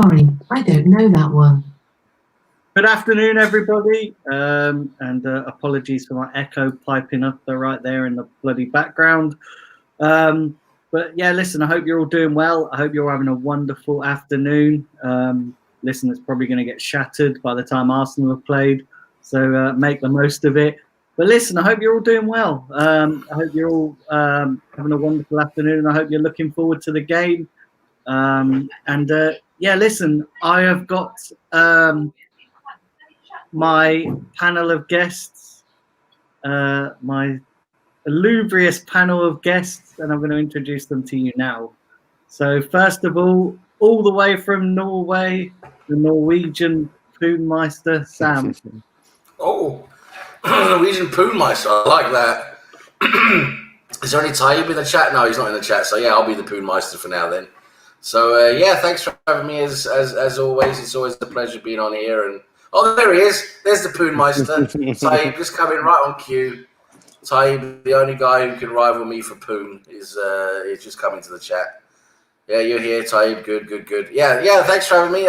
Sorry, I don't know that one. Good afternoon, everybody, and apologies for my echo piping up right there in the bloody background. But yeah, listen, I hope you're all doing well. I hope you're having a wonderful afternoon. Listen, it's probably going to get shattered by the time Arsenal have played, so make the most of it. But listen, I hope you're all doing well. I hope you're all having a wonderful afternoon, and I hope you're looking forward to the game. Yeah, listen, I have got my panel of guests, my illustrious panel of guests, and I'm going to introduce them to you now. So, first of all the way from Norway, the Norwegian Poonmeister, Sam. Oh, Norwegian Poonmeister, I like that. Is there any Taib in the chat? No, he's not in the chat. So yeah, I'll be the Poonmeister for now then. So yeah, thanks for having me as always. It's always a pleasure being on here. And oh, there he is. There's the Poonmeister. Taib just coming right on cue. Taib, the only guy who can rival me for Poon, is just coming to the chat. Yeah, you're here, Taib. Good. Yeah. Thanks for having me.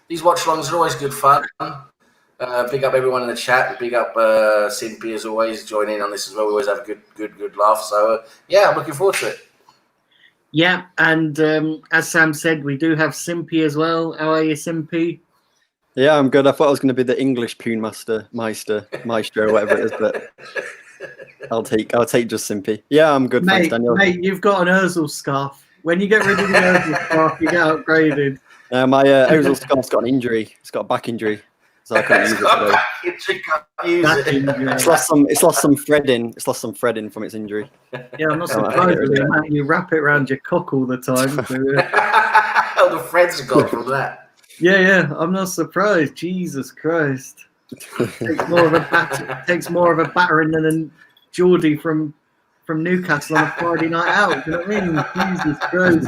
These watch-alongs are always good fun. Big up everyone in the chat. Big up Simpy as always. Join in on this as well. We always have a good laugh. So yeah, I'm looking forward to it. Yeah, and as Sam said, we do have Simpy as well. How are you, Simpy? Yeah, I'm good. I thought I was going to be the English Poonmaster, Maestro, whatever it is, but I'll take just Simpy. Yeah, I'm good. Mate, thanks, Daniel. Mate, you've got an Ozil scarf. When you get rid of the Ozil scarf, you get upgraded. My Ozil scarf's got an injury. It's got a back injury. So I can't use it today. It's lost some threading. It's lost some threading from its injury. Yeah, I'm not surprised with it, man. You wrap it around your cock all the time. Oh, the threads are gone from that. Yeah. I'm not surprised. Jesus Christ. Takes more of a battering than a Geordie from Newcastle on a Friday night out. You know what I mean? Jesus Christ.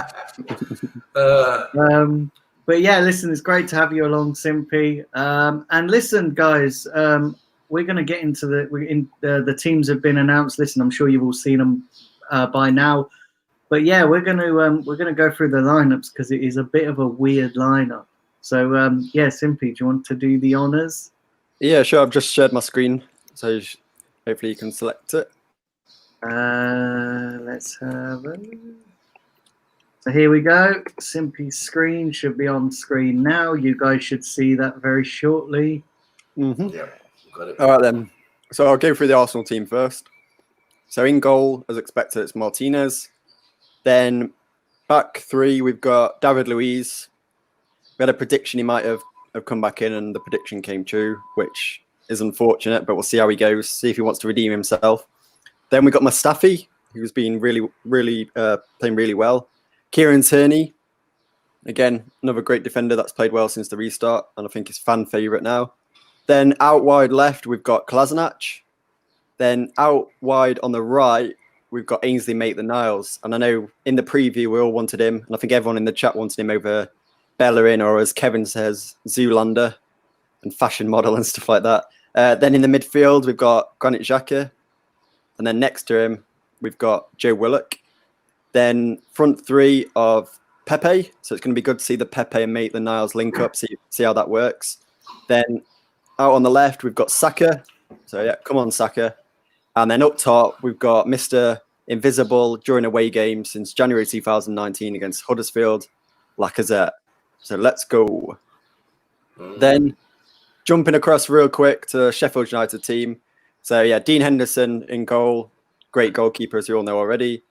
But yeah, listen, it's great to have you along, Simpy. And listen, guys, we're going to get into the teams have been announced. Listen, I'm sure you've all seen them by now. But yeah, we're going to go through the lineups because it is a bit of a weird lineup. So yeah, Simpy, do you want to do the honors? Yeah, sure. I've just shared my screen, so hopefully you can select it. Let's have a look. So here we go. Simpy's screen should be on screen now. You guys should see that very shortly. Mm-hmm. Yeah, got it. All right then. So I'll go through the Arsenal team first. So in goal, as expected, it's Martinez. Then back three, we've got David Luiz. We had a prediction he might have come back in, and the prediction came true, which is unfortunate, but we'll see how he goes, see if he wants to redeem himself. Then we got Mustafi, who's been really playing really well. Kieran Tierney, again, another great defender that's played well since the restart, and I think is fan favourite now. Then out wide left, we've got Kolasinac. Then out wide on the right, we've got Ainsley Maitland-Niles. And I know in the preview, we all wanted him, and I think everyone in the chat wanted him over Bellerin, or as Kevin says, Zoolander and fashion model and stuff like that. Then in the midfield, we've got Granit Xhaka. And then next to him, we've got Joe Willock. Then front three of Pepe. So it's going to be good to see the Pepe and Maitland-Niles link up, see how that works. Then out on the left, we've got Saka. So yeah, come on, Saka. And then up top, we've got Mr. Invisible during away games since January 2019 against Huddersfield, Lacazette. So let's go. Then jumping across real quick to the Sheffield United team. So yeah, Dean Henderson in goal. Great goalkeeper, as you all know already.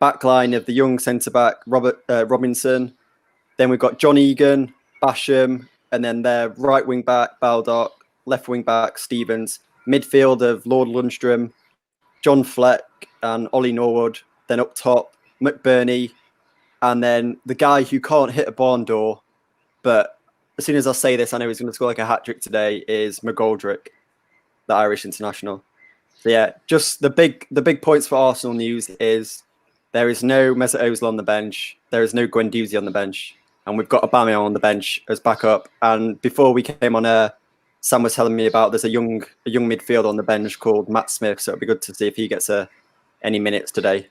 Backline of the young centre-back, Robinson. Then we've got John Egan, Basham, and then their right wing-back, Baldock, left wing-back, Stevens. Midfield of Lord Lundstrom, John Fleck, and Ollie Norwood. Then up top, McBurney. And then the guy who can't hit a barn door, but as soon as I say this, I know he's going to score like a hat-trick today, is McGoldrick, the Irish international. So yeah, just the big points for Arsenal news is there is no Mesut Ozil on the bench. There is no Guendouzi on the bench. And we've got Aubameyang on the bench as backup. And before we came on air, Sam was telling me about there's a young midfielder on the bench called Matt Smith. So it'll be good to see if he gets any minutes today.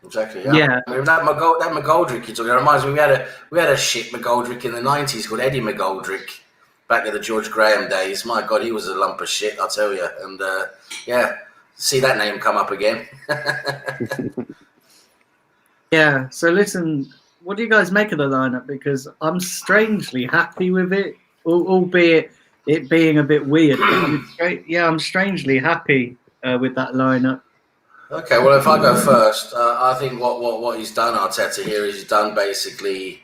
Exactly. Yeah. I mean, that McGoldrick you're talking, it reminds me. We had a shit McGoldrick in the '90s called Eddie McGoldrick back in the George Graham days. My God, he was a lump of shit, I'll tell you. And yeah, see that name come up again. Yeah. So listen, what do you guys make of the lineup? Because I'm strangely happy with it, albeit it being a bit weird. Yeah, I'm strangely happy with that lineup. Okay, well, if I go first, I think what he's done, Arteta, here is he's done basically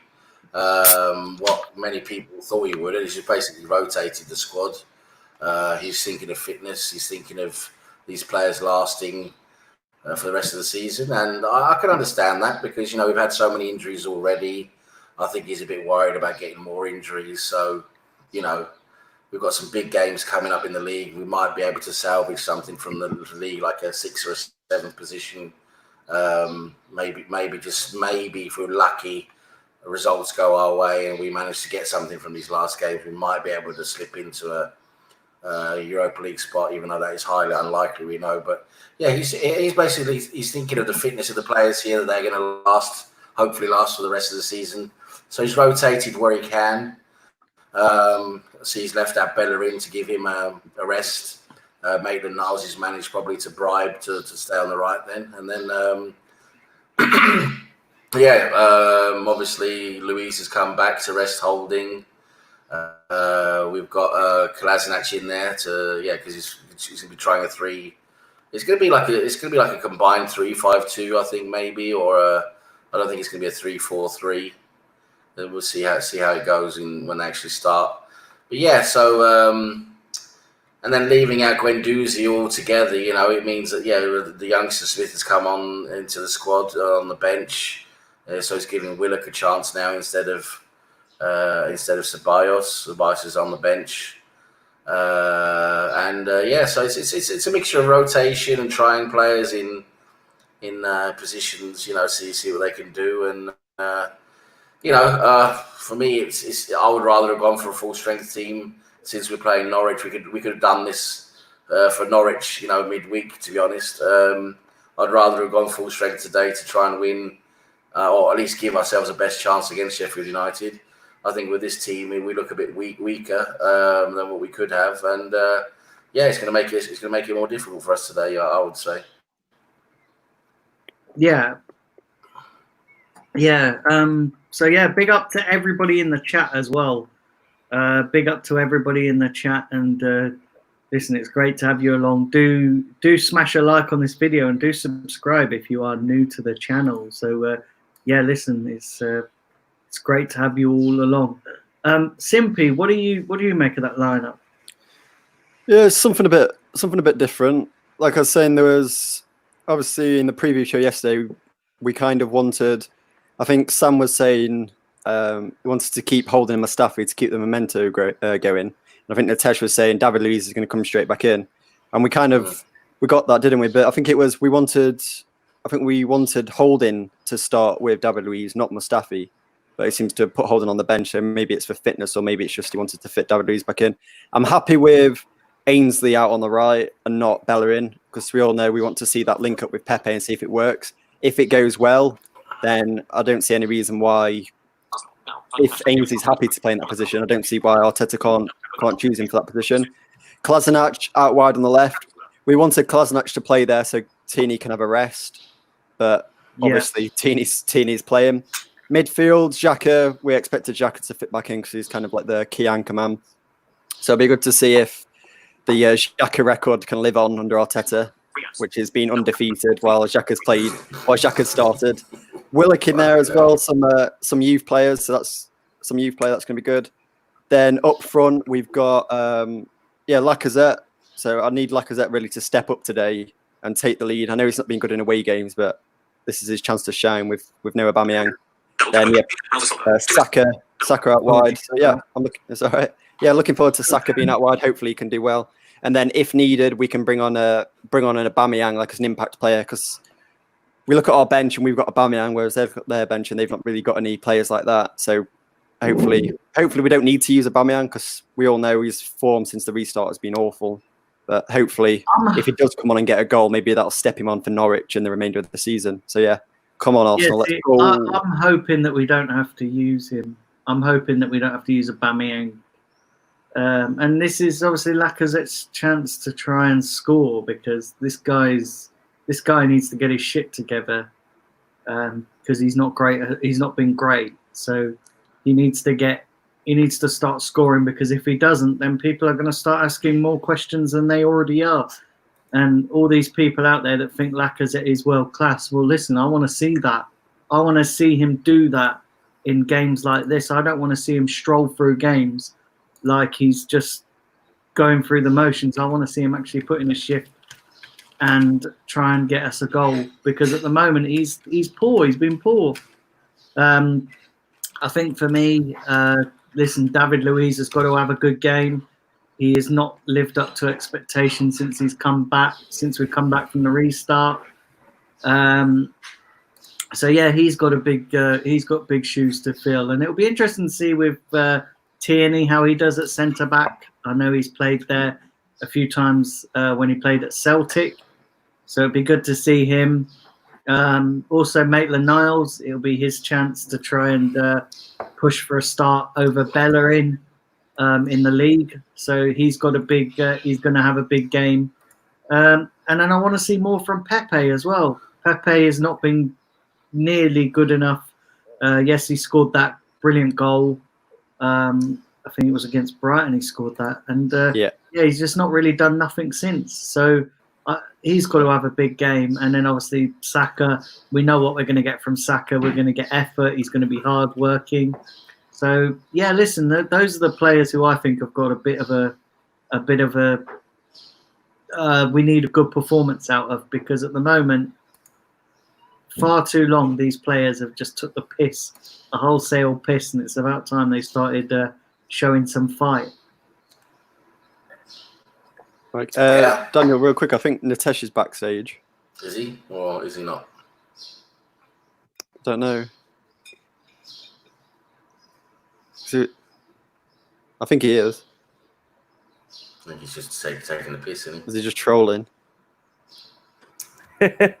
what many people thought he would. He's just basically rotated the squad. He's thinking of fitness. He's thinking of these players lasting for the rest of the season. And I can understand that because, you know, we've had so many injuries already. I think he's a bit worried about getting more injuries. So, you know, we've got some big games coming up in the league. We might be able to salvage something from the league, like a 6th or a 7th position. Maybe if we're lucky, results go our way and we manage to get something from these last games, we might be able to slip into a Europa League spot, even though that is highly unlikely, we know. But yeah, he's basically thinking of the fitness of the players here, that they're going to hopefully last for the rest of the season. So he's rotated where he can. So he's left out Bellerin to give him a rest. Maitland-Niles is managed probably to bribe to stay on the right then. And then, obviously Luiz has come back to rest Holding. We've got Kolasinac in there because he's going to be trying a 3. It's going to be like a combined 3-5-2, I think, maybe, or I don't think it's going to be a 3-4-3. Then we'll see how it goes when they actually start. But yeah, so and then leaving out Guendouzi altogether, you know, it means that the youngster Smith has come on into the squad on the bench, so he's giving Willock a chance now instead of Ceballos. Ceballos is on the bench, so it's a mixture of rotation and trying players in positions, you know, see what they can do. And for me, I would rather have gone for a full strength team since we're playing Norwich. We could have done this for Norwich, you know, midweek. To be honest, I'd rather have gone full strength today to try and win, or at least give ourselves a best chance against Sheffield United. I think with this team, we look a bit weaker than what we could have, and it's going to make it more difficult for us today. I would say. Yeah. So big up to everybody in the chat as well. Big up to everybody in the chat, and listen, it's great to have you along. Do smash a like on this video and do subscribe if you are new to the channel. So listen, it's great to have you all along. Simpy, what do you make of that lineup? Yeah, it's something a bit different. Like I was saying, there was obviously in the preview show yesterday, we kind of wanted. I think Sam was saying he wanted to keep Holding and Mustafi to keep the memento going. And I think Natesh was saying David Luiz is going to come straight back in, and we got that, didn't we? But I think we wanted Holding to start with David Luiz, not Mustafi. But he seems to put Holding on the bench, so maybe it's for fitness, or maybe it's just he wanted to fit David Luiz back in. I'm happy with Ainsley out on the right and not Bellerin, because we all know we want to see that link up with Pepe and see if it works. If it goes well, then I don't see any reason why, if Ainsley's happy to play in that position, I don't see why Arteta can't choose him for that position. Kolasinac out wide on the left. We wanted Kolasinac to play there so Tini can have a rest, but obviously Tini's playing. Midfield, Xhaka, we expected Xhaka to fit back in because he's kind of like the key anchor man. So it'll be good to see if the Xhaka record can live on under Arteta, which has been undefeated while Xhaka's started. Willock in there as well, some youth players, so that's some youth player that's going to be good. Then up front we've got Lacazette. So I need Lacazette really to step up today and take the lead. I know he's not been good in away games, but this is his chance to shine with no Aubameyang. Then Saka out wide. So it's all right. Yeah, looking forward to Saka being out wide. Hopefully he can do well. And then if needed, we can bring on an Aubameyang like as an impact player, because we look at our bench and we've got Aubameyang, whereas they've got their bench and they've not really got any players like that. So hopefully we don't need to use Aubameyang, because we all know his form since the restart has been awful. But hopefully, if he does come on and get a goal, maybe that'll step him on for Norwich in the remainder of the season. So yeah, Come on, Arsenal, see, let's go. I'm hoping that we don't have to use him. I'm hoping that we don't have to use Aubameyang. And this is obviously Lacazette's chance to try and score, because this guy needs to get his shit together, because he's not great. He's not been great, so he needs to start scoring, because if he doesn't, then people are going to start asking more questions than they already are. And all these people out there that think Lacazette is world class, well, listen, I want to see that. I want to see him do that in games like this. I don't want to see him stroll through games like he's just going through the motions. I want to see him actually put in a shift and try and get us a goal, because at the moment he's poor. He's been poor. I think for me, listen, David Luiz has got to have a good game. He has not lived up to expectations since we've come back from the restart. So yeah, he's got big shoes to fill, and it'll be interesting to see with Tierney how he does at centre back. I know he's played there a few times when he played at Celtic, so it'd be good to see him. Also, Maitland-Niles, it'll be his chance to try and push for a start over Bellerin in the league. So he's got he's going to have a big game. And then I want to see more from Pepe as well. Pepe has not been nearly good enough. Yes, he scored that brilliant goal. I think it was against Brighton he scored that. And he's just not really done nothing since. So he's got to have a big game. And then obviously Saka, we know what we're going to get from Saka. We're going to get effort. He's going to be hard working. So yeah, listen, those are the players who I think have got a bit of a we need a good performance out of, because at the moment, far too long these players have just took the piss, a wholesale piss, and it's about time they started showing some fight. Right. Daniel, real quick, I think Nitesh is backstage. Is he, or is he not? Don't know. I think he is. I think he's just taking the piss, isn't he? Is he just trolling? No, he's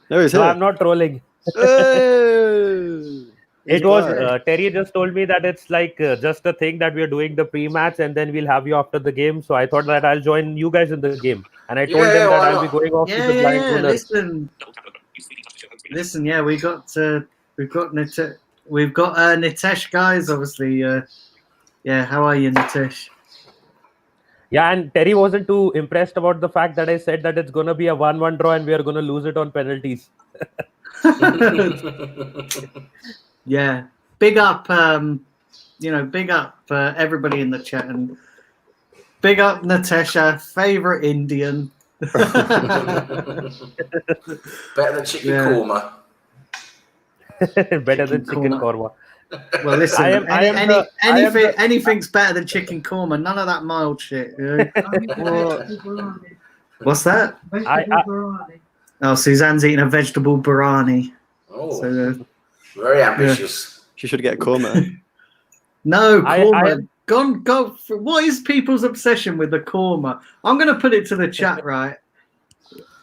No, here. I'm not trolling. Hey! It was Terry just told me that it's like just a thing that we are doing the pre-match and then we'll have you after the game. So I thought that I'll join you guys in the game, and I told them that I'll be going off to the blind corner. Listen. Yeah, we've got Nitesh, guys. Obviously, how are you, Nitesh? Yeah, and Terry wasn't too impressed about the fact that I said that it's going to be a 1-1 draw and we are going to lose it on penalties. Yeah, big up, big up everybody in the chat, and big up Natasha, favorite Indian. Better than chicken korma. Better than chicken korma. Well, listen, anything's better than chicken korma. None of that mild shit. You know? What's that? Suzanne's eating a vegetable biryani. Oh, so, very ambitious. Yeah. She should get a korma. No, korma. Go. What is people's obsession with the korma? I'm going to put it to the chat, right?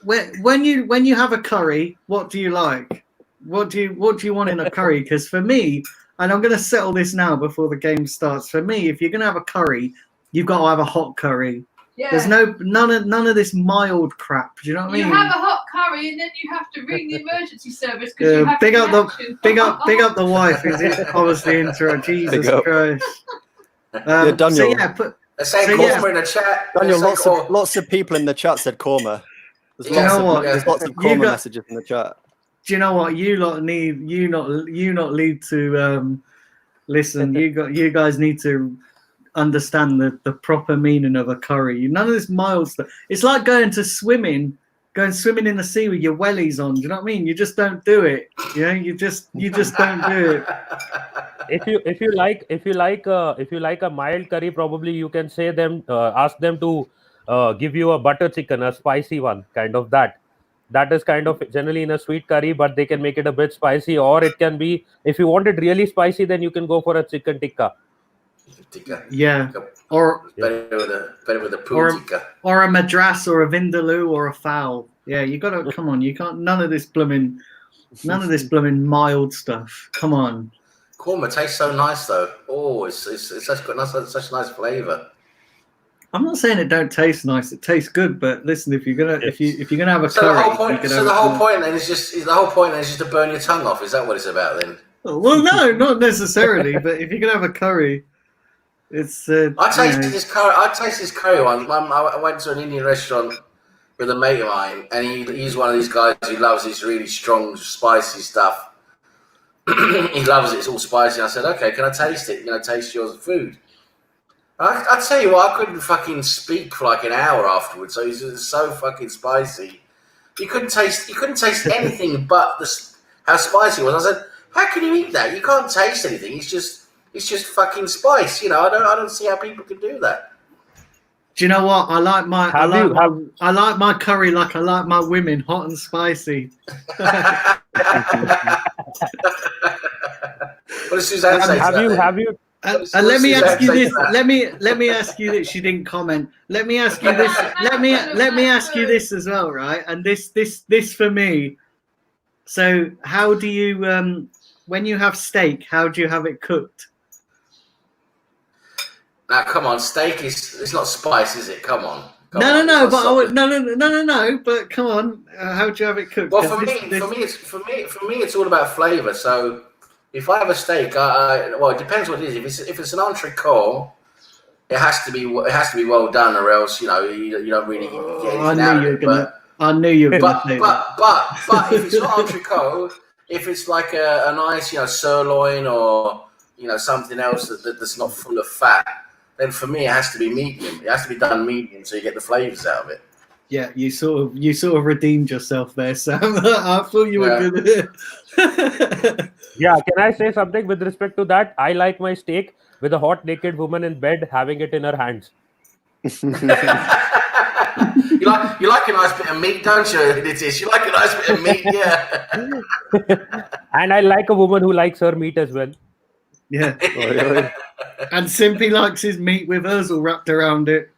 When you have a curry, what do you like? What do you want in a curry? Because for me, and I'm going to settle this now before the game starts. For me, if you're going to have a curry, you've got to have a hot curry. Yeah. There's none of this mild crap. Do you know what I mean? You have a hot curry, and then you have to ring the emergency service because you have big up the wife who's obviously into her. Jesus Christ. Daniel. So yeah, they're saying korma in the chat. Daniel, lots of people in the chat said korma. There's lots of korma messages in the chat. Do you know what you lot need? You not need to listen. You guys need to understand the proper meaning of a curry. None of this mild stuff. It's like going swimming in the sea with your wellies on. Do you know what I mean? You just don't do it. You know, you just don't do it. If you like a mild curry, probably you can ask them to give you a butter chicken, a spicy one, kind of that. That is kind of generally in a sweet curry, but they can make it a bit spicy, or it can be, if you want it really spicy, then you can go for a chicken tikka. Yeah, or better with a poo tikka, or a madras, or a vindaloo, or a fowl. Yeah, you gotta come on. You can't. None of this blooming None of this blooming mild stuff. Come on. Korma tastes so nice though. Oh, it's such nice flavour. I'm not saying it don't taste nice. It tastes good, but listen, if you're gonna have a So curry, the whole point. you can So have the it- whole point then is just to burn your tongue off. Is that what it's about then? Well, no, not necessarily. But if you're gonna have a curry, it's. I tasted this curry. I tasted this curry once. I went to an Indian restaurant with a mate of mine, and he's one of these guys who loves this really strong, spicy stuff. He loves it. It's all spicy. I said, "Okay, can I taste it? Can I taste your food?" I tell you what, I couldn't fucking speak for like an hour afterwards. So it was so fucking spicy. You couldn't taste anything but how spicy it was. I said, "How can you eat that? You can't taste anything. It's just fucking spice. You know, I don't see how people can do that." Do you know what? I like my curry like I like my women, hot and spicy. What does Suzanne say? Have you? And let me ask you this. Let me ask you that. She didn't comment. Let me ask you this. Let me ask you this as well, right? And this for me. So, how do you when you have steak? How do you have it cooked? Now, come on, steak it's not spice, is it? Come on. No. But come on, how do you have it cooked? Well, for me, it's all about flavour. So, if I have a steak, well, it depends what it is. If it's an entrecote, it has to be well done, or else you don't really get anything out of it. I knew you were going to say that. But if it's not entrecote, if it's like a nice sirloin or something else that's not full of fat, then for me it has to be medium. It has to be done medium so you get the flavours out of it. Yeah, you sort of redeemed yourself there, Sam. I thought you were good. Yeah, can I say something with respect to that? I like my steak with a hot naked woman in bed having it in her hands. You like a nice bit of meat, don't you? You like a nice bit of meat, yeah. And I like a woman who likes her meat as well. Yeah. And Simpy likes his meat with hers all wrapped around it.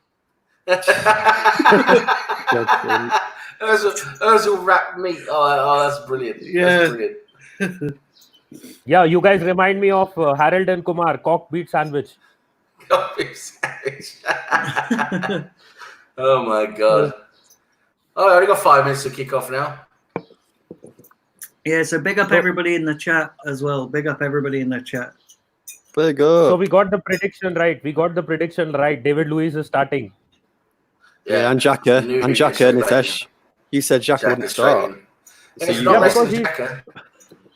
Hers all wrapped meat. Oh, that's brilliant. Yeah. That's brilliant. Yeah, you guys remind me of Harold and Kumar, cock beat sandwich. Oh my god. Oh, I only got 5 minutes to kick off now. Yeah, so big up everybody in the chat as well. Big up everybody in the chat. Very good. So we got the prediction right. David Luiz is starting. Yeah, and Xhaka, Nitesh. You said Xhaka wouldn't start. So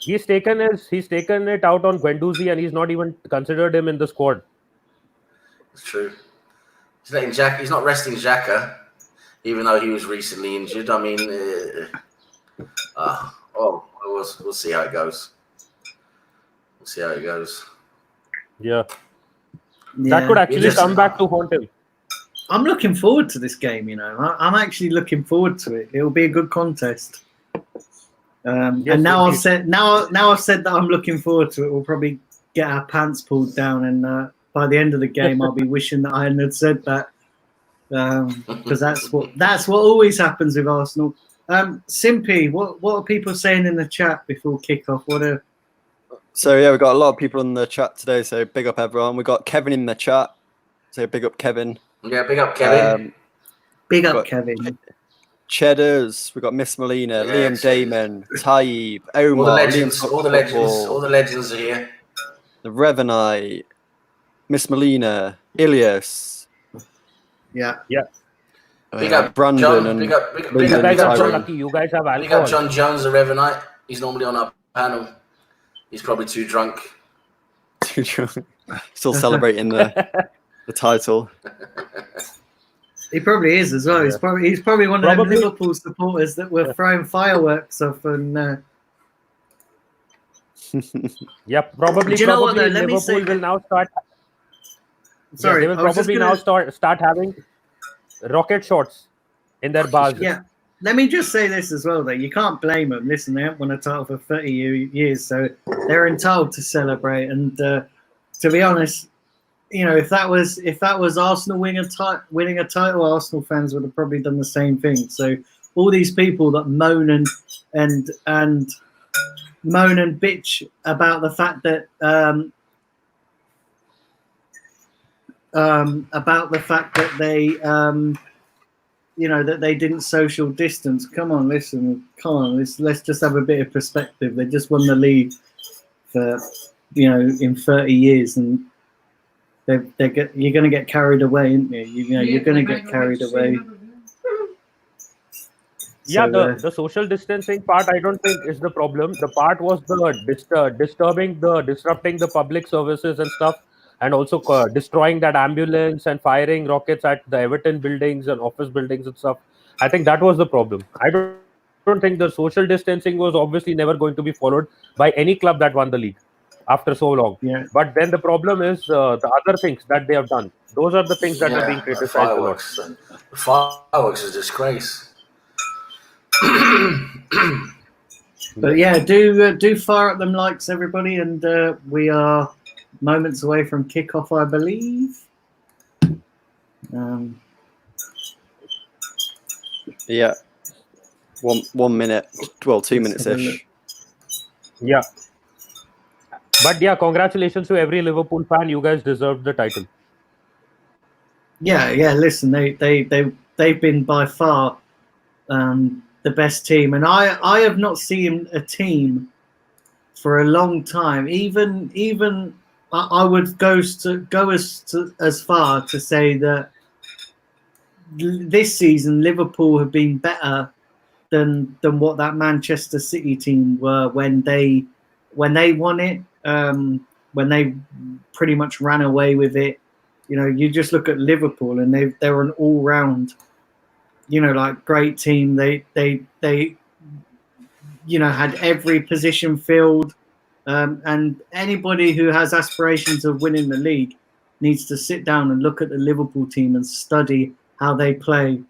He's taken it out on Guendouzi and he's not even considered him in the squad. It's true. He's not resting Xhaka, even though he was recently injured. I mean, we'll see how it goes. Yeah. That could actually come back to haunt him. I'm looking forward to this game. I'm actually looking forward to it. It'll be a good contest. And now I've said that I'm looking forward to it. We'll probably get our pants pulled down, and by the end of the game, I'll be wishing that I hadn't said that, because that's what always happens with Arsenal. Simpy, what are people saying in the chat before kickoff? So yeah, we've got a lot of people in the chat today. So big up everyone. We got Kevin in the chat. So big up Kevin. Yeah, big up Kevin. Big up Kevin. Cheddars. We got Miss Molina, Liam Damon, Taib, Omar, all the legends are here. The Revenite, Miss Molina, Ilias. Yeah. Big up Brandon John, and big up You guys are so Tyrone. lucky. You guys have Big up alcohol. John Jones, the Revenite. He's normally on our panel. He's probably too drunk. Still celebrating the title. He probably is as well. Yeah. He's probably one of them Liverpool supporters that were throwing fireworks off and. Yeah, probably. Do you know what, though? Probably Let me Liverpool say- will now start. Sorry, they will I was just probably gonna- now start having rocket shots in their bars. Yeah. Let me just say this as well, though. You can't blame them. Listen, they haven't won a title for 30 years, so they're entitled to celebrate. And to be honest, if that was Arsenal winning a title, Arsenal fans would have probably done the same thing. So all these people that moan and moan and bitch about the fact that they that they didn't social distance. Come on, let's just have a bit of perspective. They just won the league for in 30 years, and you're going to get carried away, aren't you? You're going to get carried away. Yeah, So, the social distancing part, I don't think is the problem. The part was the disrupting the public services and stuff, and also destroying that ambulance and firing rockets at the Everton buildings and office buildings and stuff. I think that was the problem. I don't think the social distancing was obviously never going to be followed by any club that won the league after so long. yeah. But then the problem is the other things that they have done. Those are the things that are being the criticized a lot. fireworks. The fireworks is a disgrace. But yeah, do fire at them likes, everybody, and we are moments away from kickoff, I believe. Yeah. 1 minute. Well, 2 minutes ish. Yeah. But yeah, congratulations to every Liverpool fan. You guys deserved the title. Yeah. Listen, they've been by far the best team, and I have not seen a team for a long time. Even I would go as far to say that this season Liverpool have been better than what that Manchester City team were when they won it. When they pretty much ran away with it. You just look at Liverpool, and they're an all-round, like great team. They had every position filled, and anybody who has aspirations of winning the league needs to sit down and look at the Liverpool team and study how they play.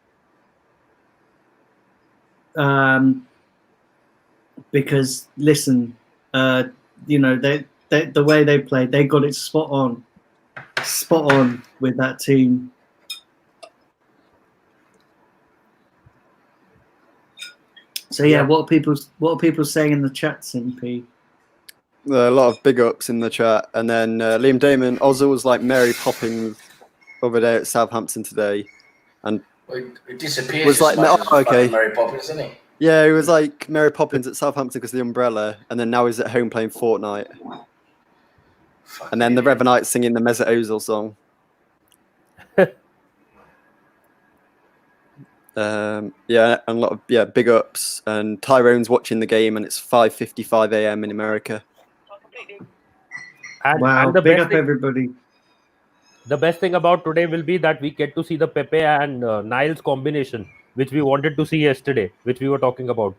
Because listen, the way they played, they got it spot on with that team. So yeah, what are people saying in the chat, MP? A lot of big ups in the chat, and then Liam Damon, Ozil was like Mary Poppins over there at Southampton today, and it disappears. Was like, okay, Mary Poppins, isn't he? Yeah, he was like Mary Poppins at Southampton because of the umbrella, and then now he's at home playing Fortnite. And then the Revenites singing the Mesut Ozil song. Yeah, and a lot of big ups. And Tyrone's watching the game, and it's 5:55 a.m. in America. And the big up everybody. The best thing about today will be that we get to see the Pepe and Niles combination, which we wanted to see yesterday, which we were talking about.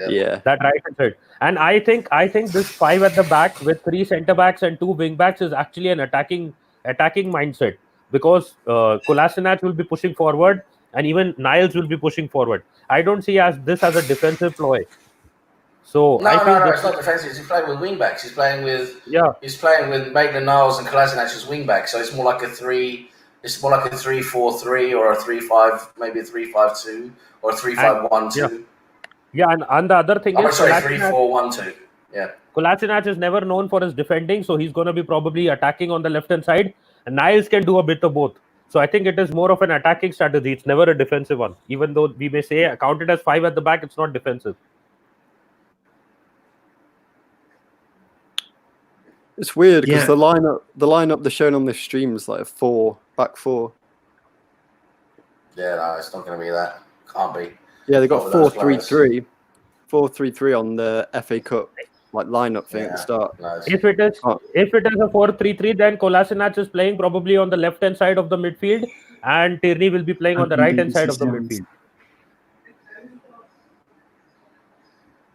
Yeah. That right side. And I think this 5 at the back with 3 centre backs and 2 wing backs is actually an attacking mindset, because Kolasinac will be pushing forward and even Niles will be pushing forward. I don't see this as a defensive ploy. So no, it's not defensive. He's playing with wing backs. He's playing with Maitland-Niles and Kolasinac as wing backs. So it's more like a 3. It's more like a 3-4-3 or a 3-5, maybe a 3-5-2 or a 3-5-1-2. Yeah, and the other thing is 3-4-1-2. Yeah. Kolasinac is never known for his defending, so he's going to be probably attacking on the left-hand side, and Niles can do a bit of both. So I think it is more of an attacking strategy. It's never a defensive one. Even though we may say count it as 5 at the back, it's not defensive. It's weird because the lineup they're showing on this stream is like a back four. Yeah, no, it's not going to be that. Can't be. Yeah, they got 4-3-3, 4-3-3 on the FA Cup like lineup thing at the start. No, if it is a 4-3-3, then Kolasinac is playing probably on the left hand side of the midfield, and Tierney will be playing on the right hand side of the midfield.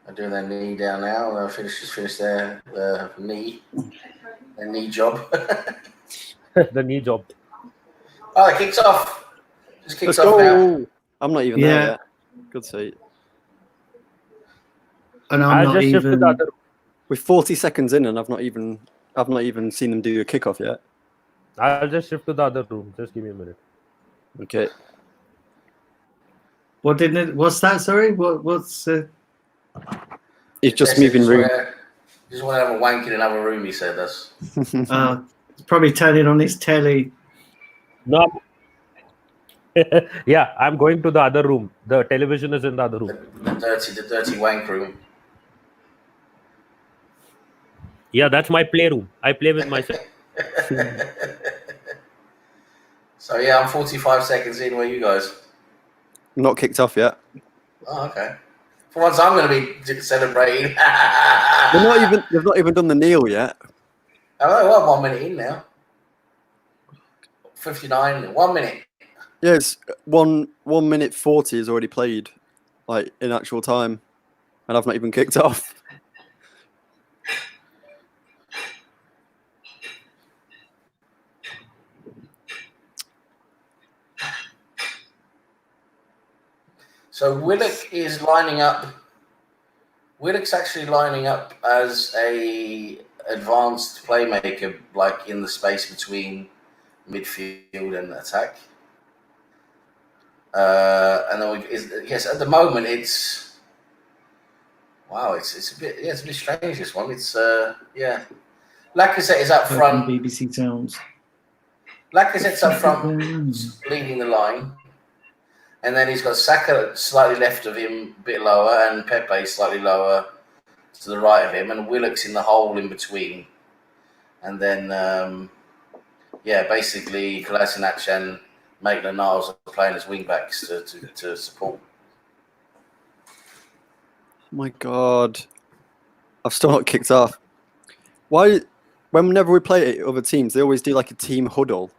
They're doing their knee down now. They'll finish their knee job. The knee job. Oh, it kicks off. Just kicks Let's off go. now. I'm not even there yet. Good seat. And I'm not even. We're 40 seconds in, and I've not even seen them do a kickoff yet. I'll just shift to the other room. Just give me a minute. Okay. What's that? Sorry, what's? It's just Jesse moving room. Just want to have a wank in another room, he said. That's It's probably turning on his telly. No. Yeah, I'm going to the other room. The television is in the other room. the dirty wank room. Yeah, that's my playroom. I play with myself. So yeah, I'm 45 seconds in. Where are you guys? Not kicked off yet. Oh, okay. For once, I'm going to be celebrating. They've not even done the kneel yet. Oh, well, 1 minute in now. 59. 1 minute. Yeah, it's 1 minute 40 is already played, like in actual time, and I've not even kicked off. So Willock is lining up. Willock's actually lining up as a advanced playmaker, like in the space between midfield and attack. And then yes, at the moment it's it's a bit strange, this one. It's Lacazette is up front. BBC Sounds. Lacazette's up front, leading the line. And then he's got Saka slightly left of him, a bit lower, and Pepe slightly lower to the right of him, and Willock's in the hole in between. And then, basically Kolasinac and Maitland-Niles are playing as wing-backs to support. Oh my God, I've still not kicked off. Why? Whenever we play other teams, they always do like a team huddle,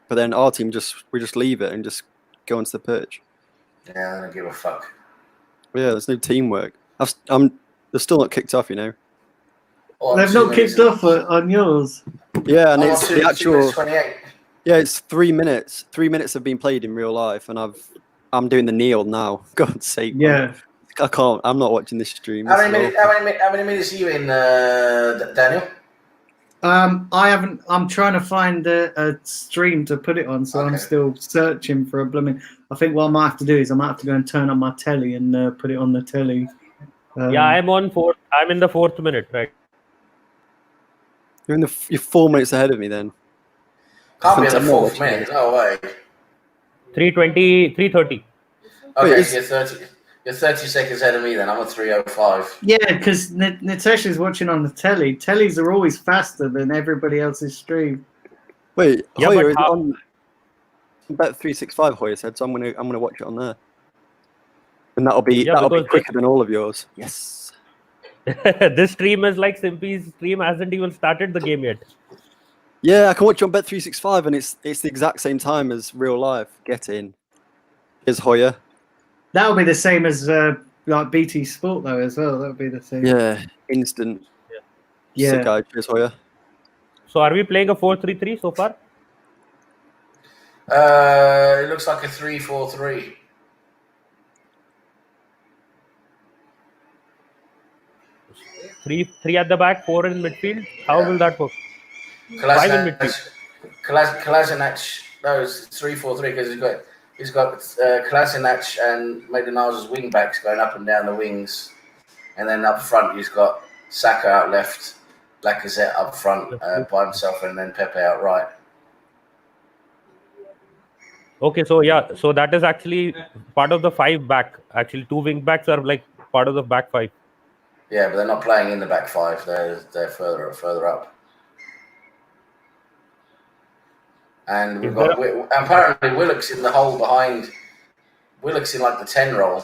but then our team we just leave it and just go onto the pitch. Yeah, I don't give a fuck. Yeah, there's no teamwork. They're still not kicked off, you know. They've not kicked off on yours. Yeah, and it's the actual. 28. Yeah, it's 3 minutes. 3 minutes have been played in real life, and I'm doing the kneel now. God's sake. Yeah. I can't. I'm not watching this stream. How many minutes are you in, Daniel? I haven't. I'm trying to find a stream to put it on, so Okay. I'm still searching for a blooming. I think what I might have to do is I might have to go and turn on my telly and put it on the telly. Yeah, I'm on 4th. I'm in the 4th minute, right? You're 4 minutes ahead of me then. Can't be in the I'm not fourth watching minute. No way. 3:20, 3:30. Okay, Wait, you're 30 seconds ahead of me then. I'm at 3:05. Yeah, because Natasha's watching on the telly. Tellies are always faster than everybody else's stream. Wait, Yeah, Hoyer but is on Bet365. Hoyer said, so I'm gonna watch it on there, and that'll be because quicker than all of yours. Yes. This stream is like Simpy's stream hasn't even started the game yet. Yeah, I can watch it on Bet365, and it's the exact same time as real life. Get in. Here's Hoyer. That'll be the same as like BT Sport though as well. That'll be the same. Yeah, instant. Yeah. Sick guy. Cheers, Hoyer. So are we playing a 4-3-3 so far? It looks like a 3-4-3. Three at the back, 4 in midfield. How will that work? 5 in midfield. Kolasinac. No, it's 3-4-3 because he's got Kolasinac and Maitland-Niles as wing backs going up and down the wings, and then up front he's got Saka out left, Lacazette up front by himself, and then Pepe out right. Okay, so so that is actually part of the 5 back. Actually, 2 wing backs are like part of the back 5. Yeah, but they're not playing in the back 5. They're further up. And we've got apparently Willock's in the hole behind. Willock's in like the 10 role.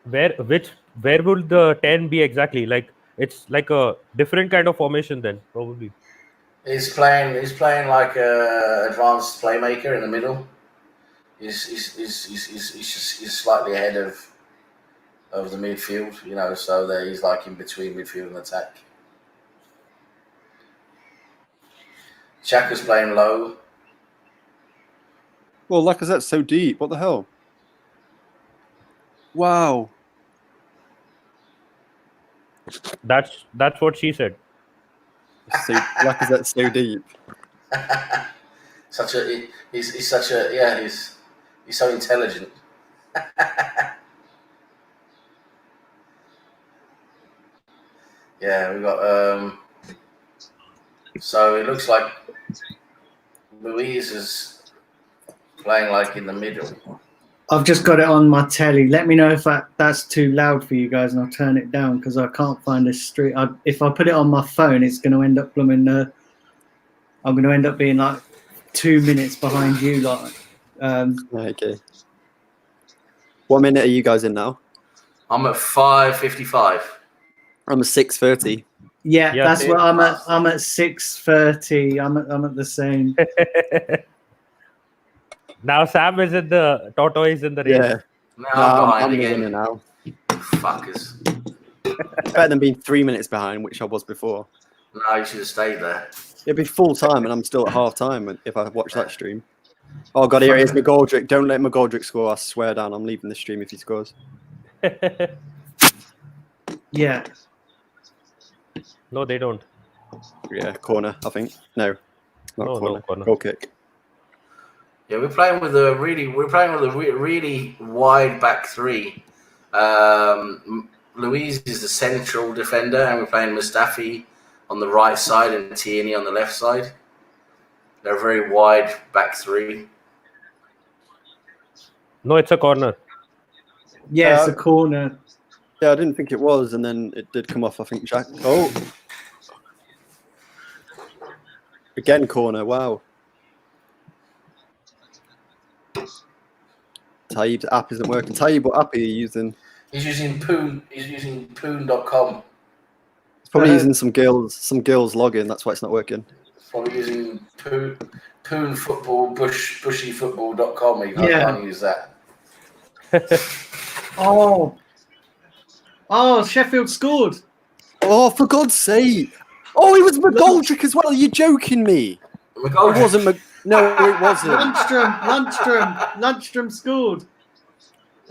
Where will the 10 be exactly? Like it's like a different kind of formation then, probably. He's playing like a advanced playmaker in the middle. He's slightly ahead of the midfield, you know, so that he's like in between midfield and attack. Xhaka's playing low. Well, Lacazette's so deep. What the hell? Wow. That's what she said. Lacazette's so deep. He's so intelligent. Yeah, we got. So it looks like Louise is playing like in the middle. I've just got it on my telly. Let me know if that's too loud for you guys, and I'll turn it down because I can't find this street. If I put it on my phone, it's going to end up blooming. I'm going to end up being like 2 minutes behind you, like. Okay. What minute are you guys in now? I'm at 5:55. I'm at 6:30. Yeah, Yeah, that's same. what I'm at. I'm at 6:30. I'm at the same. Now Sam is in the tortoise in the race. Yeah. No, No, I'm behind I'm the again. winner now. Fuckers. Better than being 3 minutes behind, which I was before. No, you should have stayed there. It'd be full time, and I'm still at half time if I watch that stream. Oh god, here it is, McGoldrick. Don't let McGoldrick score. I swear down, I'm leaving the stream if he scores. Yeah. No, they don't. Yeah, corner, I think. No, not No, corner. corner. Goal kick. Yeah, we're playing with a really wide back three. Louise is the central defender, and we're playing Mustafi on the right side and Tierney on the left side. They're a very wide back three. No, it's a corner. Yeah, it's a corner. Yeah, I didn't think it was, and then it did come off, I think, Jack. Oh! Again, corner, wow. Taib's app isn't working. Taib, what app are you using? He's using Poon. He's using Poon.com. He's probably using some girls login, that's why it's not working. Probably using Poon Football, bushyfootball.com. I can't use that. Oh, Sheffield scored. Oh, for God's sake! Oh, it was McGoldrick as well. Are you joking me? It wasn't. No, it wasn't. Lundstrom scored.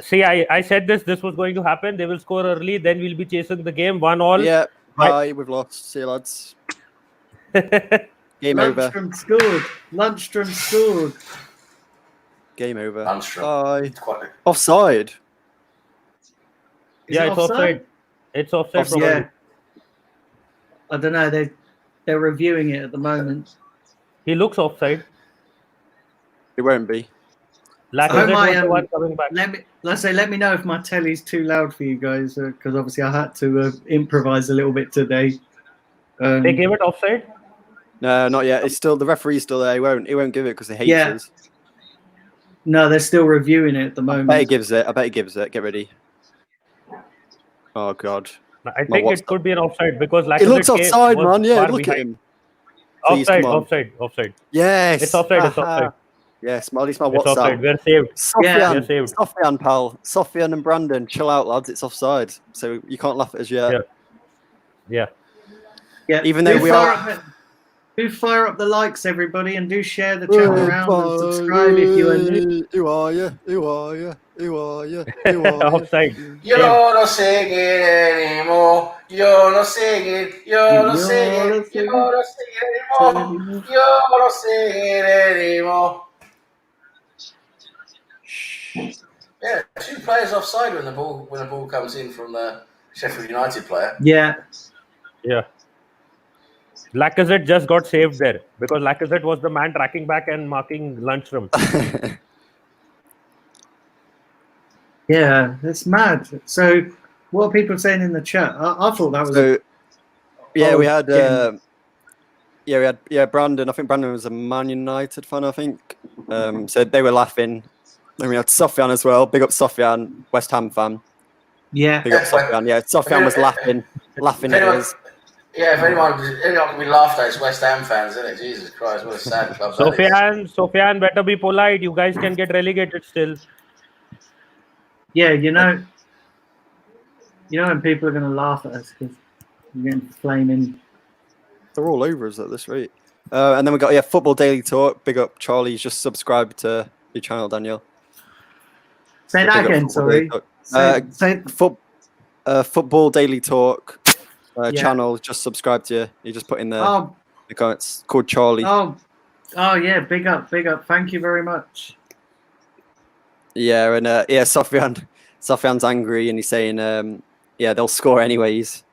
See, I said this was going to happen. They will score early, then we'll be chasing the game 1-1. Yeah, bye. We've lost. See you, lads. Game over. Lundstrom scored. Game over. Lundstrom. Bye. Offside. Yeah, it's offside. It's offside. Probably. Yeah. I don't know. They're reviewing it at the moment. He looks offside. It won't be. Lacazette was the one coming back. Let me know if my telly's too loud for you guys, because obviously I had to improvise a little bit today. They gave it offside? No, not yet. It's still the referee's still there. He won't give it because he hates us. No, they're still reviewing it at the moment. I bet he gives it. Get ready. Oh god. I think it could be an offside because Lacazette it looks offside, man. Yeah, look at him. Please, offside. Yes. It's offside. Yes, at least my it's WhatsApp. Offside. We're saved. Sofian, pal. Sofian and Brandon, chill out, lads. It's offside, so you can't laugh at us yet. Yeah. Even though we are. Do fire up the likes, everybody, and do share the channel around and subscribe if you are new. Who are you? Offside. You're not singing anymore. You're not singing anymore. Yeah, 2 players offside when the ball comes in from the Sheffield United player. Yeah. Lacazette just got saved there because Lacazette was the man tracking back and marking Lundstrom. Yeah, it's mad. So, what are people saying in the chat? I thought that was. So, we had. Brandon. I think Brandon was a Man United fan. I think. So they were laughing. Then we had Sofian as well. Big up Sofian, West Ham fan. Yeah. Big up Sofian. Yeah, Sofian was laughing at us. Yeah, if anyone can be laughed at, it's West Ham fans, isn't it? Jesus Christ, what a sad club that is. Sofian, better be polite. You guys can get relegated still. Yeah, you know when people are going to laugh at us because we're getting flaming. They're all over us at this rate. And then we got Football Daily Talk. Big up Charlie. Just subscribe to your channel, Daniel. Say that again. Sorry. Football Daily Talk. Channel, just subscribe to you. You just put in the comments. Called Charlie. Oh yeah, big up. Thank you very much. Yeah, and Sofian's angry and he's saying, yeah, they'll score anyways,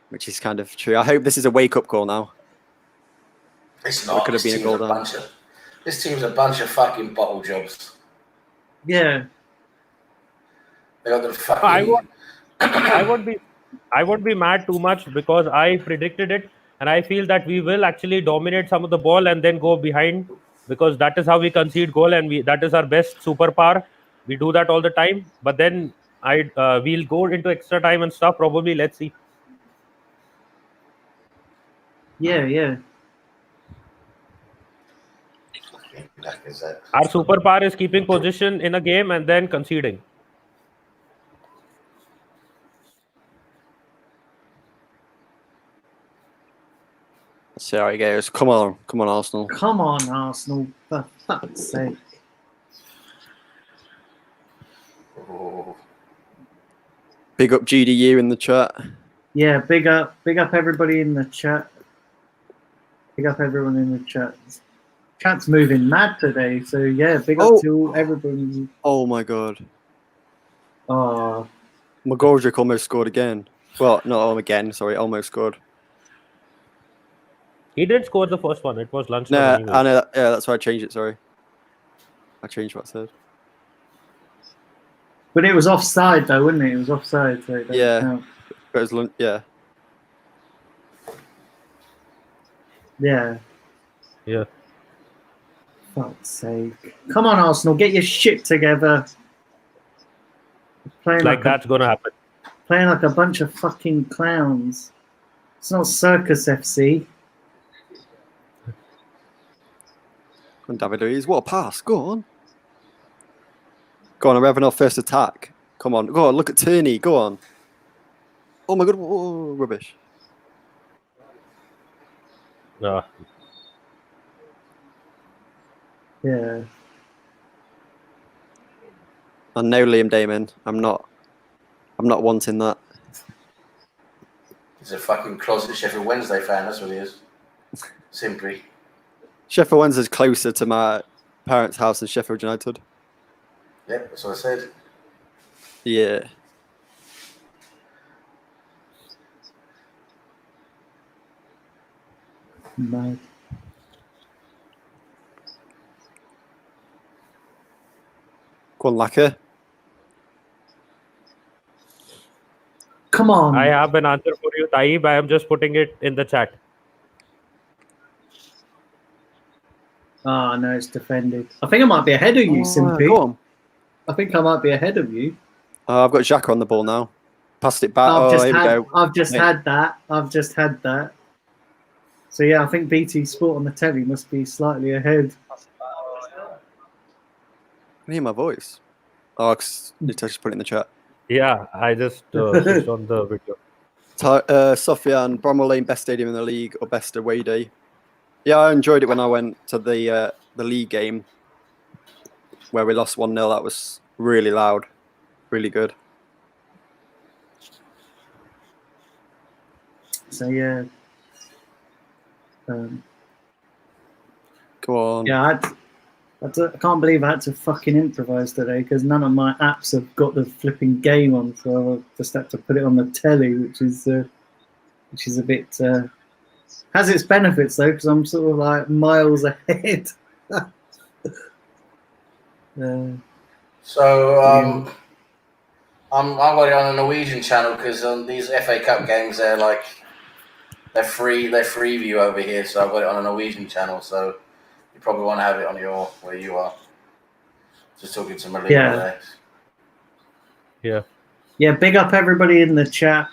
which is kind of true. I hope this is a wake-up call now. It's It not. could have been a goal down. This team's a bunch of fucking bottle jobs. Yeah. They got the fucking. I won't be mad too much because I predicted it, and I feel that we will actually dominate some of the ball and then go behind, because that is how we concede goal, and that is our best superpower. We do that all the time, but then we'll go into extra time and stuff. Probably, let's see. Yeah. Our superpower is keeping position in a game and then conceding. Let's see how it goes. Come on, Arsenal. Come on, Arsenal. For fuck's sake. Oh. Big up GDU in the chat. Yeah, big up everybody in the chat. Big up everyone in the chat. Chat's moving mad today, so yeah, big up to everybody. Oh my god. Oh, Magorjic almost scored again. Well, not again, sorry, almost scored. He did score the first one. It was lunchtime. No, anyway. I know. Yeah, that's why I changed it. Sorry, I changed what I said. but it was offside though, wasn't it? It was offside. So it Yeah. count. But it was yeah. Yeah. Yeah. Fuck's sake! Come on, Arsenal, get your shit together. Playing Like that's gonna happen. Playing like a bunch of fucking clowns. It's not Circus FC. And David Luiz, what a pass! Go on, we're having our first attack. Come on, go on. Look at Tierney. Go on. Oh my god! Whoa, rubbish. No. Yeah. And no Liam Damon. I'm not wanting that. He's a fucking closet Sheffield Wednesday fan. That's what he is. Simply. Sheffield Wednesday's closer to my parents' house than Sheffield United. Yep, that's what I said. Yeah. Mad. Go on, Lacquer. Come on. I have an answer for you, Taib. I am just putting it in the chat. Oh, no, it's defended. I think I might be ahead of you, Simpy. Go on. I think I might be ahead of you. I've got Xhaka on the ball now. Passed it back. I've Here we go. I've just had that. So yeah, I think BT Sport on the telly must be slightly ahead. Can you hear my voice? Oh, Nitesh put it in the chat. Yeah, I just switched on the video. Sofian, Bramwell Lane, best stadium in the league or best away day? Yeah, I enjoyed it when I went to the league game where we lost 1-0. That was really loud, really good. So yeah. Go on. Yeah, I can't believe I had to fucking improvise today because none of my apps have got the flipping game on, so I just had to put it on the telly, which is a bit has its benefits though because I'm sort of like miles ahead. So I've got it on a Norwegian channel because on these FA Cup games they're free view over here. So I've got it on a Norwegian channel. So you probably want to have it on where you are. Just talking to Malia there. Yeah. Yeah, big up everybody in the chat.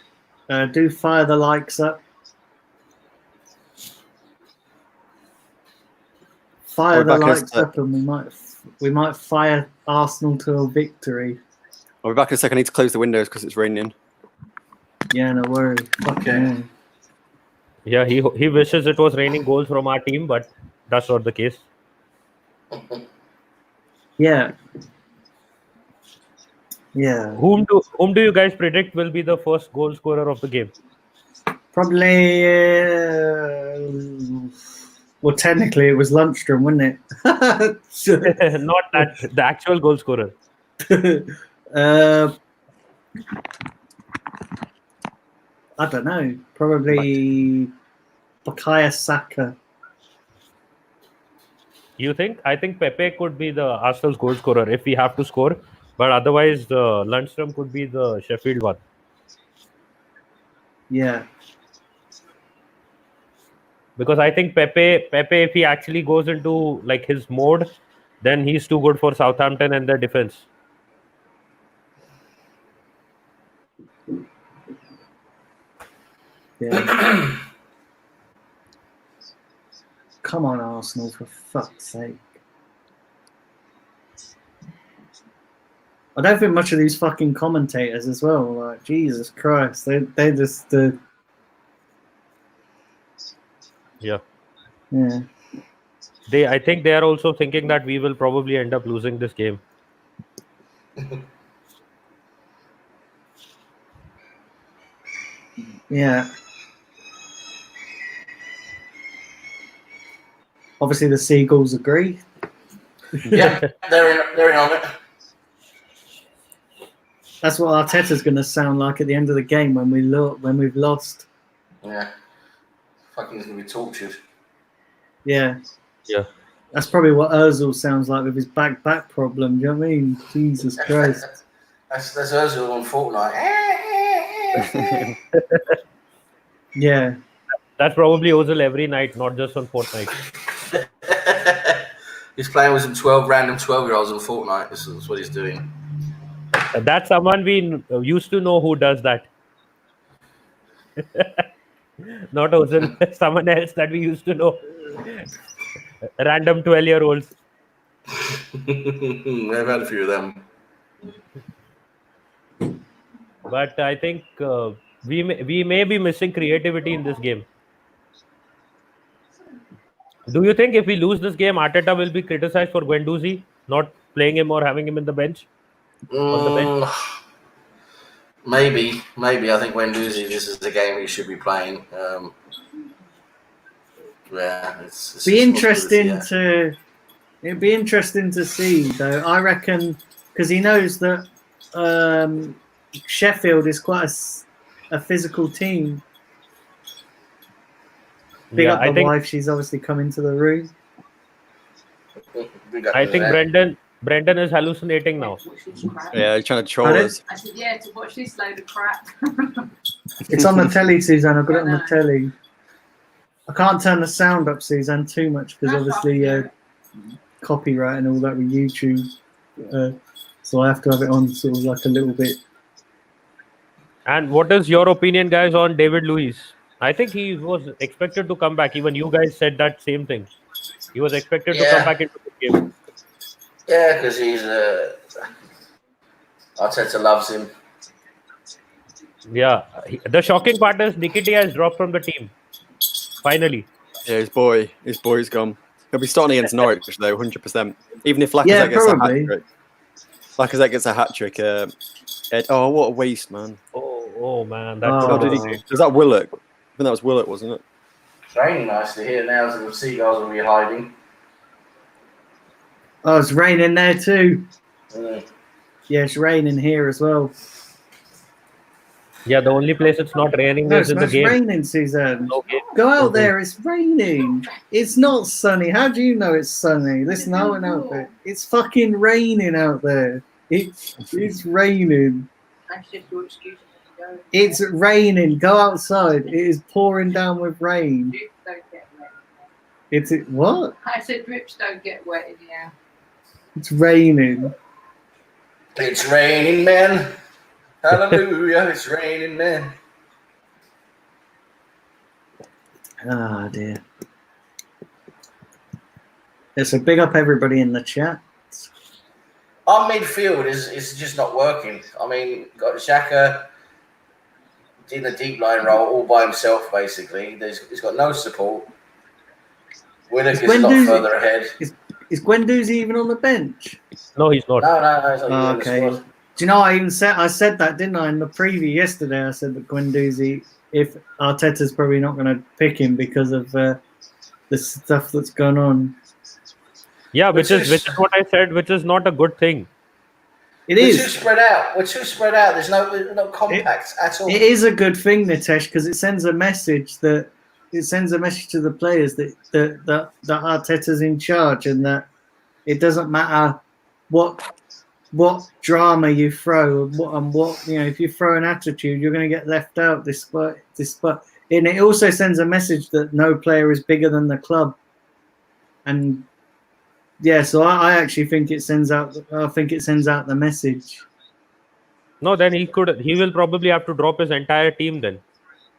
Do fire the likes up. Fire the likes up, and we might fire Arsenal to a victory. I'll be back in a second. I need to close the windows because it's raining. Yeah, no worries. Okay. Yeah, he wishes it was raining goals from our team, but that's not the case. Yeah. Yeah. Whom do you guys predict will be the first goal scorer of the game? Probably. Well, technically, it was Lundstrom, wasn't it? Not that the actual goal scorer. I don't know. Probably Bukayo Saka. You think? I think Pepe could be the Arsenal's goal scorer if we have to score, but otherwise, Lundstrom could be the Sheffield one. Yeah. Because I think Pepe, if he actually goes into like his mode, then he's too good for Southampton and their defense. Yeah. Come on, Arsenal, for fuck's sake. I don't think much of these fucking commentators as well. Like, Jesus Christ. They just... Yeah. Yeah. I think they are also thinking that we will probably end up losing this game. Yeah. Obviously, the Seagulls agree. Yeah, they're in on it. That's what Arteta's going to sound like at the end of the game when we've lost. Yeah. Fucking is going to be tortured. Yeah. Yeah. That's probably what Ozil sounds like with his back problem. Do you know what I mean? Jesus Christ. That's Ozil on Fortnite. Yeah. That's probably Ozil every night, not just on Fortnite. He's playing with some random 12-year-olds on Fortnite. This is what he's doing. That's someone we used to know who does that. Not Ozil, someone else that we used to know. Random 12-year-olds. I've had a few of them. But I think we may be missing creativity in this game. Do you think if we lose this game, Arteta will be criticized for Guendouzi not playing him or having him in the bench? On the bench? Maybe. I think Guendouzi, this is the game he should be playing. Yeah, it's interesting to. It'd be interesting to see, though. I reckon because he knows that Sheffield is quite a physical team. Big up the wife. She's obviously come into the room. I think Brendan is hallucinating now. Yeah, he's trying to troll us. I said, yeah, to watch this load of crap. It's on the telly, Suzanne. I've got it on the telly. I can't turn the sound up, Suzanne, too much because obviously copyright and all that with YouTube. So I have to have it on sort of like a little bit. And what is your opinion, guys, on David Luiz? I think he was expected to come back. Even you guys said that same thing. He was expected to come back into the game. Yeah, because he's Arteta loves him. Yeah. The shocking part is Nketiah has dropped from the team. Finally. Yeah, his boy's gone. He'll be starting against Norwich, though, 100%. Even if Lacazette gets a hat trick. Lacazette gets a hat trick. Oh, what a waste, man. Oh man. Was that Willock? I think that was Willock, wasn't it? It's raining nicely here now, so the seagulls will be hiding. Oh, it's raining there too. Yeah, it's raining here as well. Yeah, the only place it's not raining is in the game. It's raining, Suzanne. Okay. Go out there, it's raining. It's not sunny. How do you know it's sunny? Listen, I went out there. It's fucking raining out there. It's raining. That's just your excuse. It's raining. Go outside. It is pouring down with rain. Drips don't get wet. It's what? I said drips don't get wet in here. It's raining. It's raining, man. Hallelujah, it's raining, man. Ah, dear. It's a big up everybody in the chat. Our midfield is just not working. I mean, got Xhaka in the deep line role all by himself, basically. He's got no support. Willock is a lot further ahead. Is Guendouzi even on the bench? No, he's not. No, he's not. Okay. Do you know, I said that, didn't I, in the preview yesterday? I said that Guendouzi, if Arteta's probably not going to pick him because of the stuff that's gone on. Yeah, which is what I said, which is not a good thing. It We're too is. spread out. We're too spread out. There's no compact at all. It is a good thing, Nitesh, because it sends a message to the players that Arteta's in charge and that it doesn't matter what drama you throw and what if you throw an attitude, you're going to get left out despite. And it also sends a message that no player is bigger than the club. And yeah, so I actually think it sends out. I think it sends out the message. No, then he will probably have to drop his entire team then,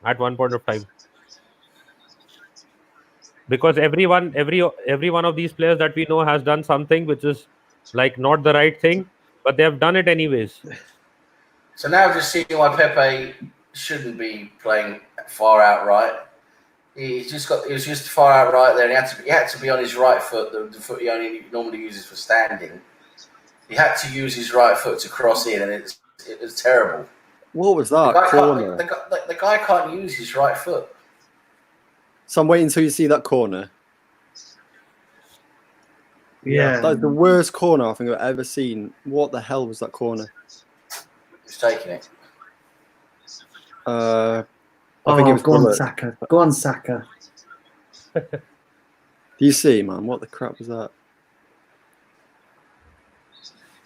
at one point of time. Because every one of these players that we know has done something which is like not the right thing, but they have done it anyways. So now just seeing why Pepe shouldn't be playing far out right. He was just far out right there, and he had to be on his right foot, the foot he only normally uses for standing. He had to use his right foot to cross in, and it was terrible. What was that? The guy can't use his right foot. So I'm waiting until you see that corner. Yeah, That is the worst corner I think I've ever seen. What the hell was that corner? Who's taking it? I think it was go on, Bullock. Saka. Go on, Saka. Do you see, man? What the crap was that?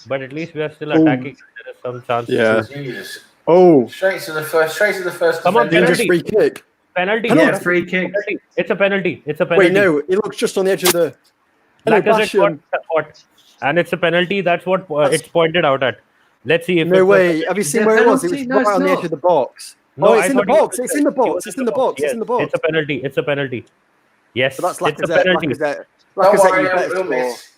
But at least we are still attacking. There is some chance. Yeah. Jesus. Oh, Straight to the first. Come on, defender. dangerous free kick. Penalty. Yeah, free kick. It's a penalty. It's a penalty. Wait, no, it looks just on the edge of the. Like Hello, I said, Basham. and it's a penalty. That's what it's pointed out at. Let's see if No way. Have you seen it where it was? It penalty? was No, right it's on the not. edge of the box. No, Oh, I it's in the thought he box. was- It's in the he box. was It's in the box. Yes, It's in the box. It's a penalty. It's a penalty. Yes, So that's it's a Lacazette. penalty. Lacazette. Don't Lacazette, worry, you better he'll score. miss.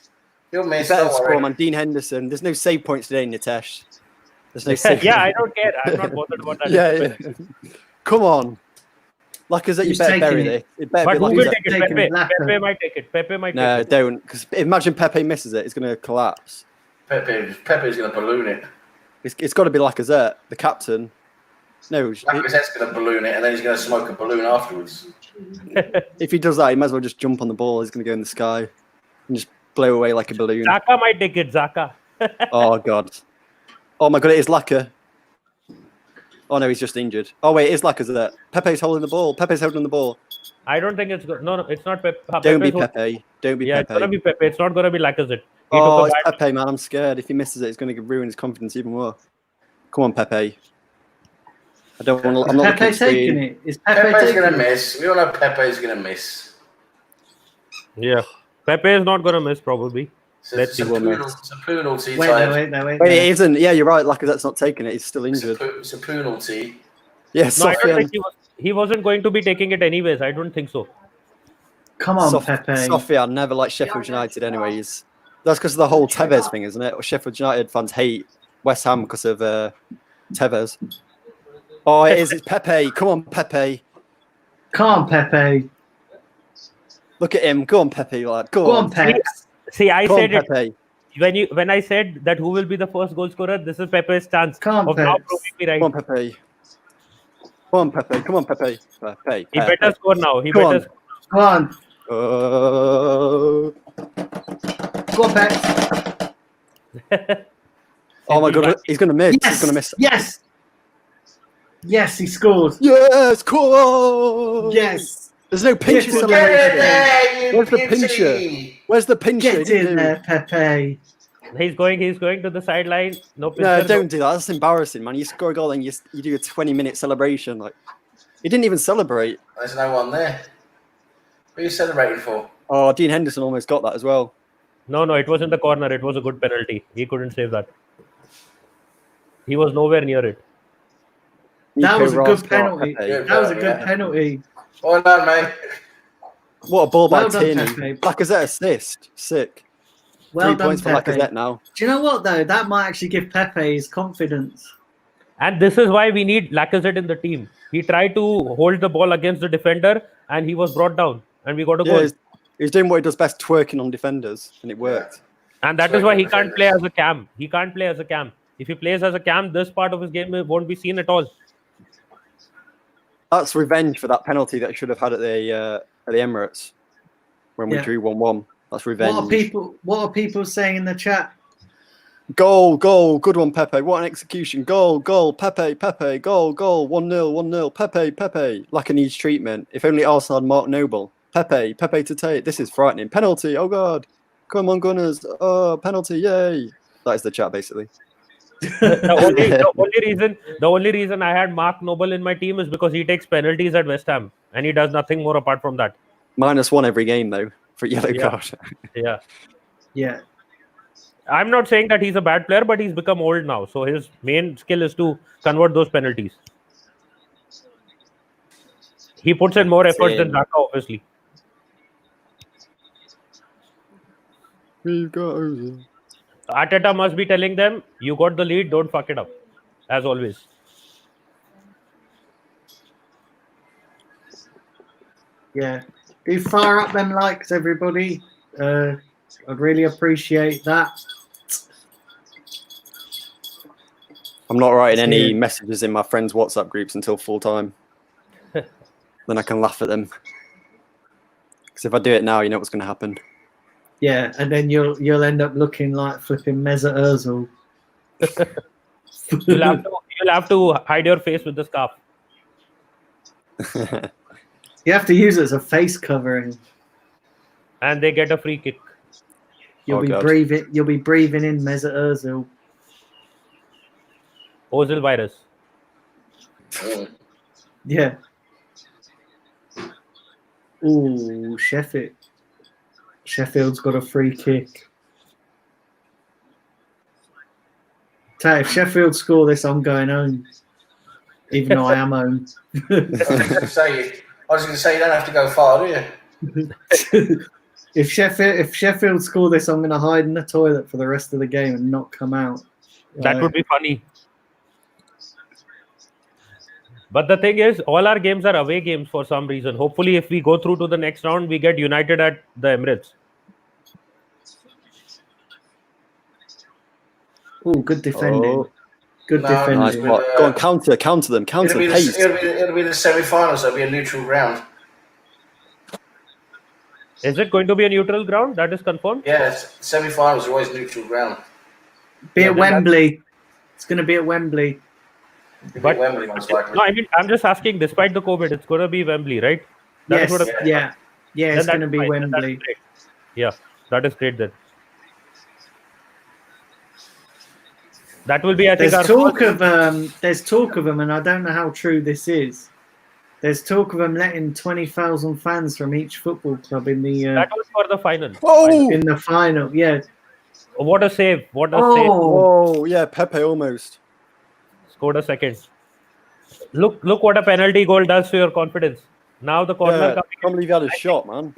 He'll You miss. better Don't score, worry. man. Dean Henderson. There's no save points today, Nitesh. There's no save. Yeah, I don't care. I'm not bothered about that. Yeah. Come on. Lacazette, you Who's better taking bury it? it. It better But be who will Lacazette. take it? Taking Pepe. Lacazette. Pepe might take it. Pepe might No, take it. don't. Because imagine Pepe misses it. It's going to collapse. Pepe's going to balloon it. It's got to be Lacazette, the captain. No, Lacazette's going to balloon it, and then he's going to smoke a balloon afterwards. if he does that, he might as well just jump on the ball. He's going to go in the sky and just blow away like a balloon. Zaka might take it. Zaka. Oh, God. Oh, my God, it is Laka. Oh, no, he's just injured. Oh, wait, it is Lacazette. Pepe's holding the ball. Pepe's holding the ball. I don't think it's good. No, it's not Pepe. Don't be Pepe. Don't be Yeah, it's gonna Pepe. be Pepe. It's not gonna be Lacazette. He Oh, took it's a bad. Pepe, man. I'm scared. If he misses it, it's going to ruin his confidence even more. Come on, Pepe. I don't want to. I'm not looking Pepe at the screen. taking it. Is Pepe Pepe's taking going to it? miss. We all know Pepe's going to miss. Yeah, Pepe is not gonna miss probably. It's a penalty. Wait, no. Wait, it isn't. Yeah, you're right. Lacazette's not taking it. He's still injured. It's a penalty. Yeah, No, I don't Sofian. think he wasn't going to be taking it anyways. I don't think so. Come on, Pepe. Sofian never liked Sheffield United anyways. That's because of the whole Tevez thing, isn't it? Sheffield United fans hate West Ham because of Tevez. Oh, it is. It's Pepe. Come on, Pepe. Come on, Pepe. Look at him. Go on, Pepe. Lad. Go on, Pepe. See, I Go on, said it Pepe. when I said that who will be the first goal scorer. This is Pepe's chance Come on, of now Pepe. proving me right. Come on, Pepe. Come on, Pepe. Come on, Pepe. Pepe. He better score now. He Come better. Come on. on. Go on, Pepe. Oh my God, he's going to miss. Yes. He's going to miss. Yes. Yes, he scored. Yes, come on. Yes. There's no pincher Get in celebration. there, you Where's the beauty. pincher? Where's the pincher? Get in there, Pepe. He's going to the sideline. No, No, picture, don't do that. That's embarrassing, man. You score a goal and you do a 20-minute celebration. Like, he didn't even celebrate. There's no one there. What are you celebrating for? Oh, Dean Henderson almost got that as well. No, it was in the corner. It was a good penalty. He couldn't save that. He was nowhere near it. That Nico was a Ross good got penalty. Pepe. Yeah. That was a good penalty. Well done, mate. What a ball by Well done, Tierney. Pepe. Lacazette assist. Sick. Well 3 done, points for Pepe. Lacazette now. Do you know what, though? That might actually give Pepe his confidence. And this is why we need Lacazette in the team. He tried to hold the ball against the defender and he was brought down. And we got a Yeah, goal. he's doing what he does best, twerking on defenders, and it worked. And that is why he can't play as a cam. He can't play as a cam. If he plays as a cam, this part of his game won't be seen at all. That's revenge for that penalty that he should have had at the Emirates when we Yeah. drew 1-1. That's revenge. What are people saying in the chat? Goal, good one, Pepe. What an execution. Goal, Pepe, goal, 1-0, 1-0, Pepe. Like needs treatment. If only Arsenal had Mark Noble. Pepe to take. This is frightening. Penalty, oh God. Come on, Gunners. Oh, penalty, yay. That is the chat, basically. The only reason I had Mark Noble in my team is because he takes penalties at West Ham and he does nothing more apart from that. -1 every game, though, for yellow Yeah. card. Yeah. Yeah. I'm not saying that he's a bad player, but he's become old now. So his main skill is to convert those penalties. He puts in more effort than Xhaka, obviously. We've got Arteta must be telling them, you got the lead, don't fuck it up. As always. Yeah. Do fire up them likes, everybody. I'd really appreciate that. I'm not writing any messages in my friends' WhatsApp groups until full time. Then I can laugh at them. Because if I do it now, you know what's going to happen. Yeah, and then you'll end up looking like flipping Mesut Ozil. You'll have to hide your face with the scarf. You have to use it as a face covering. And they get a free kick. You'll be breathing in Mesut Ozil. Ozil virus. Yeah. Ooh, Sheffield. Sheffield's got a free kick. If Sheffield score this, I'm going home. Even though I am home. I was going to say you don't have to go far, do you? If Sheffield score this, I'm going to hide in the toilet for the rest of the game and not come out. That would be funny. But the thing is, all our games are away games for some reason. Hopefully, if we go through to the next round, we get United at the Emirates. Oh, good defending. Good defending. Nice. Go on, counter them. It'll be the semi-finals. It'll be a neutral ground. Is it going to be a neutral ground? That is confirmed? Yeah, semi-finals are always neutral ground. Be at Wembley. It's going to be at Wembley. But Wembley most likely. No, I mean, I'm just asking, despite the COVID, it's going to be Wembley, right? Yes, it's going to be Wembley. Yeah, that is great then. That will be, I think, there's talk of them, and I don't know how true this is. There's talk of them letting 20,000 fans from each football club in the. That was for the final. Oh, in the final, yeah. What a save! What a save! Oh, yeah, Pepe almost scored a second. Look what a penalty goal does to your confidence. Now the corner. I can't believe he had a shot, man.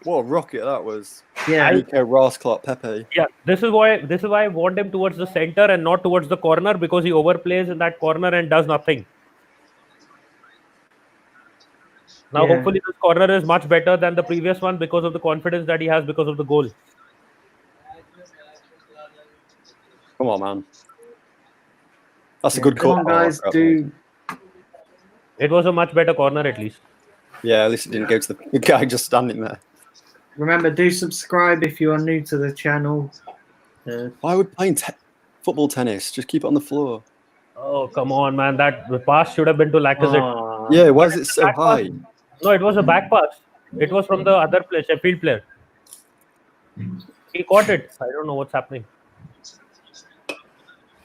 What a rocket that was. Yeah. Nico Rasclot Pepe. Yeah, this is why I want him towards the center and not towards the corner, because he overplays in that corner and does nothing. Now, hopefully, this corner is much better than the previous one because of the confidence that he has because of the goal. Come on, man. That's a good call. Come on, guys, do. It was a much better corner, at least. Yeah, at least it didn't go to the guy just standing there. Remember, do subscribe if you are new to the channel. Why would playing football tennis? Just keep it on the floor. Oh, come on, man. That pass should have been to Lacazette. Yeah, why is it so high? No, it was a back pass. It was from the other player, Sheffield player. He caught it. I don't know what's happening.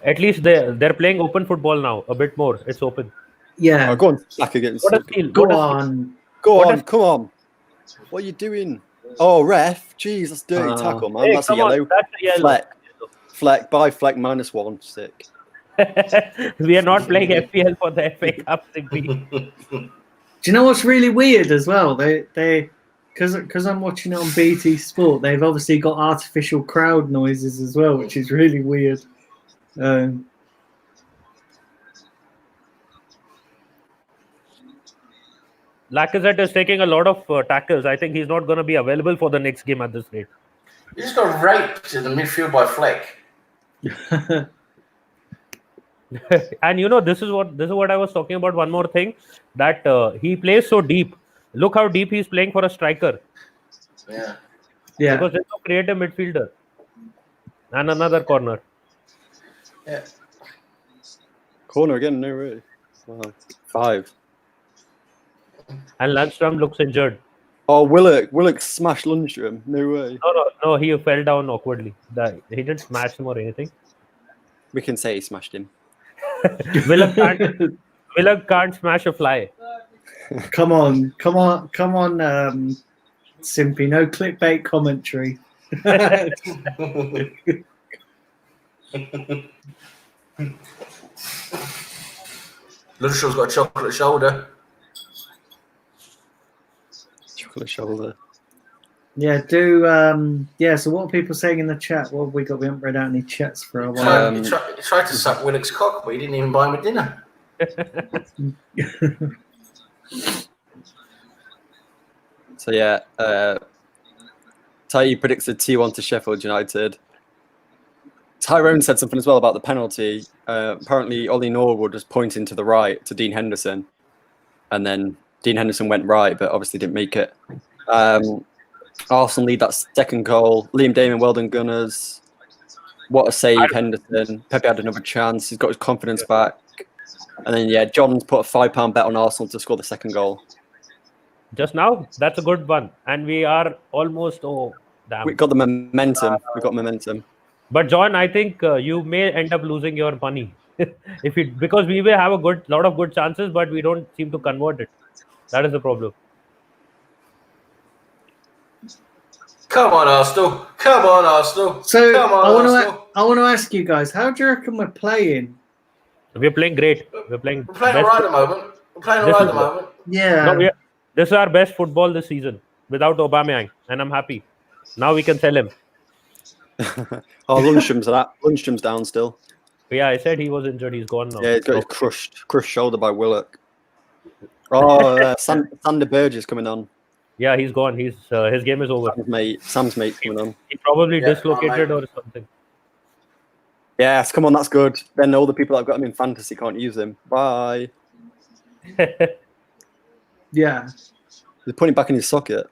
At least they're playing open football now. A bit more. It's open. Yeah. Go on, back against. What a steal. Go on. Come on. What are you doing? Oh, ref. Jeez, that's dirty tackle, man. Hey, that's a yellow. That's a yellow. Fleck. By Fleck, -1. Sick. We are not playing FPL for the FA Cup. Do you know what's really weird as well? They because I'm watching it on BT Sport, they've obviously got artificial crowd noises as well, which is really weird. Lacazette is taking a lot of tackles. I think he's not going to be available for the next game at this rate. He just got raped in the midfield by Fleck. And this is what I was talking about. One more thing, that he plays so deep. Look how deep he's playing for a striker. Yeah. Yeah. Because there's no creative midfielder. And another corner. Yeah. Corner again, no way. Wow. 5. And Lundstrom looks injured. Oh, Willock smashed Lundstrom. No way. No, he fell down awkwardly. He didn't smash him or anything. We can say he smashed him. Willock can't smash a fly. Come on, Simpy. No clickbait commentary. Lundstrom's got a chocolate shoulder. Chocolate shoulder. Yeah, so what are people saying in the chat? What have we got? We haven't read out any chats for a while. He tried to suck Willock's cock, but he didn't even buy him a dinner. So yeah, Tai predicts a 2-1 to Sheffield United. Tyrone said something as well about the penalty. Apparently, Ollie Norwood was pointing to the right to Dean Henderson, and then Dean Henderson went right, but obviously didn't make it. Arsenal lead that second goal. Liam Damon, well done, Gunners. What a save, Henderson. Pepe had another chance. He's got his confidence back. And then, yeah, John's put a £5 bet on Arsenal to score the second goal. Just now? That's a good one. And we are almost, damn. We got the momentum. But John, I think you may end up losing your money because we may have a lot of good chances, but we don't seem to convert it. That is the problem. Come on, Arsenal. Come on, Arsenal. So Come on, Arsenal. I want to ask you guys, how do you reckon we're playing? We're playing great. We're playing all right at the moment. Yeah. No, this is our best football this season without Aubameyang, and I'm happy. Now we can sell him. Lundstrom's down still. Yeah, I said he was injured. He's gone now. Yeah, he's got his crushed shoulder by Willock. Oh, Sander Burgess coming on. Yeah, he's gone. His game is over. Sam's mate coming on. He probably dislocated or something. Yes, come on, that's good. Then all the people that've got him in fantasy can't use him. Bye. Yeah. They're putting it back in his socket.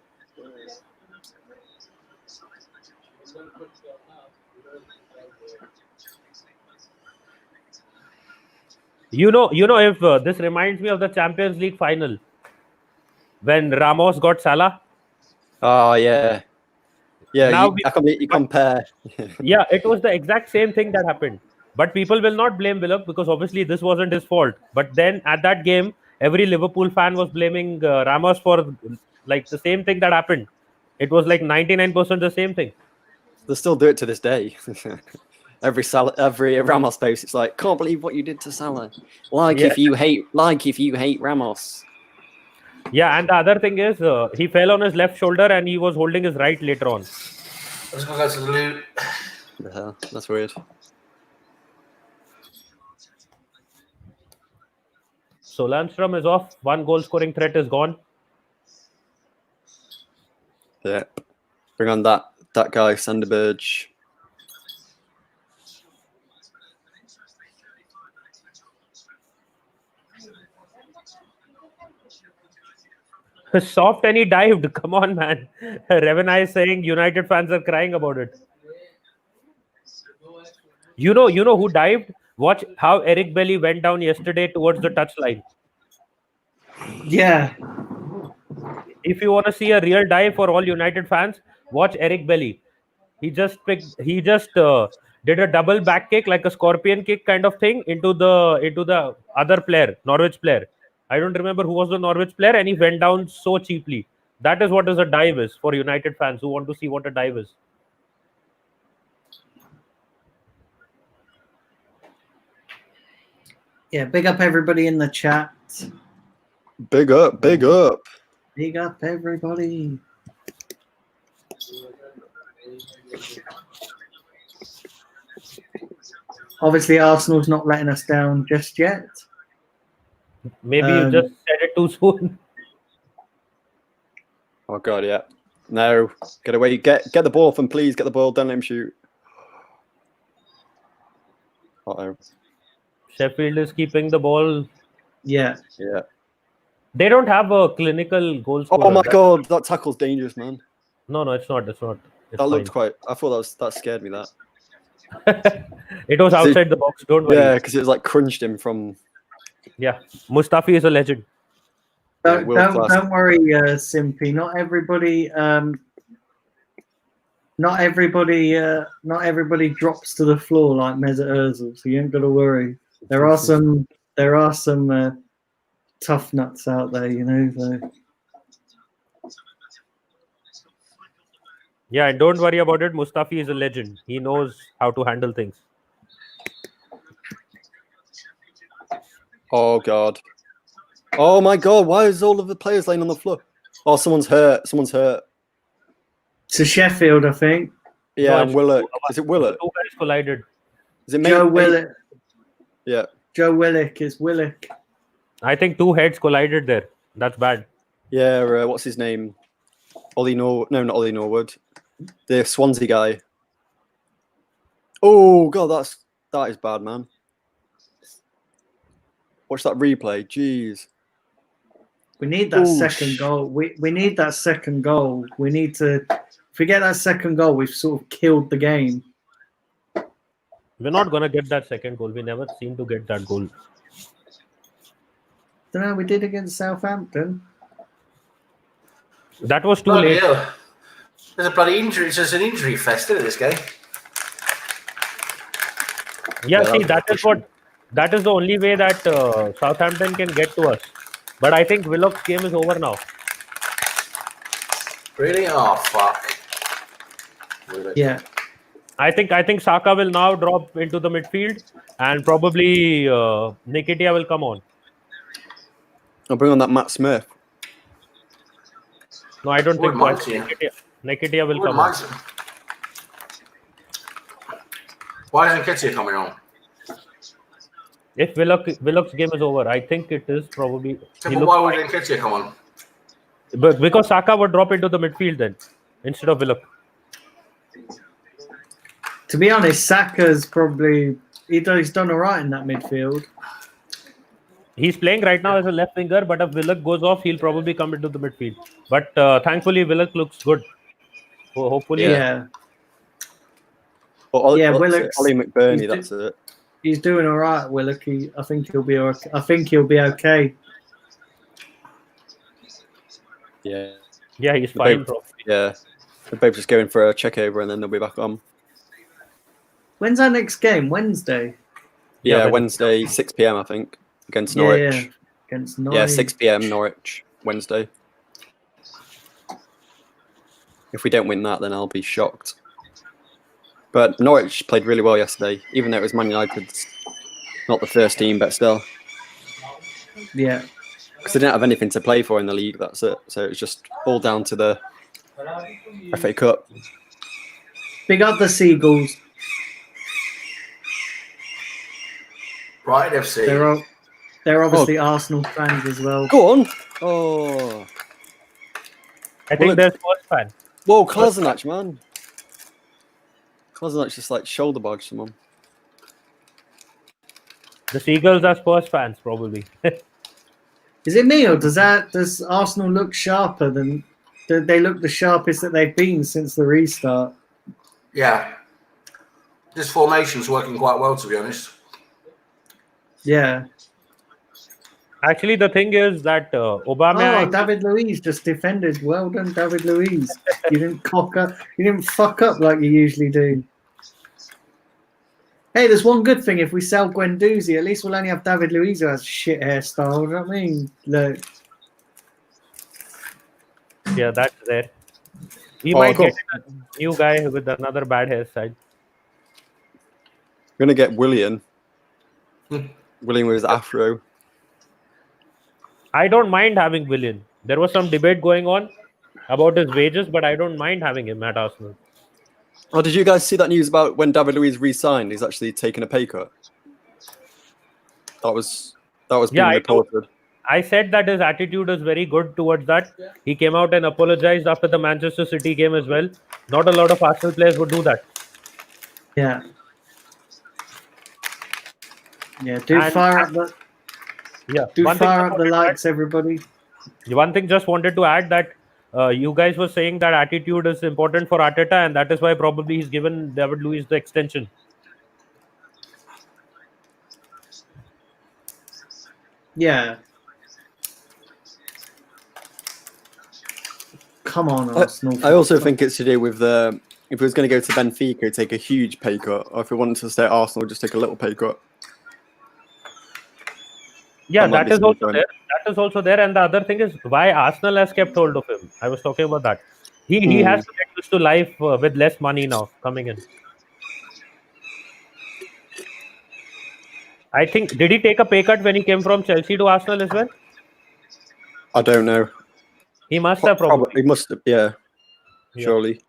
You know, if this reminds me of the Champions League final when Ramos got Salah. Oh yeah, yeah. Now I can't believe you compare. Yeah, it was the exact same thing that happened. But people will not blame Willock because obviously this wasn't his fault. But then at that game, every Liverpool fan was blaming Ramos for like the same thing that happened. It was like 99% the same thing. They still do it to this day. Every Ramos post, it's like, can't believe what you did to Salah. If you hate Ramos. Yeah, and the other thing is, he fell on his left shoulder and he was holding his right later on. Let's go to the loot. The hell? That's weird. So Lundstrom is off. One goal scoring threat is gone. Yeah. Bring on that guy, Sanderberg. Soft and he dived. Come on, man. Revenai is saying United fans are crying about it. You know who dived? Watch how Eric Belly went down yesterday towards the touchline. Yeah. If you want to see a real dive for all United fans, watch Eric Belly. He just did a double back kick, like a scorpion kick kind of thing, into the other player, Norwich player. I don't remember who was the Norwich player, and he went down so cheaply. That is what a dive is for United fans who want to see what a dive is. Yeah, big up everybody in the chat. Big up. Big up everybody. Obviously, Arsenal's not letting us down just yet. Maybe you just said it too soon. Oh god, yeah. No, get away. Get the ball from, please. Get the ball. Don't let him shoot. Uh-oh. Sheffield is keeping the ball. Yeah. Yeah. They don't have a clinical goal scorer. Oh my god, that tackle's dangerous, man. No, it's not. It's That looked quite. I thought that scared me. That. It was outside the box. Don't worry. Yeah, because it was like crunched him from. Yeah. Mustafi is a legend. Yeah, world class. Don't worry, Simpy. Not everybody. Not everybody drops to the floor like Mesut Ozil, so you ain't got to worry. There are some tough nuts out there, you know. So. Yeah, and don't worry about it. Mustafi is a legend. He knows how to handle things. Oh god. Oh my god, why is all of the players laying on the floor? Oh, someone's hurt. Someone's hurt. To Sheffield, I think. Yeah, No, and Willock. Is it Willock? Two guys collided. Is it Joe Willock? Yeah. Joe Willock. It's Willock. I think two heads collided there. That's bad. Yeah, what's his name? Ollie No, not Ollie Norwood. The Swansea guy. Oh god, that is bad, man. Watch that replay. Jeez. We need that second goal. We need that second goal. We need to. If we get that second goal, we've sort of killed the game. We're not gonna get that second goal. We never seem to get that goal. Don't know. We did against Southampton. That was too Bloody late. hell. There's a bloody injury. It's just an injury fest, isn't it, this game? Yeah, see, that is the only way that Southampton can get to us. But I think Willock's game is over now. Really? Oh, fuck. Really? Yeah. I think Saka will now drop into the midfield, and probably Nketiah will come on. I'll bring on that Matt Smith. No, I don't think Wouldn't mind so. seeing it. Nketiah will Wouldn't come on. mind seeing it. Why isn't Nketiah coming on? If Willock's game is over, I think it is probably. Yeah, but why would Nketiah come on? But because Saka would drop into the midfield then, instead of Willock. To be honest, Saka's probably he's done all right in that midfield. He's playing right now as a left winger, but if Willock goes off, he'll probably come into the midfield. But thankfully, Willock looks good. So hopefully, Yeah. Ollie Willock's. McBurney, that's it. He's doing all right, Willock. I think he'll be okay. Okay. Yeah. Yeah, he's fine. Yeah. They're both just going for a check over and then they'll be back on. When's our next game? Wednesday. Yeah, Wednesday, 6 p.m. I think, against Norwich. Yeah, against Norwich. Yeah, 6 p.m. Norwich, Wednesday. If we don't win that, then I'll be shocked. But Norwich played really well yesterday, even though it was Man United's not the first team, but still. Yeah. Because they didn't have anything to play for in the league, that's it. So it was just all down to the FA Cup. Big up the Seagulls. Brighton FC. They're obviously Arsenal fans as well. Go on. Oh. I think they're Spurs fan. Whoa, Kolasinac, man. Kolasinac just like shoulder barged someone. The Seagulls are Spurs fans, probably. Is it me or does Arsenal look sharper than? Do they look the sharpest that they've been since the restart? Yeah. This formation's working quite well, to be honest. Yeah. Actually, the thing is that Aubameyang. Oh, David Luiz just defended. Well done, David Luiz. You didn't cock up. You didn't fuck up like you usually do. Hey, there's one good thing. If we sell Guendouzi, at least we'll only have David Luiz who has shit hairstyle. You know what I mean? Look. Yeah, that's there. We might get a new guy with another bad hairstyle. We're going to get Willian. Willian with his afro. I don't mind having Willian. There was some debate going on about his wages, but I don't mind having him at Arsenal. Oh, did you guys see that news about when David Luiz re-signed? He's actually taken a pay cut. That was being reported. I said that his attitude is very good towards that. He came out and apologized after the Manchester City game as well. Not a lot of Arsenal players would do that. Yeah. Yeah, fire up the likes, everybody. One thing just wanted to add that you guys were saying that attitude is important for Arteta, and that is why probably he's given David Luiz the extension. Yeah. Come on, Arsenal. I also think it's to do with the if he was going to go to Benfica, take a huge pay cut, or if he wanted to stay at Arsenal, just take a little pay cut. Yeah, That might that be is also something. there. That is also there. And the other thing is why Arsenal has kept hold of him. I was talking about that. He has to get used to life with less money now coming in. I think, did he take a pay cut when he came from Chelsea to Arsenal as well? I don't know. He must have Probably probably. he must have. Yeah, Yeah. surely.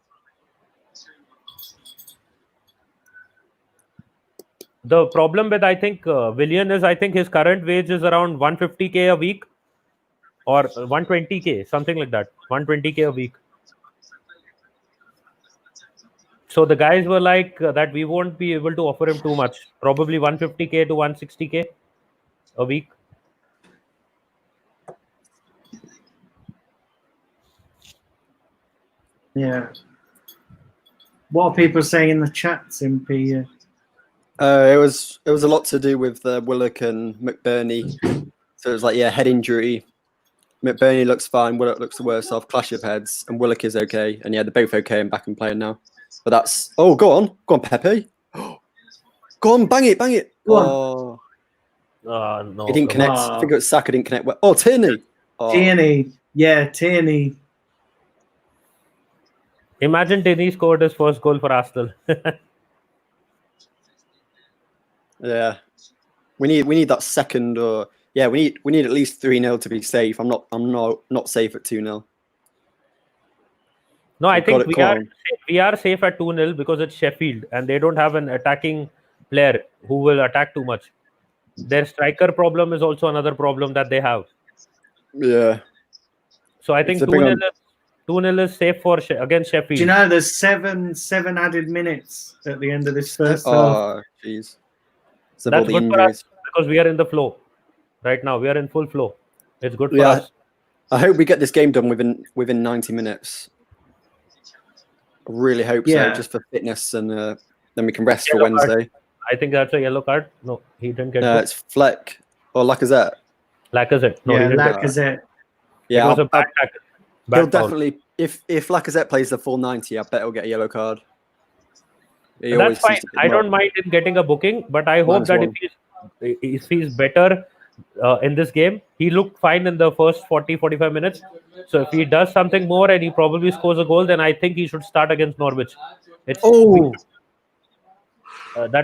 The problem with I think Willian is I think his current wage is around 150k a week or 120k, something like that. 120k a week. So the guys were like that we won't be able to offer him too much. Probably 150k to 160k a week. Yeah. What are people saying in the chat, Simpy? It was a lot to do with Willock and McBurney. So it was like head injury. McBurney looks fine. Willock looks the worst off. Clash of heads, and Willock is okay. And they're both okay and back and playing now. But that's go on, Pepe. Go on, bang it. Go on. No, he didn't connect. I think it was Saka didn't connect well. Oh, Tierney. Tierney. Yeah, Tierney. Imagine Tierney scored his first goal for Arsenal. Yeah, we need that second. We need at least 3-0 to be safe. I'm not safe at 2-0. No, I think we are safe at 2-0 because it's Sheffield and they don't have an attacking player who will attack too much. Their striker problem is also another problem that they have. Yeah. So I think 2-0 is safe for against Sheffield. Do you know there's seven added minutes at the end of this first half? Oh, jeez. That's good for us because we are in the flow right now. We are in full flow. It's good for us. I hope we get this game done within 90 minutes. I really hope so, just for fitness, and then we can rest for Wednesday. Card. I think that's a yellow card. No, he didn't get it. It's Fleck or Lacazette. Lacazette. No, yeah, Lacazette. Yeah, it was a bad tackle. He'll definitely, if Lacazette plays the full 90, I bet he'll get a yellow card. That's fine. I don't mind him getting a booking, but I hope that if he's better in this game, he looked fine in the first 40-45 minutes. So if he does something more and he probably scores a goal, then I think he should start against Norwich. That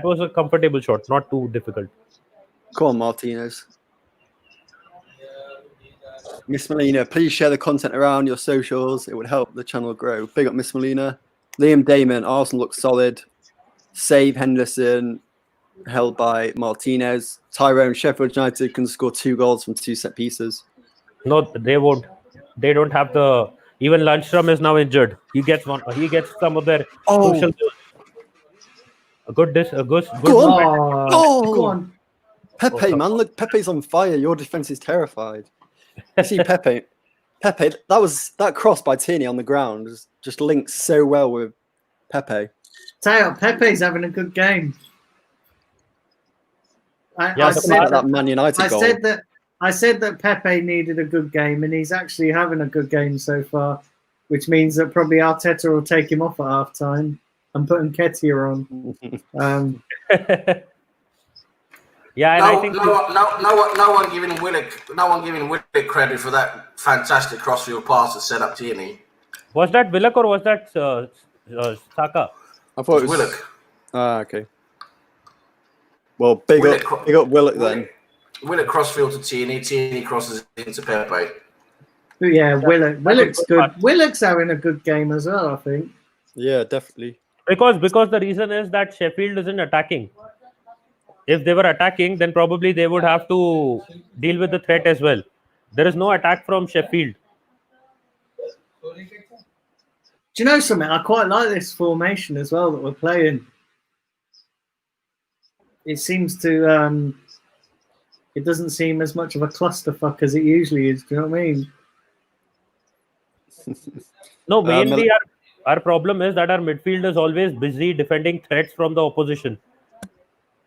was a comfortable shot, not too difficult. Go on, Martinez. Miss Molina, please share the content around your socials. It would help the channel grow. Big up, Miss Molina. Liam Damon, Arsenal looks solid. Save Henderson, held by Martinez. Tyrone, Sheffield United can score 2 goals from 2 set pieces. No, they won't. They don't have the. Even Lundstrom is now injured. He gets one. He gets some of their crucial goals. Go on. Pepe, man, look, Pepe's on fire. Your defense is terrified. You see Pepe, that cross by Tierney on the ground just links so well with Pepe. Tell you what, Pepe's having a good game. I said that Man United goal. I said that Pepe needed a good game, and he's actually having a good game so far, which means that probably Arteta will take him off at half time and put Nketiah on. Yeah, and I think no one giving Willock credit for that fantastic crossfield pass that set up Tierney. Was that Willock or was that Saka? I thought it was Willock. Okay. Well, big up Willock then. Willock crossfield to Tierney. Tierney crosses into Pepe. Yeah, Willock's good. Willock's having a good game as well, I think. Yeah, definitely. Because the reason is that Sheffield isn't attacking. If they were attacking, then probably they would have to deal with the threat as well. There is no attack from Sheffield. Do you know something? I quite like this formation as well that we're playing. It seems to... it doesn't seem as much of a clusterfuck as it usually is. Do you know what I mean? No, mainly our problem is that our midfield is always busy defending threats from the opposition.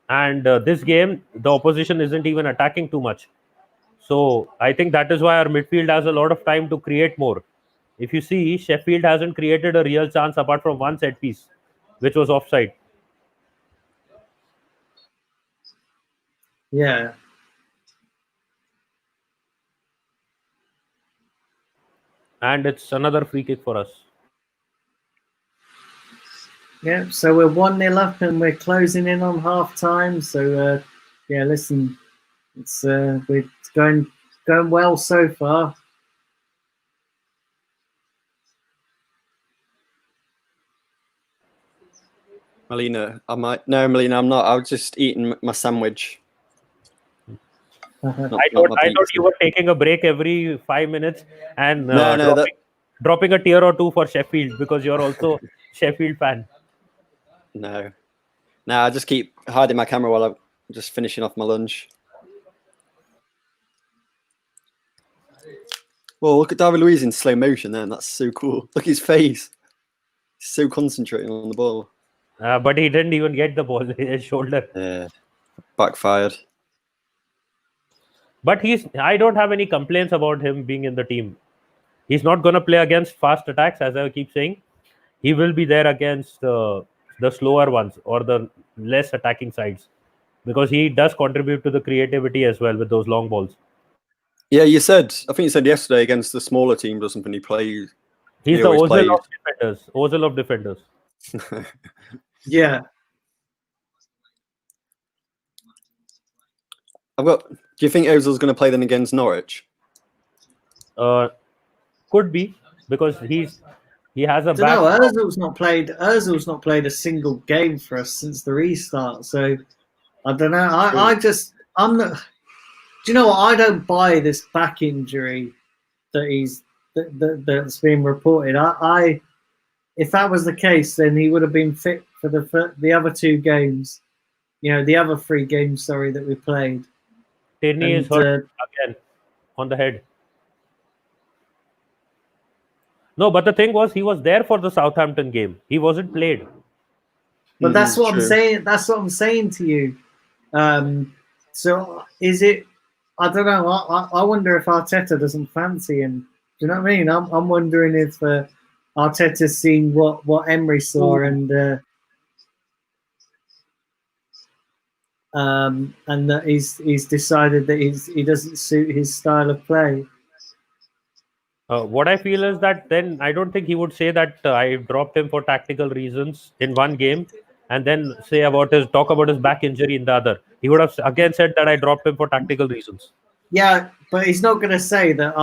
And this game, the opposition isn't even attacking too much. So I think that is why our midfield has a lot of time to create more. If you see, Sheffield hasn't created a real chance apart from one set piece, which was offside. Yeah. And it's another free kick for us. Yeah, so we're 1-0 up and we're closing in on half time. So yeah, listen, it's going well so far. Melina, Melina, I'm not. I was just eating my sandwich. I thought you were taking a break every 5 minutes and dropping a tier or two for Sheffield because you're also Sheffield fan. No, I just keep hiding my camera while I'm just finishing off my lunch. Well, look at David Luiz in slow motion then. That's so cool. Look at his face. He's so concentrating on the ball. But he didn't even get the ball. His shoulder. Yeah, backfired. But I don't have any complaints about him being in the team. He's not going to play against fast attacks, as I keep saying. He will be there against the slower ones or the less attacking sides because he does contribute to the creativity as well with those long balls. Yeah, I think you said yesterday against the smaller teams or something he plays. He's the Ozil of defenders. Ozil of defenders. Yeah. Do you think Ozil's going to play then against Norwich? Could be because he has a. No, Ozil's not played a single game for us since the restart. So I don't know. I'm not. Do you know what? I don't buy this back injury that's been reported. If that was the case, then he would have been fit for the other 2 games. You know, the other 3 games. Sorry, that we played. Tierney is hurt again on the head. No, but the thing was, he was there for the Southampton game. He wasn't played. But that's what I'm saying. That's what I'm saying to you. So is it? I don't know. I wonder if Arteta doesn't fancy him. Do you know what I mean? I'm wondering if Arteta's seen what Emery saw and that he's decided that he doesn't suit his style of play. What I feel is that then I don't think he would say that I dropped him for tactical reasons in one game and then talk about his back injury in the other. He would have again said that I dropped him for tactical reasons. Yeah, but he's not going to say that.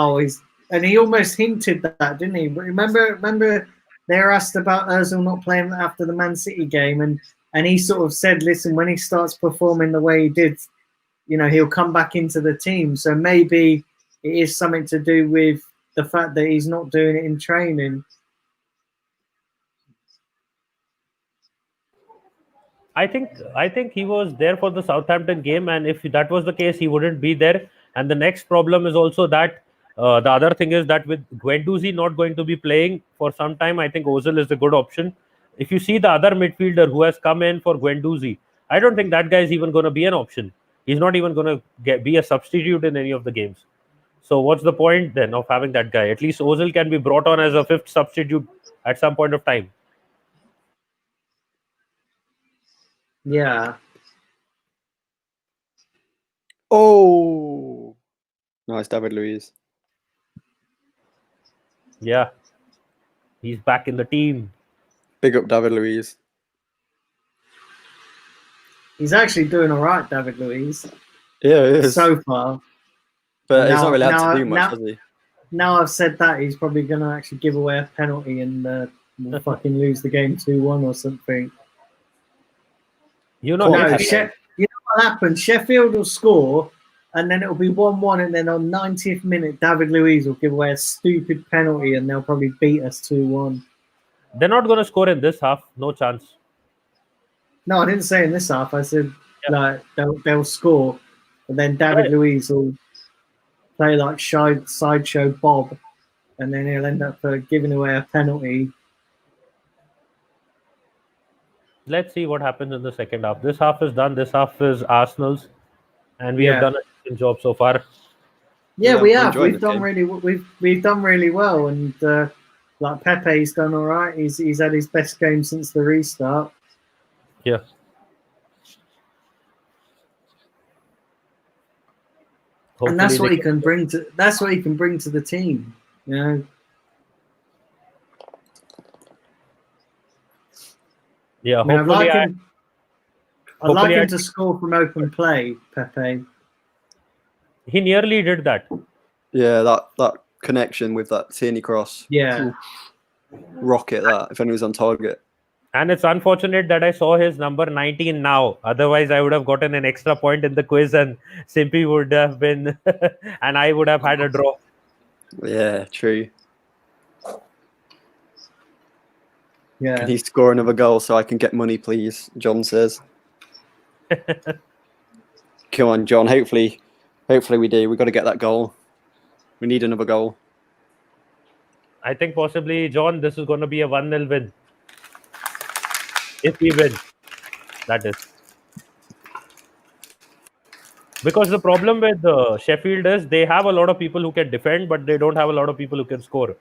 And he almost hinted that, didn't he? But remember they were asked about Ozil not playing after the Man City game, and he sort of said, "Listen, when he starts performing the way he did, you know, he'll come back into the team." So maybe it is something to do with the fact that he's not doing it in training. I think he was there for the Southampton game, and if that was the case, he wouldn't be there. And the next problem is also that the other thing is that with Guendouzi not going to be playing for some time, I think Ozil is a good option. If you see the other midfielder who has come in for Guendouzi, I don't think that guy is even going to be an option. He's not even going to be a substitute in any of the games. So what's the point then of having that guy? At least Ozil can be brought on as a 5th substitute at some point of time. Yeah. Oh, nice, David Luiz. Yeah, he's back in the team. Big up, David Luiz. He's actually doing all right, David Luiz. Yeah, he is. So far. But he's not really had to do much, has he? Now I've said that, he's probably going to actually give away a penalty and we'll fucking lose the game 2-1 or something. You know what happens? Sheffield will score, and then it'll be 1-1, and then on 90th minute, David Luiz will give away a stupid penalty, and they'll probably beat us 2-1. They're not going to score in this half. No chance. No, I didn't say in this half. I said like they'll score, and then David Luiz will play like sideshow Bob, and then he'll end up giving away a penalty. Let's see what happens in the second half. This half is done. This half is Arsenal's, and we have done a decent job so far. Yeah, we have. enjoying We've this done game. we've done really well, and like Pepe's done all right. He's had his best game since the restart. Yeah. And that's Hopefully what he can bring to. That's what he can bring to the team. You know. Yeah, I mean, I'd hopefully like I- him to score from open play, Pepe. he nearly did that. Yeah, that connection with that Tierney cross. Yeah. Rocket that if anyone was on target. And it's unfortunate that I saw his number 19 now. Otherwise, I would have gotten an extra point in the quiz, and Simpy would have been, and I would have had a draw. Yeah, true. Yeah. Can he score another goal so I can get money, please? John says. Come on, John. Hopefully we do. We've got to get that goal. We need another goal. I think possibly, John, this is going to be a 1-0 win. If we win, that is. Because the problem with Sheffield is they have a lot of people who can defend, but they don't have a lot of people who can score.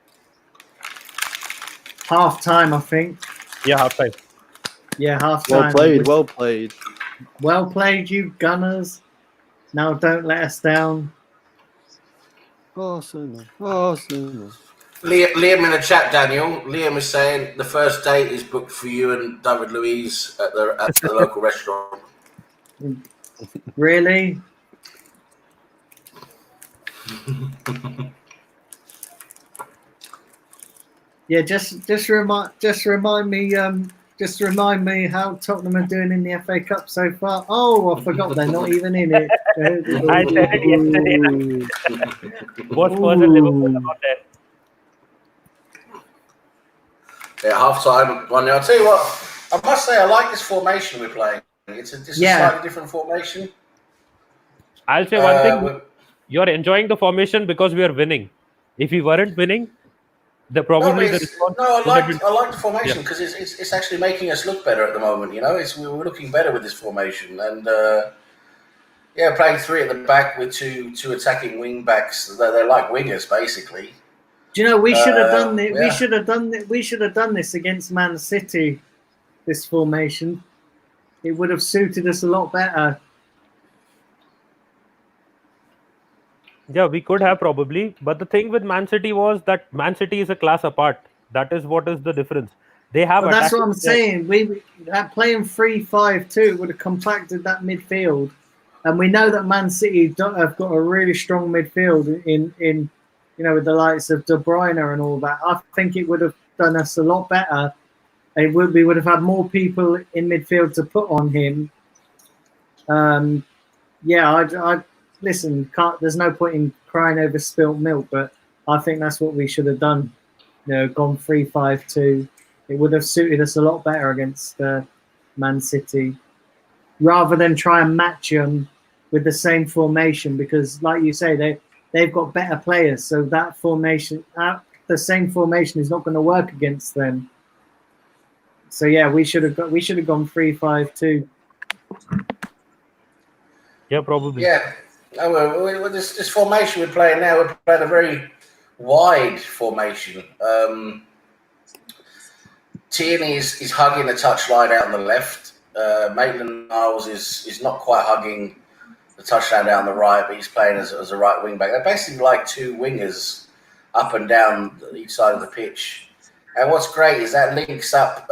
Half time, I think. Yeah, half time. Yeah, half time. Well played. Well played, you Gunners. Now don't let us down. Arsenal. Liam in the chat, Daniel. Liam is saying the first date is booked for you and David Luiz at the local restaurant. Really? Yeah, just remind me how Tottenham are doing in the FA Cup so far. Oh, I forgot they're not even in it. I said it yesterday. What was it? Liverpool not there? Yeah, half time 1-0. I'll tell you what, I must say I like this formation we're playing. It's a slightly different formation. I'll say one thing. You're enjoying the formation because we are winning. If we weren't winning, the response. I like the formation because it's actually making us look better at the moment. You know, we're looking better with this formation, and playing three at the back with two attacking wing backs. They're like wingers basically. Do you know we should have done it? We should have done this against Man City. This formation, it would have suited us a lot better. Yeah, we could have probably. But the thing with Man City was that Man City is a class apart. That is what is the difference. They have. Well, that's what I'm saying. Playing 3-5-2 would have compacted that midfield, and we know that Man City have got a really strong midfield in with the likes of De Bruyne and all that. I think it would have done us a lot better. We would have had more people in midfield to put on him. I listen. There's no point in crying over spilt milk, but I think that's what we should have done. Gone 3-5-2. It would have suited us a lot better against Man City, rather than try and match them with the same formation. Because, like you say, they've got better players, so that formation, the same formation, is not going to work against them. So yeah, we should have gone 3-5-2. Yeah, probably. Yeah. With this formation we're playing now, we're playing a very wide formation. Tierney is hugging the touchline out on the left. Maitland-Niles is not quite hugging the touchline down the right, but he's playing as a right wing back. They're basically like two wingers up and down each side of the pitch. And what's great is that links up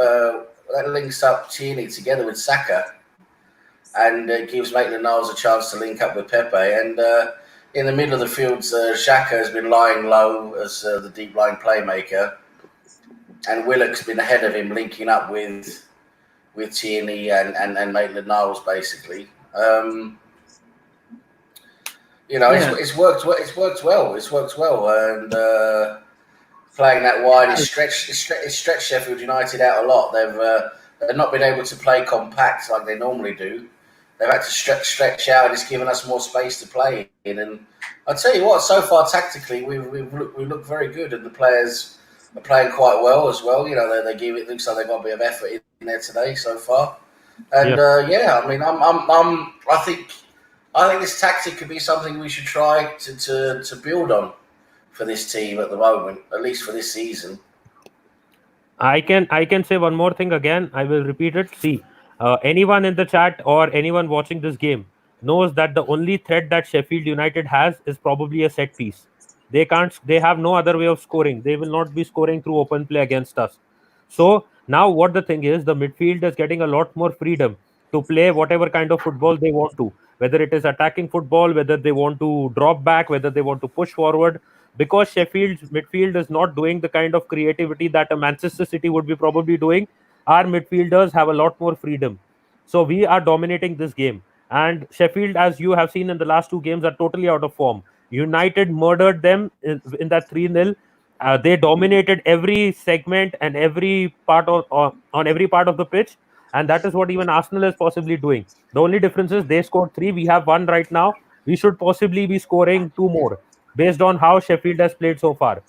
Tierney together with Saka, and gives Maitland-Niles a chance to link up with Pepe. And in the middle of the field, Xhaka has been lying low as the deep line playmaker, and Willock's been ahead of him, linking up with Tierney and Maitland-Niles basically. It's worked well. It's worked well, and playing that wide, it's stretched Sheffield United out a lot. They've not been able to play compact like they normally do. They've had to stretch out, and it's given us more space to play in. And I'll tell you what, so far tactically, we look very good, and the players are playing quite well as well. It looks like they've got a bit of effort in there today so far. And I think I think this tactic could be something we should try to build on for this team at the moment, at least for this season. I can say one more thing again. I will repeat it. See, anyone in the chat or anyone watching this game knows that the only threat that Sheffield United has is probably a set piece. They can't. They have no other way of scoring. They will not be scoring through open play against us. So now, what the thing is, the midfield is getting a lot more freedom to play whatever kind of football they want to. Whether it is attacking football, whether they want to drop back, whether they want to push forward, because Sheffield's midfield is not doing the kind of creativity that a Manchester City would be probably doing. Our midfielders have a lot more freedom. So we are dominating this game. And Sheffield, as you have seen in the last two games, are totally out of form. United murdered them in that 3-0. They dominated every segment and every part on every part of the pitch. And that is what even Arsenal is possibly doing. The only difference is they scored three. We have one right now. We should possibly be scoring two more based on how Sheffield has played so far.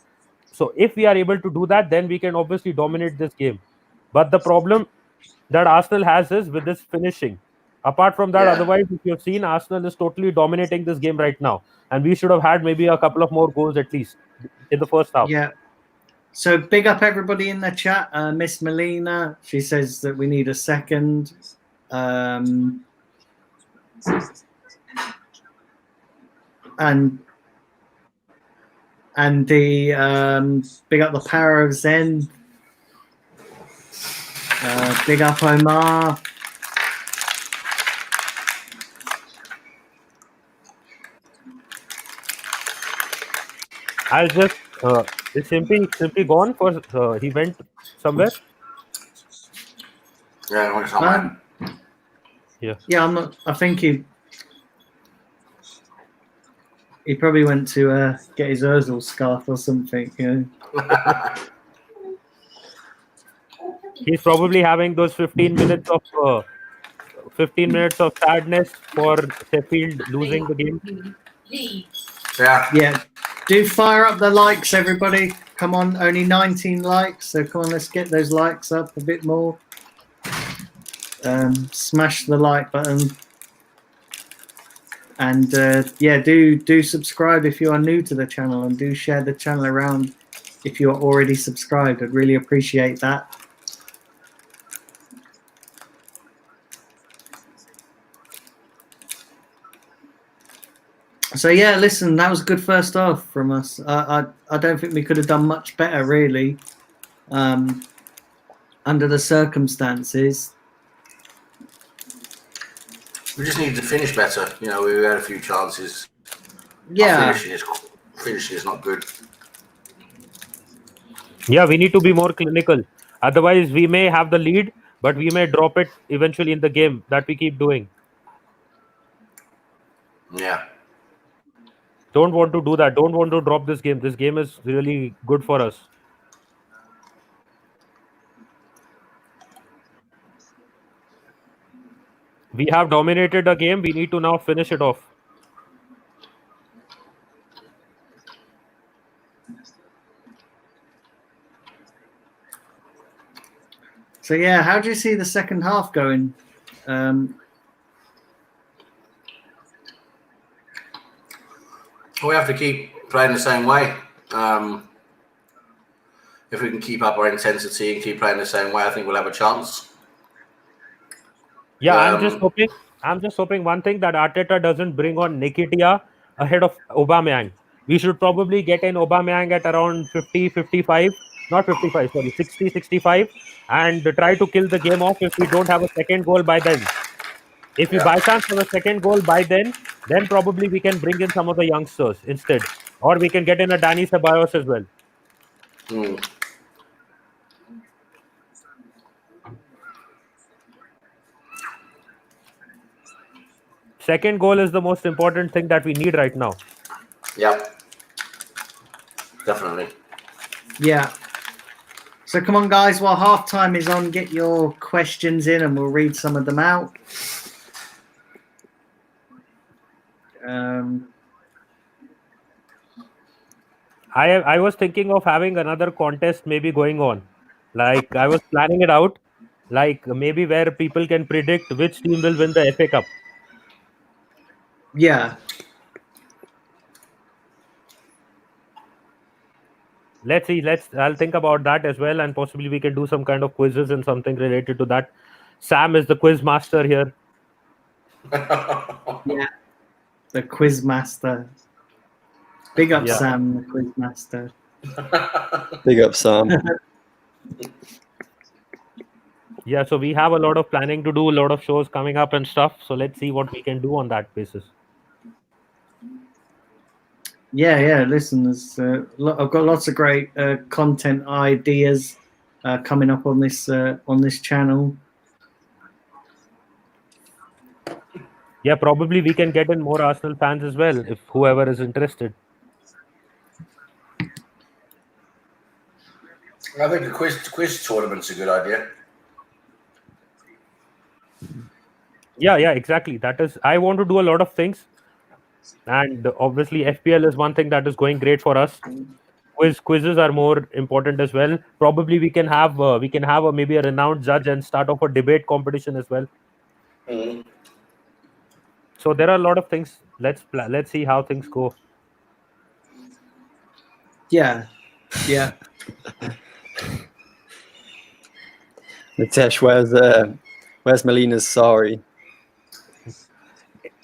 So if we are able to do that, then we can obviously dominate this game. But the problem that Arsenal has is with this finishing. Apart from that, Yeah. otherwise, if you've seen, Arsenal is totally dominating this game right now. And we should have had maybe a couple of more goals at least in the first half. Yeah. So big up everybody in the chat. Miss Melina, she says that we need a second. And the big up the power of Zen. Big up Omar. I'll just is simply gone for he went somewhere. Yeah, I want somewhere. Yeah, I'm not. I think he probably went to get his Ursel scarf or something. You know. He's probably having those 15 minutes of sadness for Sheffield losing the game. Yeah. Yeah. Do fire up the likes, everybody. Come on, only 19 likes. So come on, let's get those likes up a bit more. Smash the like button. And yeah, do subscribe if you are new to the channel, and do share the channel around if you are already subscribed. I'd really appreciate that. So yeah, listen, that was a good first half from us. I don't think we could have done much better, really, under the circumstances. We just needed to finish better. You know, we had a few chances. Yeah. Finishing is not good. Yeah, we need to be more clinical. Otherwise, we may have the lead, but we may drop it eventually in the game that we keep doing. Yeah. Don't want to do that. Don't want to drop this game. This game is really good for us. We have dominated a game. We need to now finish it off. So yeah, how do you see the second half going? We have to keep playing the same way. If we can keep up our intensity and keep playing the same way, I think we'll have a chance. Yeah, I'm just hoping one thing, that Arteta doesn't bring on Nikitia ahead of Aubameyang. We should probably get in Aubameyang at around 50, 55, not 55, sorry, 60, 65, and try to kill the game off if we don't have a second goal by then. If we by chance have a second goal by then probably we can bring in some of the youngsters instead. Or we can get in a Danny Ceballos as well. Second goal is the most important thing that we need right now. Yep. Definitely. Yeah. So come on, guys, while halftime is on, get your questions in and we'll read some of them out. I was thinking of having another contest maybe going on. Like, I was planning it out, like maybe where people can predict which team will win the FA Cup. Yeah. Let's see. I'll think about that as well, and possibly we can do some kind of quizzes and something related to that. Sam is the quiz master here. Yeah. The quiz master. Big up Yeah. Sam, the quiz master. Big up, Sam. Yeah, so we have a lot of planning to do, a lot of shows coming up and stuff. So let's see what we can do on that basis. Yeah. Listen, I've got lots of great content ideas coming up on this channel. Yeah, probably we can get in more Arsenal fans as well if whoever is interested. I think a quiz tournament's a good idea. Yeah, exactly. That is, I want to do a lot of things, and obviously FPL is one thing that is going great for us. Quizzes are more important as well. Probably we can have maybe a renowned judge and start off a debate competition as well. Mm. So there are a lot of things. Let's see how things go. Yeah. Nitesh, where's Melina's sorry?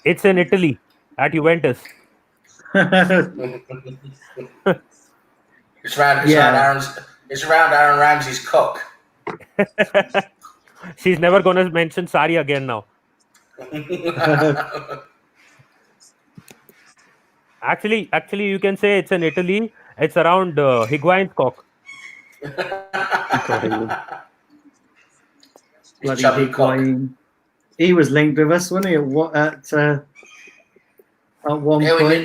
It's in Italy at Juventus. It's around Aaron Ramsey's cock. She's never gonna mention Sari again now. Actually, you can say it's in Italy. It's around Higuain's cock. Bloody chubby cock. Higuain. He was linked with us, wasn't he? At one Yeah, point.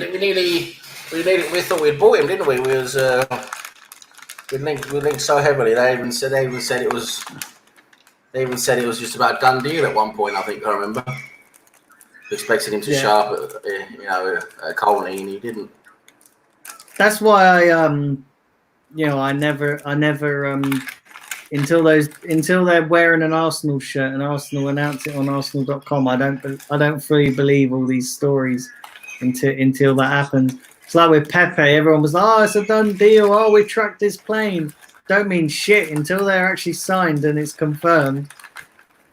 we thought we'd bought him, didn't we? We linked so heavily. They even said it was just about a done deal at one point. I think I remember. Expected him to sharp at Colney, and he didn't. That's why I never until they're wearing an Arsenal shirt and Arsenal announce it on Arsenal.com. I don't fully believe all these stories until that happens. It's like with Pepe, everyone was like, "Oh, it's a done deal. Oh, we tracked his plane." Don't mean shit until they're actually signed and it's confirmed.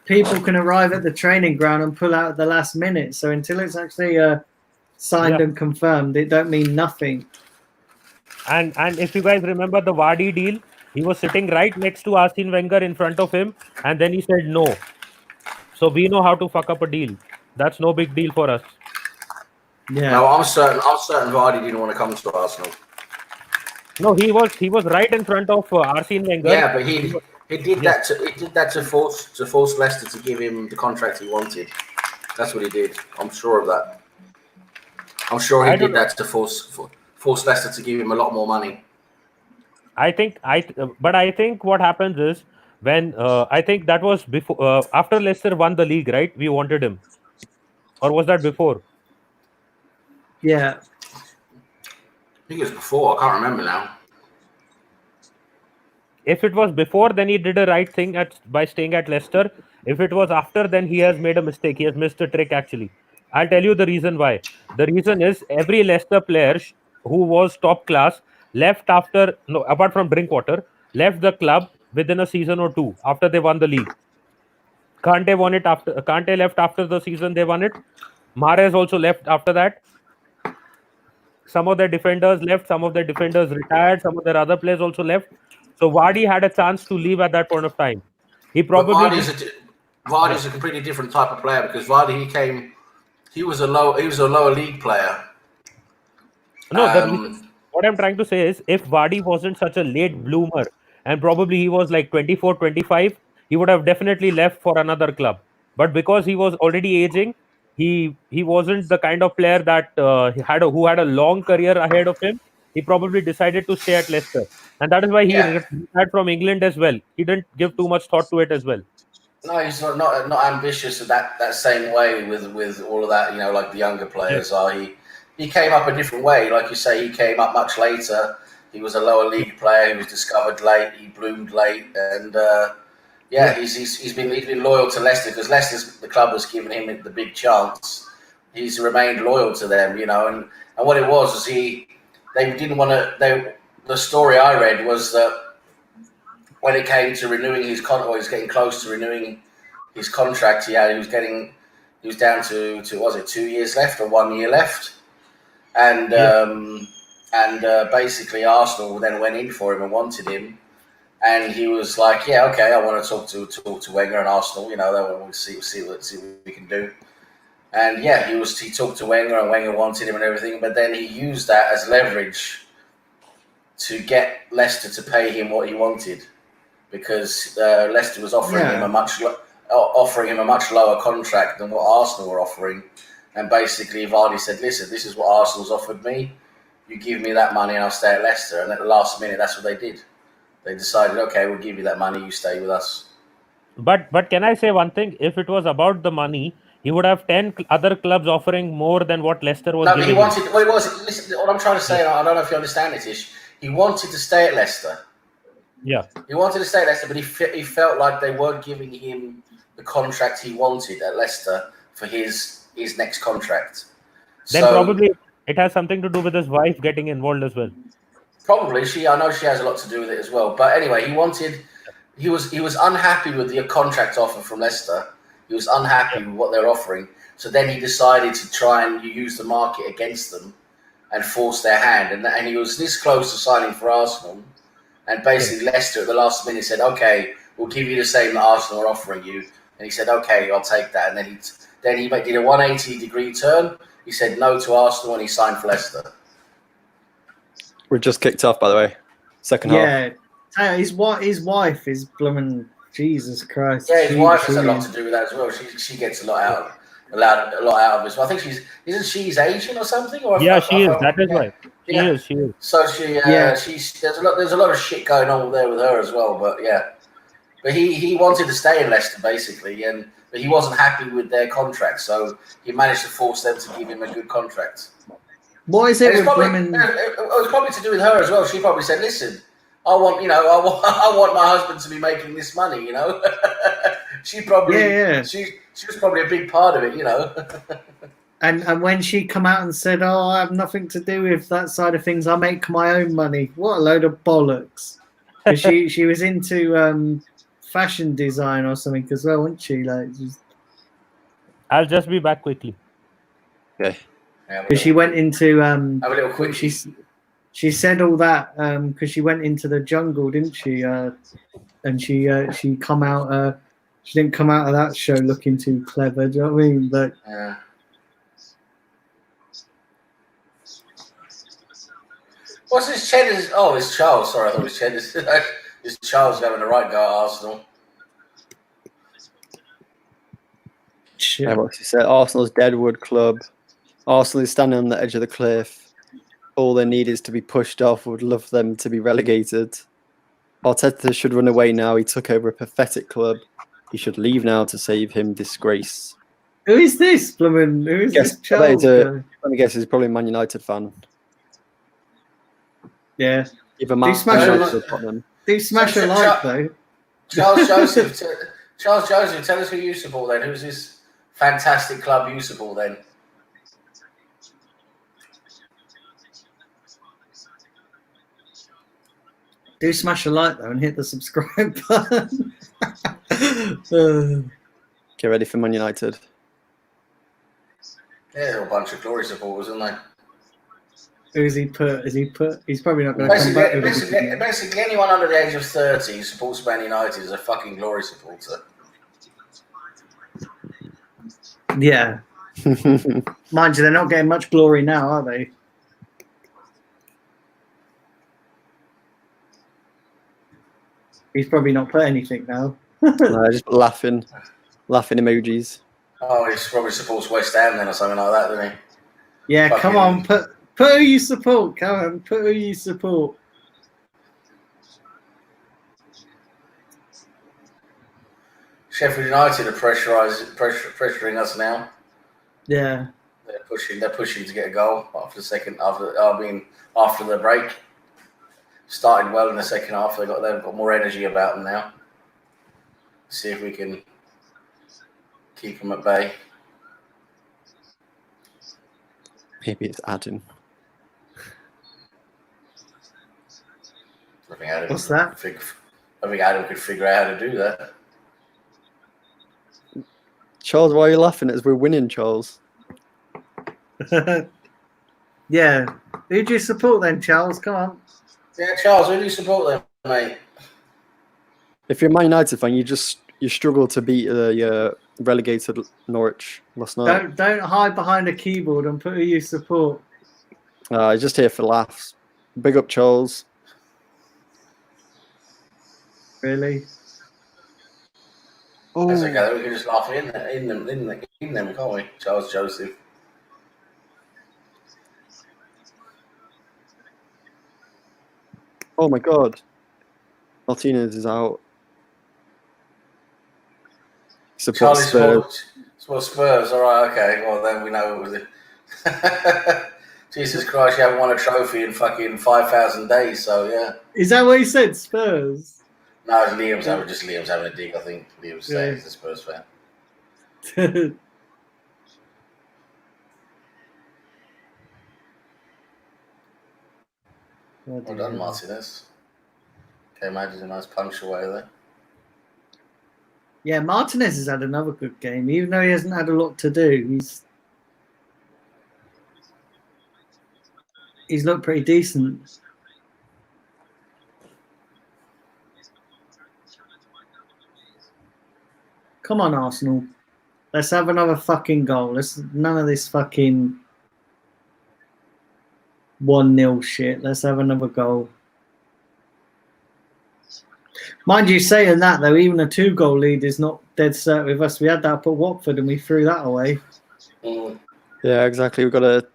People can arrive at the training ground and pull out at the last minute. So until it's actually signed and confirmed, it don't mean nothing. And if you guys remember the Vardy deal, he was sitting right next to Arsene Wenger in front of him, and then he said no. So we know how to fuck up a deal. That's no big deal for us. Yeah. No, I'm certain Vardy didn't want to come to Arsenal. No, he was right in front of Arsene Wenger. Yeah, but he did that to force Leicester to give him the contract he wanted. That's what he did. I'm sure of that. I'm sure he did that to force Leicester to give him a lot more money. I think what happens is when I think that was before after Leicester won the league, right? We wanted him, or was that before? Yeah. I think it was before. I can't remember now. If it was before, then he did a right thing by staying at Leicester. If it was after, then he has made a mistake. He has missed a trick, actually. I'll tell you the reason why. The reason is every Leicester player who was top class left apart from Drinkwater, left the club within a season or two after they won the league. Kante left after the season they won it. Mahrez also left after that. Some of their defenders left, some of their defenders retired, some of their other players also left. So Vardy had a chance to leave at that point of time. He probably Vardy's a completely different type of player because Vardy he was a lower league player. No, what I'm trying to say is if Vardy wasn't such a late bloomer and probably he was like 24, 25, he would have definitely left for another club. But because he was already aging, he wasn't the kind of player that who had a long career ahead of him. He probably decided to stay at Leicester, and that is why he retired from England as well. He didn't give too much thought to it as well. No, he's not ambitious in that same way with all of that. Like the younger players are. He came up a different way, like you say. He came up much later. He was a lower league player. He was discovered late. He bloomed late, and he's been loyal to Leicester because the club has given him the big chance. he's remained loyal to them, you know. And what it was they didn't want to. The story I read was that when it came to renewing his contract, or he was getting close to renewing his contract, he was down to was it 2 years left or 1 year left, and basically Arsenal then went in for him and wanted him, and he was like, yeah, okay, I want to talk to Wenger and Arsenal, you know, they want to see what we can do. And yeah, he talked to Wenger, and Wenger wanted him and everything, but then he used that as leverage to get Leicester to pay him what he wanted, because Leicester was offering him a much lower contract than what Arsenal were offering. And basically Vardy said, listen, this is what Arsenal's offered me. You give me that money and I'll stay at Leicester. And at the last minute, that's what they did. They decided, okay, we'll give you that money, you stay with us. But can I say one thing? If it was about the money, he would have 10 other clubs offering more than what Leicester was giving. Listen, what I'm trying to say, I don't know if you understand it, Ish. He wanted to stay at Leicester. Yeah. He wanted to stay at Leicester, but he felt like they weren't giving him the contract he wanted at Leicester for his next contract. Then probably it has something to do with his wife getting involved as well. Probably I know she has a lot to do with it as well. But anyway, he was unhappy with the contract offer from Leicester. He was unhappy with what they're offering. So then he decided to try and use the market against them and force their hand. And he was this close to signing for Arsenal. And basically Leicester at the last minute said, okay, we'll give you the same that Arsenal are offering you. And he said, okay, I'll take that. And then he did a 180-degree turn. He said no to Arsenal and he signed for Leicester. We've just kicked off, by the way. Second half. Yeah, his wife is blooming, Jesus Christ. Yeah, his wife has a lot to do with that as well. She gets a lot out of this. Well, I think she's Asian or something? Or she is. That is why. She is. So there's a lot of shit going on there with her as well. But yeah, but he wanted to stay in Leicester basically, but he wasn't happy with their contract, so he managed to force them to give him a good contract. What is it with women? It was probably to do with her as well. She probably said, "Listen, I want my husband to be making this money." You know, she was probably a big part of it. You know. And when she come out and said, "Oh, I have nothing to do with that side of things. I make my own money." What a load of bollocks! she was into fashion design or something as well, wasn't she? I'll just be back quickly. Okay. Because she went into have a little quick. She said all that because she went into the jungle, didn't she? And she come out. She didn't come out of that show looking too clever. Do you know what I mean? But yeah. What's this Cheddar's? Oh, it's Charles. Sorry, I thought it was Cheddar's. It's Charles having the right go at Arsenal. Yeah, what she said, Arsenal's Deadwood club. Arsenal is standing on the edge of the cliff. All they need is to be pushed off. Would love them to be relegated. Arteta should run away now. He took over a pathetic club. He should leave now to save him disgrace. Who is this, Blumman? Who is this Charles? Let me guess, he's probably a Man United fan. Yeah. Either Do smash a like, though. Charles Joseph, tell us who you support then. Who's this fantastic club you support then? Do smash a like, though, and hit the subscribe button. Get ready for Man United. Yeah, they're a bunch of glory supporters, aren't they? Who's he put? He's probably not going to come back. Basically, anyone under the age of 30 who supports Man United is a fucking glory supporter. Yeah. Mind you, they're not getting much glory now, are they? He's probably not put anything now. No, just laughing emojis. Oh, he probably supports West Ham then or something like that, doesn't he? Yeah, Fucking come on, put who you support. Come on, put who you support. Sheffield United are pressuring us now. Yeah, they're pushing to get a goal after the break. Started well in the second half. They've got more energy about them now. See if we can keep them at bay. Maybe it's Adam. I think Adam What's that? I think Adam could figure out how to do that. Charles, why are you laughing as we're winning, Charles? Yeah. Who do you support then, Charles? Come on. Yeah, Charles, who do you support then, mate? If you're a Man United fan, you struggle to beat the relegated Norwich last night. Don't hide behind a keyboard and put who you support. Just here for laughs. Big up, Charles. Really? Oh, That's okay. We can just laugh in them, can't we? Charles Joseph. oh my God. Martinez is out. Support Charlie Spurs. Spurs. All right, okay. Well, then we know it was it. Jesus Christ, you haven't won a trophy in fucking 5,000 days, so yeah. Is that what he said? Spurs? No, Liam's having a dig, I think. Liam's saying he's a Spurs fan. Well done, Martinez. Okay, imagine a nice punch away there. Yeah, Martinez has had another good game, even though he hasn't had a lot to do. He's looked pretty decent. Come on, Arsenal. Let's have another fucking goal. None of this fucking 1-0 shit. Let's have another goal. Mind you, saying that though, even a 2-goal lead is not dead set with us. We had that up at Watford and we threw that away. Yeah, exactly. We've got to.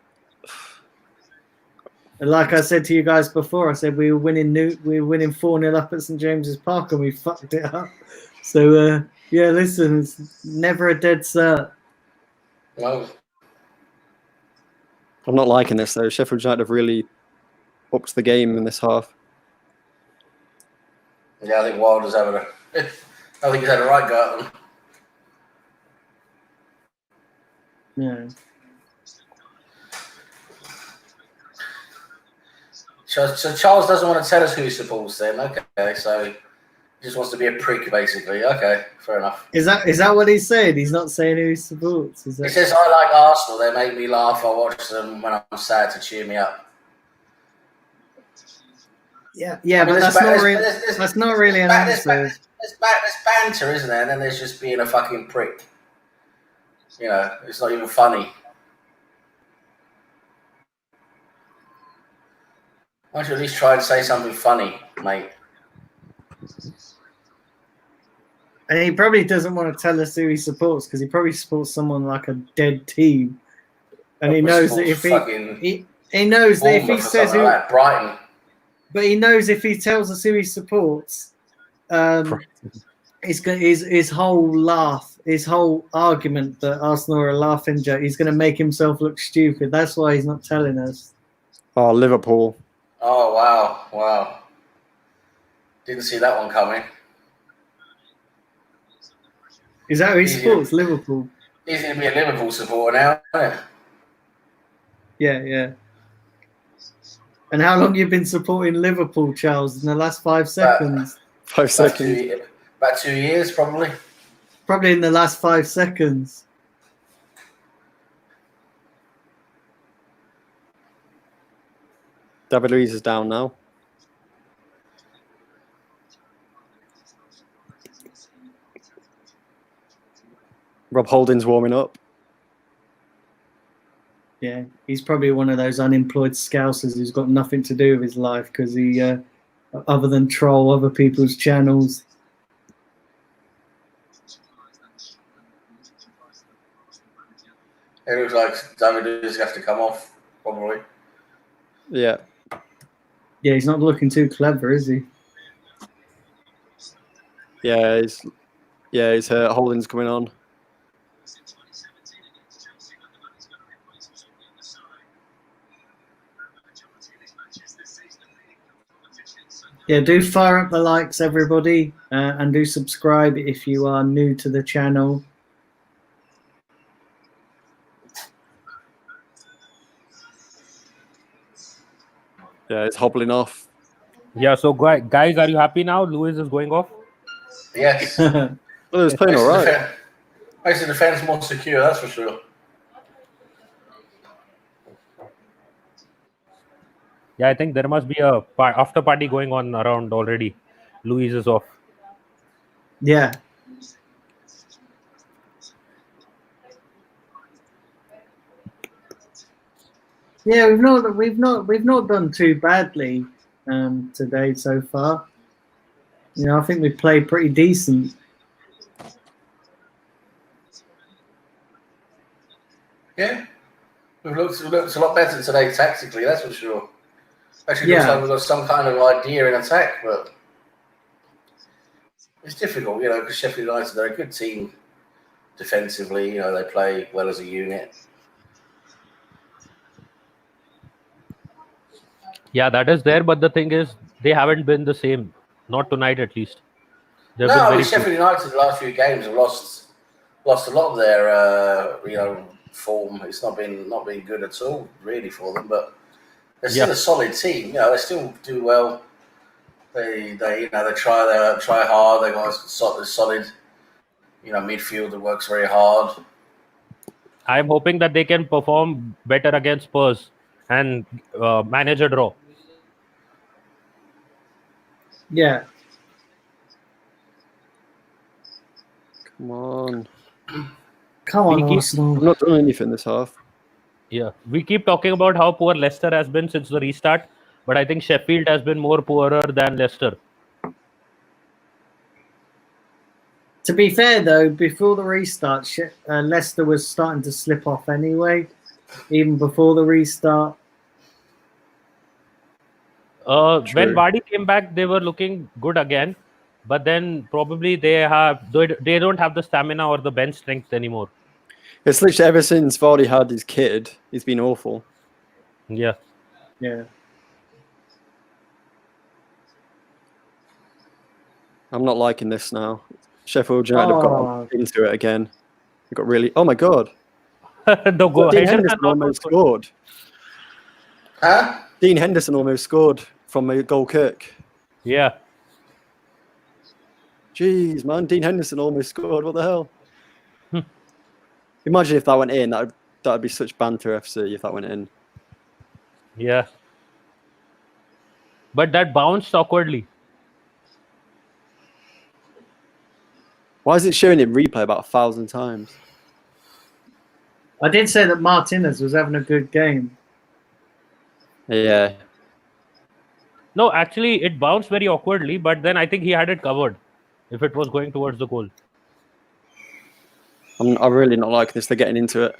And like I said to you guys before, I said we were winning 4-0 up at St James's Park and we fucked it up. So yeah, listen, it's never a dead cert. No. I'm not liking this though. Sheffield United have really upped the game in this half. Yeah, I think Wilder's having a. I think he's had a right go at them. Yeah. So Charles doesn't want to tell us who he supports then. Okay, so he just wants to be a prick, basically. Okay, fair enough. Is that what he's saying? He's not saying who he supports. He says, I like Arsenal. They make me laugh. I watch them when I'm sad to cheer me up. Yeah, I mean, but that's not really an answer. There's banter, isn't there? And then there's just being a fucking prick. You know, it's not even funny. Why don't you at least try and say something funny, mate? And he probably doesn't want to tell us who he supports because he probably supports someone like a dead team. And he knows that if he knows that if he says who, like Brighton. But he knows if he tells us who he supports, his whole argument that Arsenal are a laughing joke, he's going to make himself look stupid. That's why he's not telling us. Oh, Liverpool. Oh, wow. Didn't see that one coming. Is that who he supports? Liverpool? He's going to be a Liverpool supporter now, isn't it? Yeah. And how long you been supporting Liverpool, Charles? In the last 5 seconds? 5 seconds. About 2 years, probably. Probably in the last 5 seconds. David Luiz is down now. Rob Holding's warming up. Yeah, he's probably one of those unemployed scousers who's got nothing to do with his life because he, other than troll other people's channels. It looks like David Luiz has to come off, probably. Yeah. Yeah, he's not looking too clever, is he? Yeah, he's hurt. Holding's coming on. Yeah, do fire up the likes, everybody, and do subscribe if you are new to the channel. Yeah, it's hobbling off. Yeah. So guys, are you happy now? Lewis is going off. Yes. Well, it was playing all right. Makes the defense more secure, that's for sure. Yeah, I think there must be a after party going on around already. Louise is off. Yeah. Yeah, we've not done too badly today so far. You know, I think we played pretty decent. Yeah. We've looked a lot better today tactically, that's for sure. Actually, looks like we've got some kind of idea in attack, but it's difficult, you know, because Sheffield United, they're a good team defensively. You know, they play well as a unit. Yeah, that is there, but the thing is, they haven't been the same. Not tonight, at least. They've No, been I very mean, Sheffield United the last few games have lost a lot of their form. It's not been good at all, really, for them. But they're still a solid team. You know, they still do well. They try hard. They got a solid midfield that works very hard. I'm hoping that they can perform better against Spurs and manage a draw. Yeah. Come on. Come on, Arsenal. I'm not doing anything this half. Yeah, we keep talking about how poor Leicester has been since the restart, but I think Sheffield has been more poorer than Leicester. To be fair, though, before the restart, Leicester was starting to slip off anyway, even before the restart. When Vardy came back, they were looking good again, but then probably they don't have the stamina or the bench strength anymore. It's literally ever since Vardy had his kid, he's been awful. Yeah. Yeah. I'm not liking this now. Sheffield United have got into it again. They got really. Oh my god! Dean Henderson almost scored. Huh? Dean Henderson almost scored from a goal kick. Yeah. Jeez, man, Dean Henderson almost scored. What the hell? Imagine if that went in. That'd be such banter FC if that went in. Yeah. But that bounced awkwardly. Why is it showing in replay about 1,000 times? I did say that Martinez was having a good game. Yeah. No, actually, it bounced very awkwardly, but then I think he had it covered if it was going towards the goal. I really not like this. They're getting into it.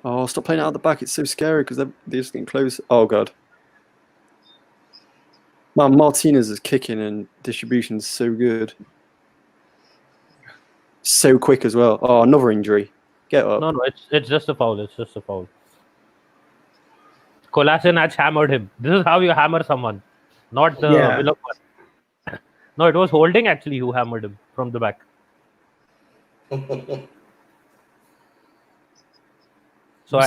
Oh, stop playing out the back. It's so scary because they're just getting close. Oh, God. Man, Martinez is kicking and distribution is so good. So quick as well. Oh, another injury. Get up. No, it's just a foul. It's just a foul. Kolasinac hammered him. This is how you hammer someone, not the Willock one. No, it was Holding actually who hammered him from the back. So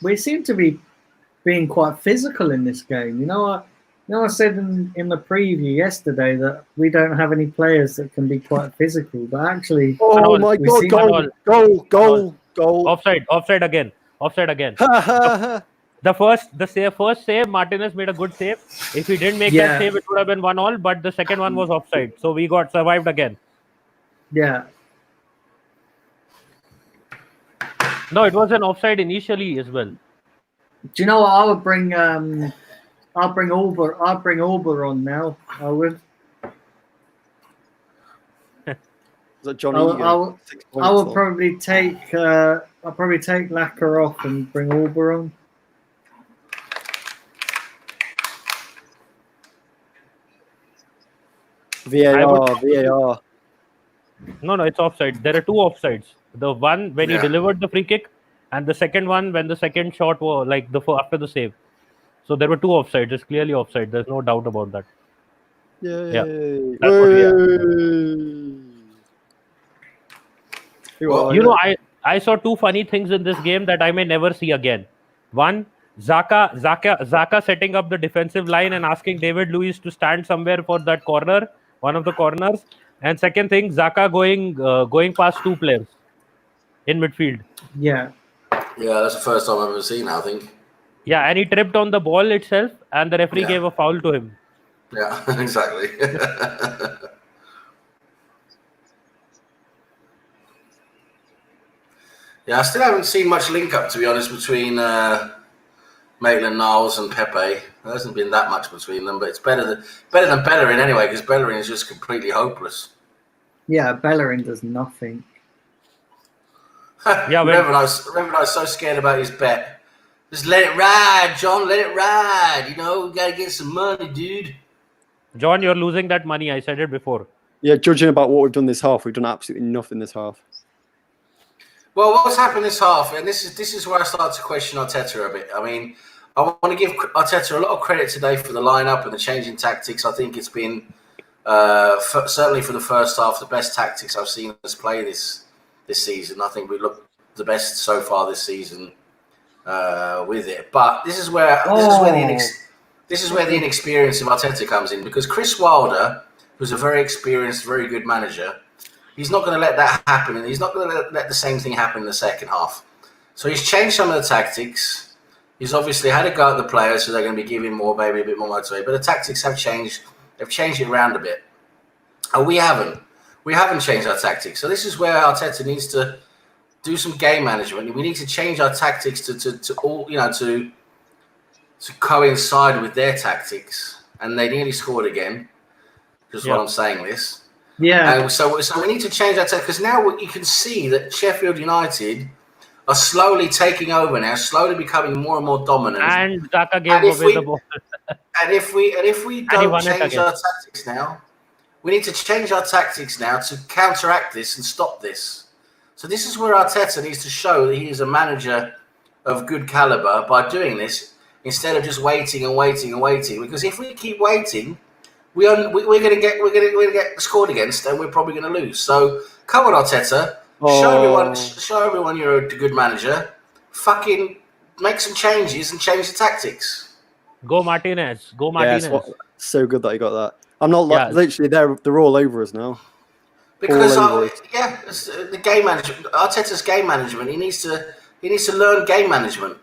we seem to be being quite physical in this game. You know, I said in the preview yesterday that we don't have any players that can be quite physical, but actually, oh my God! Goal! Offside again. The first save, Martinez made a good save. If he didn't make that save, it would have been 1-1. But the second one was offside, so we got survived again. Yeah. No, it was an offside initially as well. Do you know what? I would bring I'll bring Auber on now. I would. Is that Johnny? I would probably take Lacquer off and bring Auber on. VAR. No, it's offside. There are two offsides. The one when he delivered the free kick, and the second one when the second shot was like after the save. So there were two offsides. It's clearly offside. There's no doubt about that. Yay. Yeah. That's what we are. Well, I saw two funny things in this game that I may never see again. One, Zaka setting up the defensive line and asking David Luiz to stand somewhere for that corner, one of the corners. And second thing, Zaka going past two players in midfield. Yeah. Yeah, that's the first time I've ever seen that, I think. Yeah, and he tripped on the ball itself, and the referee Yeah. gave a foul to him. Yeah, exactly. Yeah, I still haven't seen much link up, to be honest, between Maitland-Niles and Pepe. There hasn't been that much between them, but it's better than Bellerin anyway, because Bellerin is just completely hopeless. Yeah, Bellerin does nothing. Yeah, remember I was so scared about his bet. Just let it ride, John. Let it ride. You know, we gotta get some money, dude. John, you're losing that money. I said it before. Yeah, judging about what we've done this half, we've done absolutely nothing this half. Well, what's happened this half, and this is where I start to question Arteta a bit. I mean, I want to give Arteta a lot of credit today for the lineup and the change in tactics. I think it's been certainly for the first half the best tactics I've seen us play this season. I think we look the best so far this season with it. But this is where the inexperience of Arteta comes in, because Chris Wilder, who's a very experienced, very good manager, he's not going to let that happen, and he's not going to let the same thing happen in the second half. So he's changed some of the tactics. He's obviously had a go at the players, so they're going to be giving more, maybe a bit more motivation. But the tactics have changed. They've changed it around a bit. And we haven't. We haven't changed our tactics. So this is where Arteta needs to do some game management. We need to change our tactics to coincide with their tactics. And they nearly scored again. Just while I'm saying this. Yeah. So we need to change that, because now you can see that Sheffield United are slowly taking over now, slowly becoming more and more dominant. And Zaka gave away the ball. And if we don't change our tactics now, we need to change our tactics now to counteract this and stop this. So this is where Arteta needs to show that he is a manager of good caliber by doing this, instead of just waiting and waiting and waiting. Because if we keep waiting, we're going to get scored against, and we're probably going to lose. So come on, Arteta, show everyone you're a good manager. Fucking make some changes and change the tactics. Go Martinez. Yeah, so good that he got that. I'm not literally they're all over us now. Because the game management, Arteta's game management. He needs to learn game management.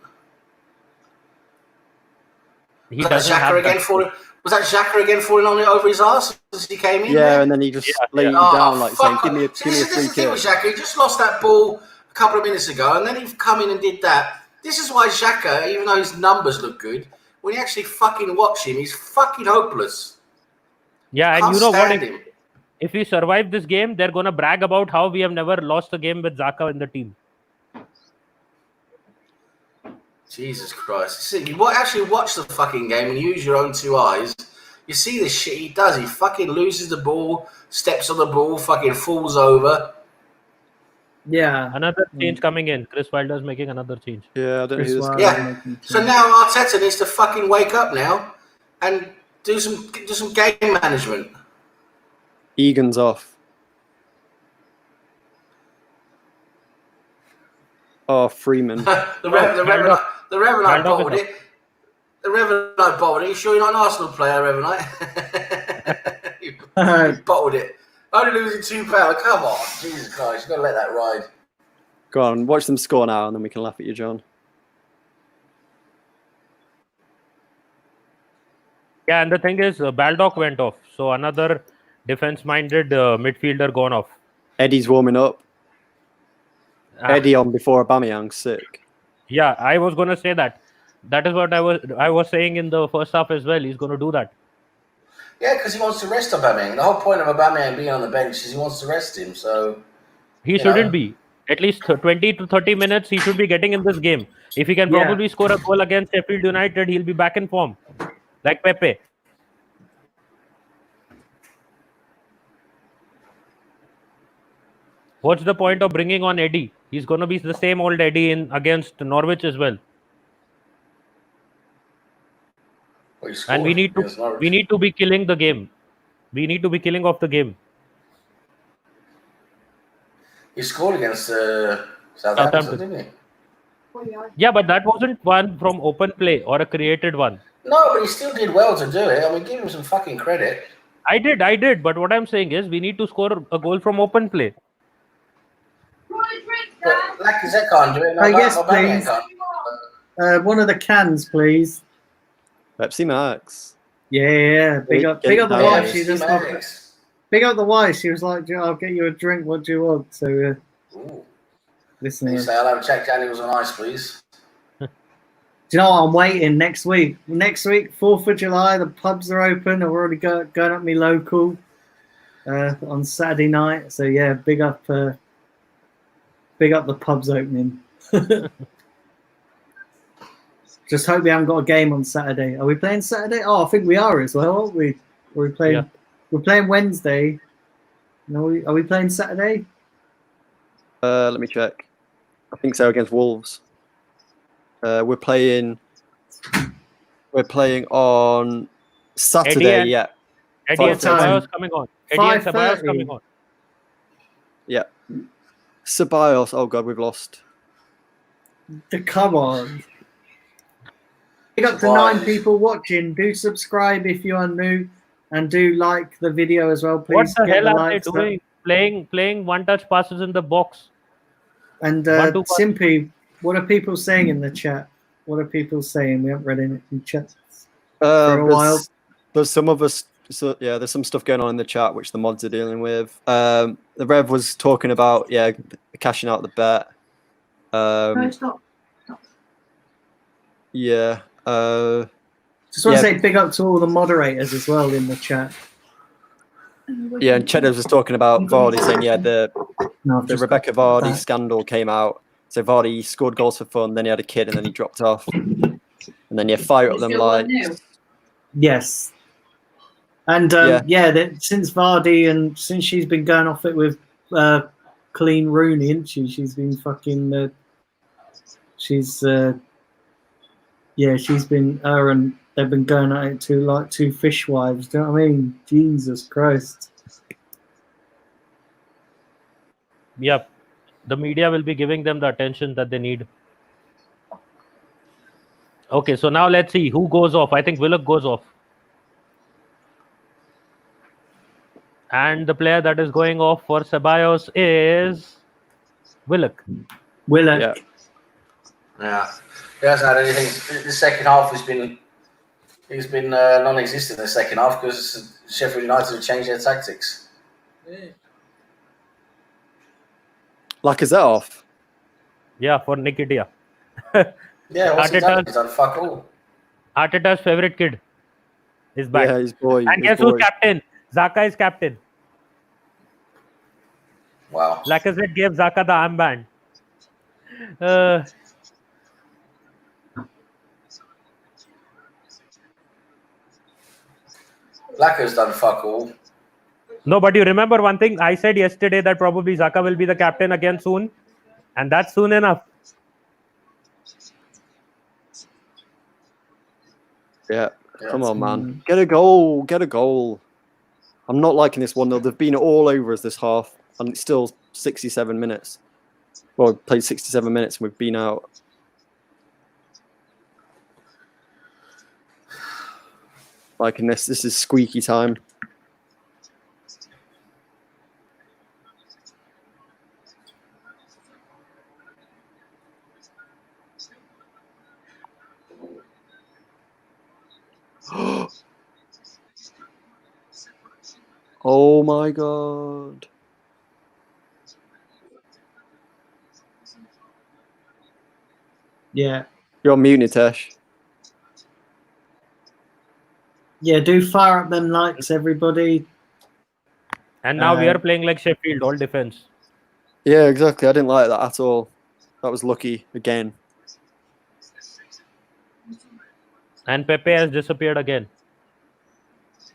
Was that Xhaka again falling on it over his arse as he came in? Yeah, and then he just laid down saying, "Give me a free kick." Xhaka, he just lost that ball a couple of minutes ago, and then he come in and did that. This is why Xhaka, even though his numbers look good, when you actually fucking watch him, he's fucking hopeless. Yeah, and you know what? If we survive this game, they're gonna brag about how we have never lost a game with Xhaka in the team. Jesus Christ. See, you actually watch the fucking game and use your own two eyes. You see the shit he does. He fucking loses the ball, steps on the ball, fucking falls over. Yeah. Another change coming in. Chris Wilder's making another change. Yeah, I don't know who this guy. Yeah. So now Arteta needs to fucking wake up now and do some game management. Egan's off. Oh, Freeman. the Revenite bottled it. The Revenite bottled it. You sure you're not an Arsenal player, Revenite? You bottled it. Only losing £2. Come on. Jesus Christ. You've got to let that ride. Go on, watch them score now, and then we can laugh at you, John. Yeah, and the thing is, Baldock went off. So another defense-minded midfielder gone off. Eddie's warming up. Eddie on before Aubameyang's sick. Yeah, I was going to say that. That is what I was saying in the first half as well. He's going to do that. Yeah, because he wants to rest Aubameyang. The whole point of Aubameyang being on the bench is he wants to rest him. So he shouldn't be. At least 20 to 30 minutes he should be getting in this game. If he can probably score a goal against Sheffield United, he'll be back in form. Like Pepe. What's the point of bringing on Eddie? He's going to be the same old Eddie against Norwich as well. And we need to be killing the game. We need to be killing off the game. He scored against Southampton, didn't he? Yeah, but that wasn't one from open play or a created one. No, but he still did well to do it. I mean, give him some fucking credit. I did. But what I'm saying is we need to score a goal from open play. But Lacazette can't do it. No, yes, Aubameyang please. can't. One of the cans, please. Pepsi Max. Yeah. Big up the Yeah, wife. She Steve just Alex. big up the wife. She was like, "I'll get you a drink. What do you want?" So Ooh. listen. You say I'll have Jack Daniels on ice, please. Do you know what? I'm waiting next week. Next week, 4th of July, the pubs are open. I've already going up me local on Saturday night. So yeah, big up the pubs opening. Just hope we haven't got a game on Saturday. Are we playing Saturday? Oh, I think we are as well, aren't we? Are we playing? Yeah. We're playing Wednesday. No, are we playing Saturday? Let me check. I think so, against Wolves. We're playing on Saturday. Eddie and- Yeah. Eddie and 5:30. Ceballos coming on. Eddie and Ceballos 5:30. coming on. Yeah. Ceballos. Oh god, we've lost. Come on. Big up to 9 people watching. Do subscribe if you are new, and do like the video as well, please. What the Get hell are they likes up. doing? Playing one-touch passes in the box. And 1-2 Simpy, what are people saying in the chat? What are people saying? We haven't read it in chat. For a while. There's some of us. So yeah, there's some stuff going on in the chat which the mods are dealing with. The Rev was talking about cashing out the bet. No, stop. Yeah. Just want to say big up to all the moderators as well in the chat. Yeah, and Cheddar was talking about Vardy saying, the Rebecca Vardy scandal came out. So Vardy scored goals for fun, then he had a kid, and then he dropped off. And then fire up them like. Yes. And since Vardy and since she's been going off it with Colleen Rooney, isn't she? She's been fucking. She's been her and they've been going at it like two fishwives. Do you know what I mean? Jesus Christ. Yep. The media will be giving them the attention that they need. Okay, so now let's see who goes off. I think Willock goes off. And the player that is going off for Ceballos is Willock. Willock. Yeah. He hasn't had anything. The second half he's been non-existent in the second half because Sheffield United have changed their tactics. Lacazette off. Yeah, for Nikitia. Yeah, what's he done? He's done fuck all. Arteta's favorite kid is back. Yeah, his boy. And guess who's captain? Xhaka is captain. Wow. Lacazette gave Xhaka the armband. Lacazzette's done fuck all. No, but you remember one thing? I said yesterday that probably Xhaka will be the captain again soon. And that's soon enough. Yeah. Come on, man. Get a goal. Get a goal. I'm not liking this 1-0. They've been all over us this half. And it's still 67 minutes. Well, we played 67 minutes and we've been out. Liking this. This is squeaky time. Oh my god. Yeah. You're on mute, Nitesh. Yeah, do fire up them likes, everybody. And now we are playing like Sheffield, all defense. Yeah, exactly. I didn't like that at all. That was lucky again. And Pepe has disappeared again.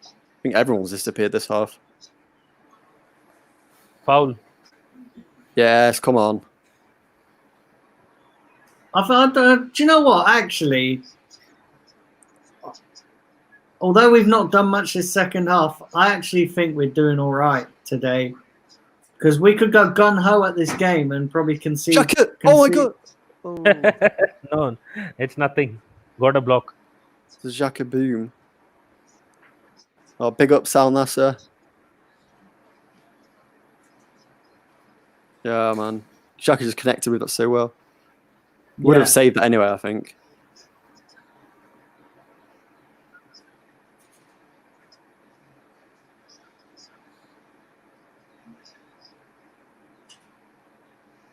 I think everyone's disappeared this half. Foul. Yes, come on. Do you know what? Actually, although we've not done much this second half, I actually think we're doing all right today. Because we could go gun ho at this game and probably concede. Xhaka! Oh my god! Oh, No, it's nothing. Got a block. the Xhaka boom. Oh, big up Sal Nasser. Yeah, man. Xhaka just connected with us so well. Would have saved that anyway, I think.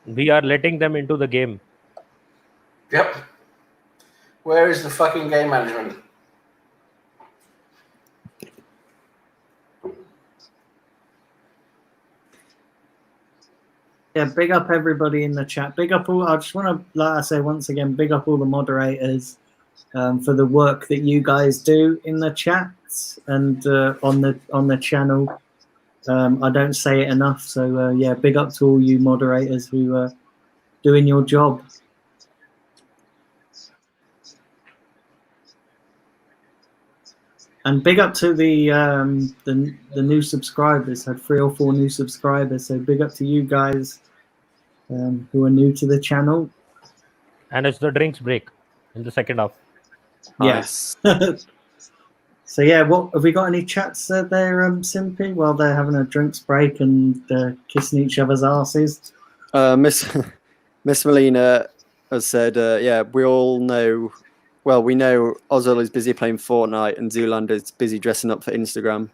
We are letting them into the game. Yep. Where is the fucking game management? Yeah, big up everybody in the chat. Big up all. I just want to, like I say once again, big up all the moderators for the work that you guys do in the chats and on the channel. I don't say it enough, so yeah, big up to all you moderators who are doing your job. And big up to the new subscribers. Had 3 or 4 new subscribers, so big up to you guys who are new to the channel. And it's the drinks break in the second half. Yes. So yeah, what have we got? Any chats there, Simpy? While they're having a drinks break and kissing each other's asses. Miss Molina has said, yeah, we all know. Well, we know Ozil is busy playing Fortnite and Zoolander is busy dressing up for Instagram.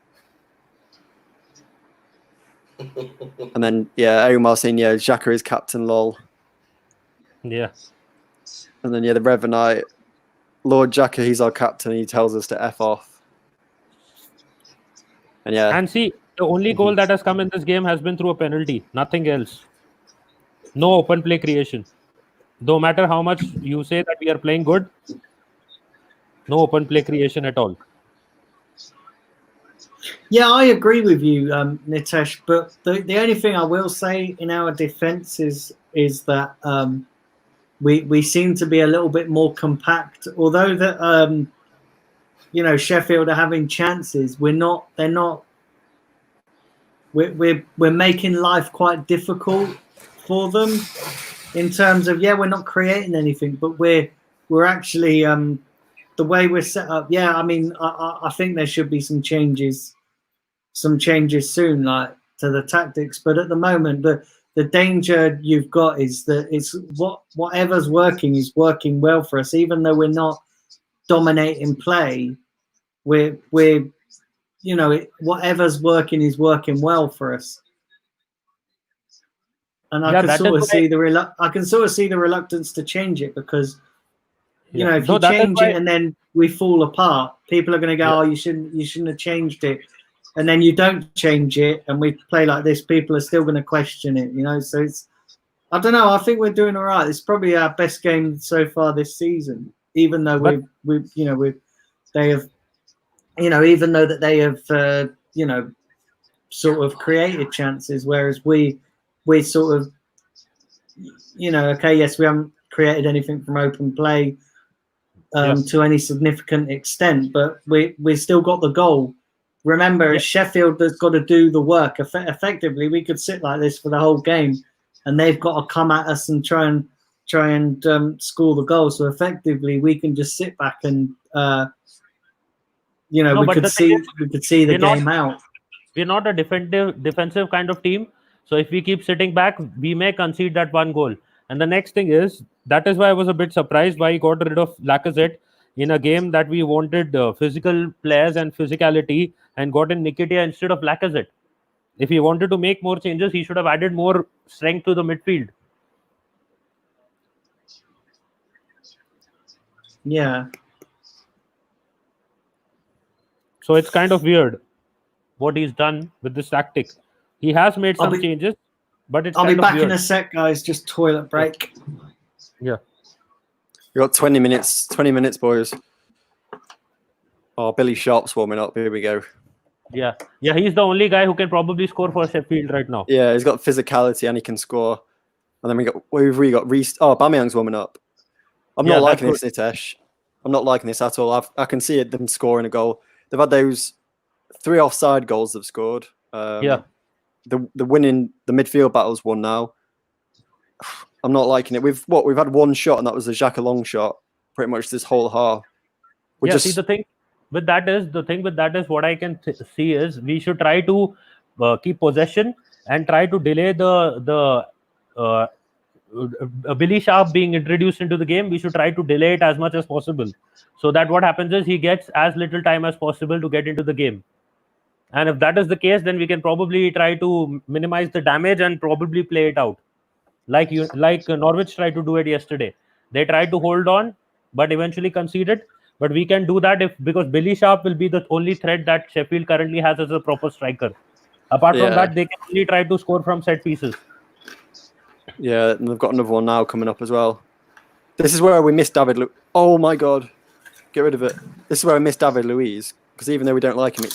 And then, yeah, Omar saying, yeah, Xhaka is captain, lol. Yeah. And then, yeah, the Revenite, Lord Xhaka, he's our captain. He tells us to F off. And yeah. And see, the only goal that has come in this game has been through a penalty. Nothing else. No open play creation. No matter how much you say that we are playing good, no open play creation at all. Yeah, I agree with you, Nitesh. But the only thing I will say in our defence is that we seem to be a little bit more compact. Although that Sheffield are having chances, we're not. They're not. We're making life quite difficult for them in terms of we're not creating anything, but we're actually the way we're set up. Yeah, I mean, I think there should be some changes soon, like to the tactics. But at the moment, the danger you've got is that it's whatever's working is working well for us, even though we're not dominating play. We're whatever's working is working well for us. And I can sort of see the reluctance to change it because if you change it and then we fall apart, people are going to go, "Oh, you shouldn't have changed it." And then you don't change it, and we play like this. People are still going to question it, So it's, I don't know. I think we're doing all right. It's probably our best game so far this season, even though they have, even though that they have, sort of created chances, whereas we sort of, okay, yes, we haven't created anything from open play to any significant extent, but we still got the goal. Remember, it's Sheffield that's got to do the work. Effectively, we could sit like this for the whole game, and they've got to come at us and try and score the goal. So effectively, we can just sit back and we could see the game out. We're not a defensive kind of team. So if we keep sitting back, we may concede that one goal. And the next thing is, that is why I was a bit surprised why he got rid of Lacazette in a game that we wanted physical players and physicality, and got in Nketiah instead of Lacazette. If he wanted to make more changes, he should have added more strength to the midfield. Yeah. So it's kind of weird what he's done with this tactic. He has made some changes, but it's I'll be back weird. in a sec, guys. Just toilet break. Yeah. You got 20 minutes. 20 minutes, boys. Oh, Billy Sharp's warming up. Here we go. Yeah. He's the only guy who can probably score for Sheffield right now. Yeah, he's got physicality and he can score. And then we got Reece. Oh, Bamiyang's warming up. I'm not liking this, Nitesh. I'm not liking this at all. I can see them scoring a goal. They've had those 3 offside goals they've scored. Yeah. the winning the midfield battle's won now. I'm not liking it. We've had one shot, and that was a Xhaka long shot. Pretty much this whole half. See, the thing with that is what I can see is we should try to keep possession and try to delay the Billy Sharp being introduced into the game. We should try to delay it as much as possible, so that what happens is he gets as little time as possible to get into the game. And if that is the case, then we can probably try to minimize the damage and probably play it out, like Norwich tried to do it yesterday. They tried to hold on, but eventually conceded. But we can do that because Billy Sharp will be the only threat that Sheffield currently has as a proper striker. Apart from that, they can only try to score from set pieces. Yeah, and they've got another one now coming up as well. This is where we missed David. Oh my God, get rid of it. This is where I missed David Luiz, because even though we don't like him,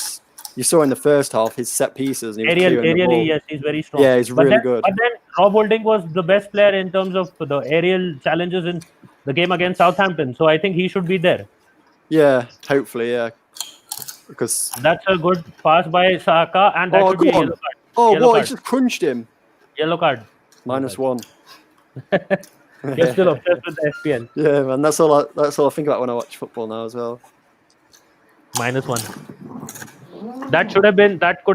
you saw in the first half his set pieces. And he was aerially, yes, he's very strong. Yeah, he's really good. But then Rob Holding was the best player in terms of the aerial challenges in the game against Southampton. So I think he should be there. Yeah, hopefully, yeah. Because that's a good pass by Saka, and that should be a yellow card. Oh, yellow card. He just crunched him. Yellow card. -1. You're still obsessed with the FPL. Yeah, man. That's all I think about when I watch football now as well. -1. That could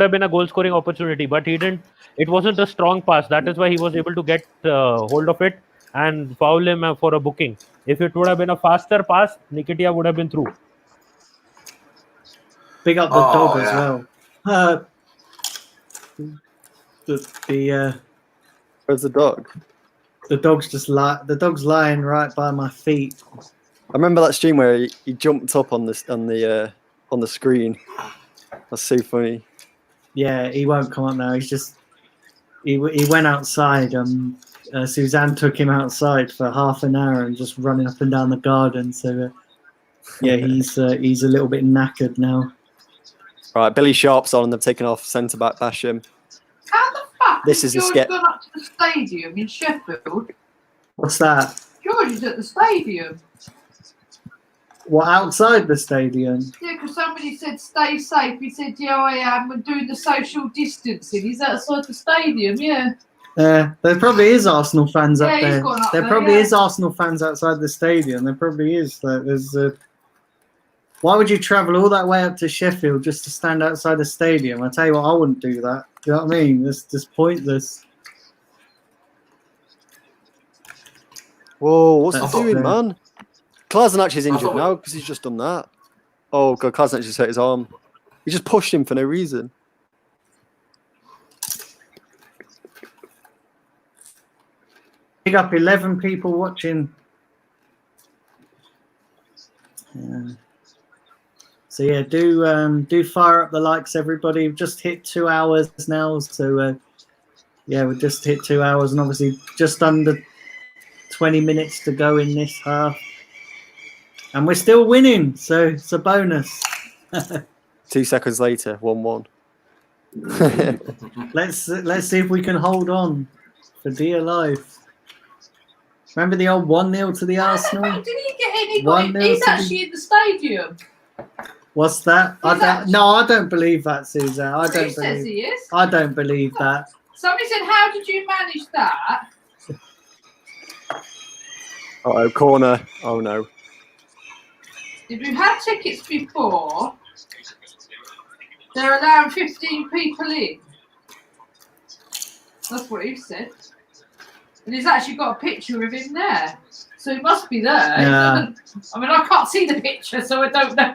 have been a goal scoring opportunity, but he didn't. It wasn't a strong pass. That is why he was able to get hold of it and foul him for a booking. If it would have been a faster pass, Nketiah would have been through. Big up the dog as well. Where's the dog? The dog's lying right by my feet. I remember that stream where he jumped up on the screen. That's so funny. Yeah, he won't come up now. He went outside. Suzanne took him outside for half an hour and just running up and down the garden. So yeah, he's a little bit knackered now. Right, Billy Sharp's on, and they've taken off centre back Basham. How the fuck this is George gone up to the stadium in Sheffield? What's that? George is at the stadium. What, outside the stadium? Yeah, because somebody said stay safe. He said, yeah, I am. We're doing the social distancing. He's outside the stadium, yeah. There probably is Arsenal fans up he's there. gone up There there, probably yeah. is Arsenal fans outside the stadium. There probably is. Why would you travel all that way up to Sheffield just to stand outside the stadium? I tell you what, I wouldn't do that. Do you know what I mean? It's just pointless. Whoa, what's he doing, man? Klasnac's injured now because he's just done that. Oh God, Klasnac just hurt his arm. He just pushed him for no reason. Big up 11 people watching. So yeah, do fire up the likes, everybody. We've just hit 2 hours now, so yeah, we just hit 2 hours, and obviously just under 20 minutes to go in this half, and we're still winning, so it's a bonus. 2 seconds later, 1-1. Let's see if we can hold on for dear life. Remember the old 1-0 to the Arsenal? Did he get any? He's actually in the stadium. What's that? I don't believe that, Susan. Who says he is? I don't believe that. Somebody said, how did you manage that? Uh-oh, corner. Oh no. If we've had tickets before, they're allowing 15 people in. That's what he said. And he's actually got a picture of him there. So he must be there. Yeah. I mean, I can't see the picture, so I don't know.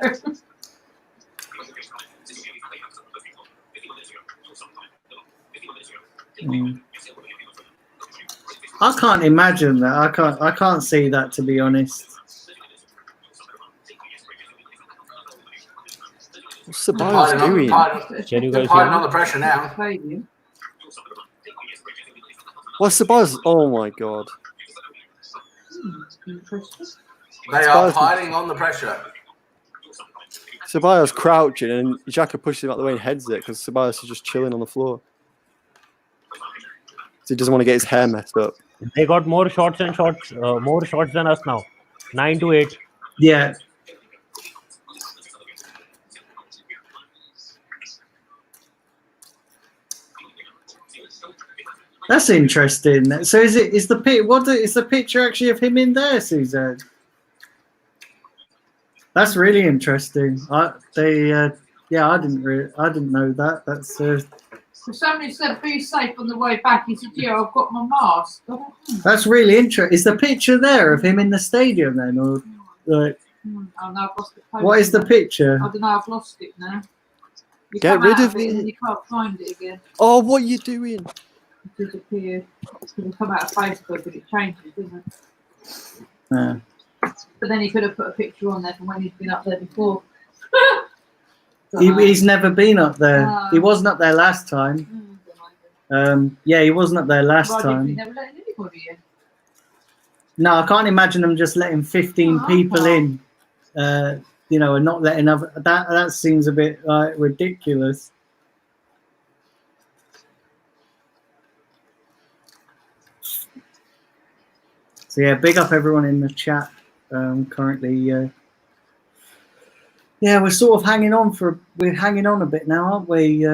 I can't imagine that. I can't see that, to be honest. What's Ceballos doing? Can you guys Hiding on the pressure now. What's Ceballos? Oh my God. They are hiding on the pressure. Ceballos crouching, and Xhaka pushes him out the way and heads it because Ceballos is just chilling on the floor. So he doesn't want to get his hair messed up. They got more shots than us now. 9-8. Yeah. That's interesting. So is the picture actually of him in there, Suzanne? That's really interesting. I didn't know that. That's Somebody said be safe on the way back. He said, "Yeah, I've got my mask." that's really interesting. Is the picture there of him in the stadium then, or like? Oh no, I've lost the post. What is the picture? I don't know. I've lost it now. You Get come rid out of it and it. then you can't find it again. Oh, what are you doing? It disappears. You can come out of Facebook and it changes, doesn't it? Yeah. But then he could have put a picture on there from when he's been up there before. He's never been up there. No. He wasn't up there last time. Yeah, he wasn't up there last time. Never let anybody in. No, I can't imagine them just letting 15 people in, and not letting other. That seems a bit like ridiculous. So yeah, big up everyone in the chat. Currently, we're sort of hanging on a bit now, aren't we?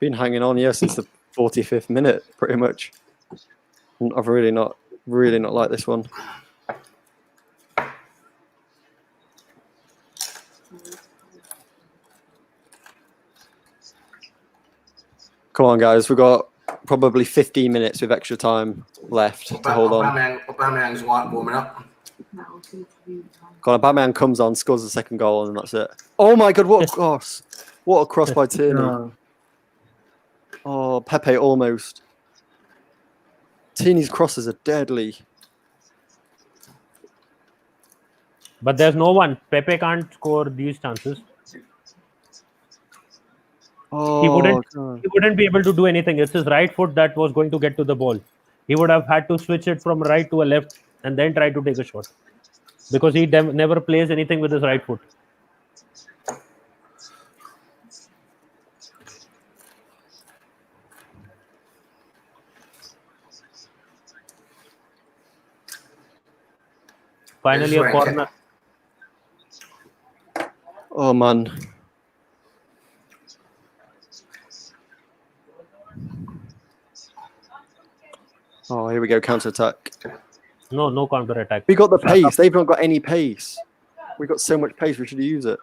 Been hanging on, since the 45th minute, pretty much. I've really not liked this one. Come on, guys. We've got probably 15 minutes with extra time left to hold on. Aubameyang's warming up. Batman comes on, scores the second goal, and that's it. Oh my God! What a cross! What a cross by Tierney! Oh, Pepe almost. Tierney's crosses are deadly. But there's no one. Pepe can't score these chances. Oh, He wouldn't be able to do anything. It's his right foot that was going to get to the ball. He would have had to switch it from right to a left and then try to take a shot. Because he never plays anything with his right foot. Finally, a corner. Oh man. Oh, here we go, counter attack. No counter attack. We got the pace. They've not got any pace. We've got so much pace. We should use it.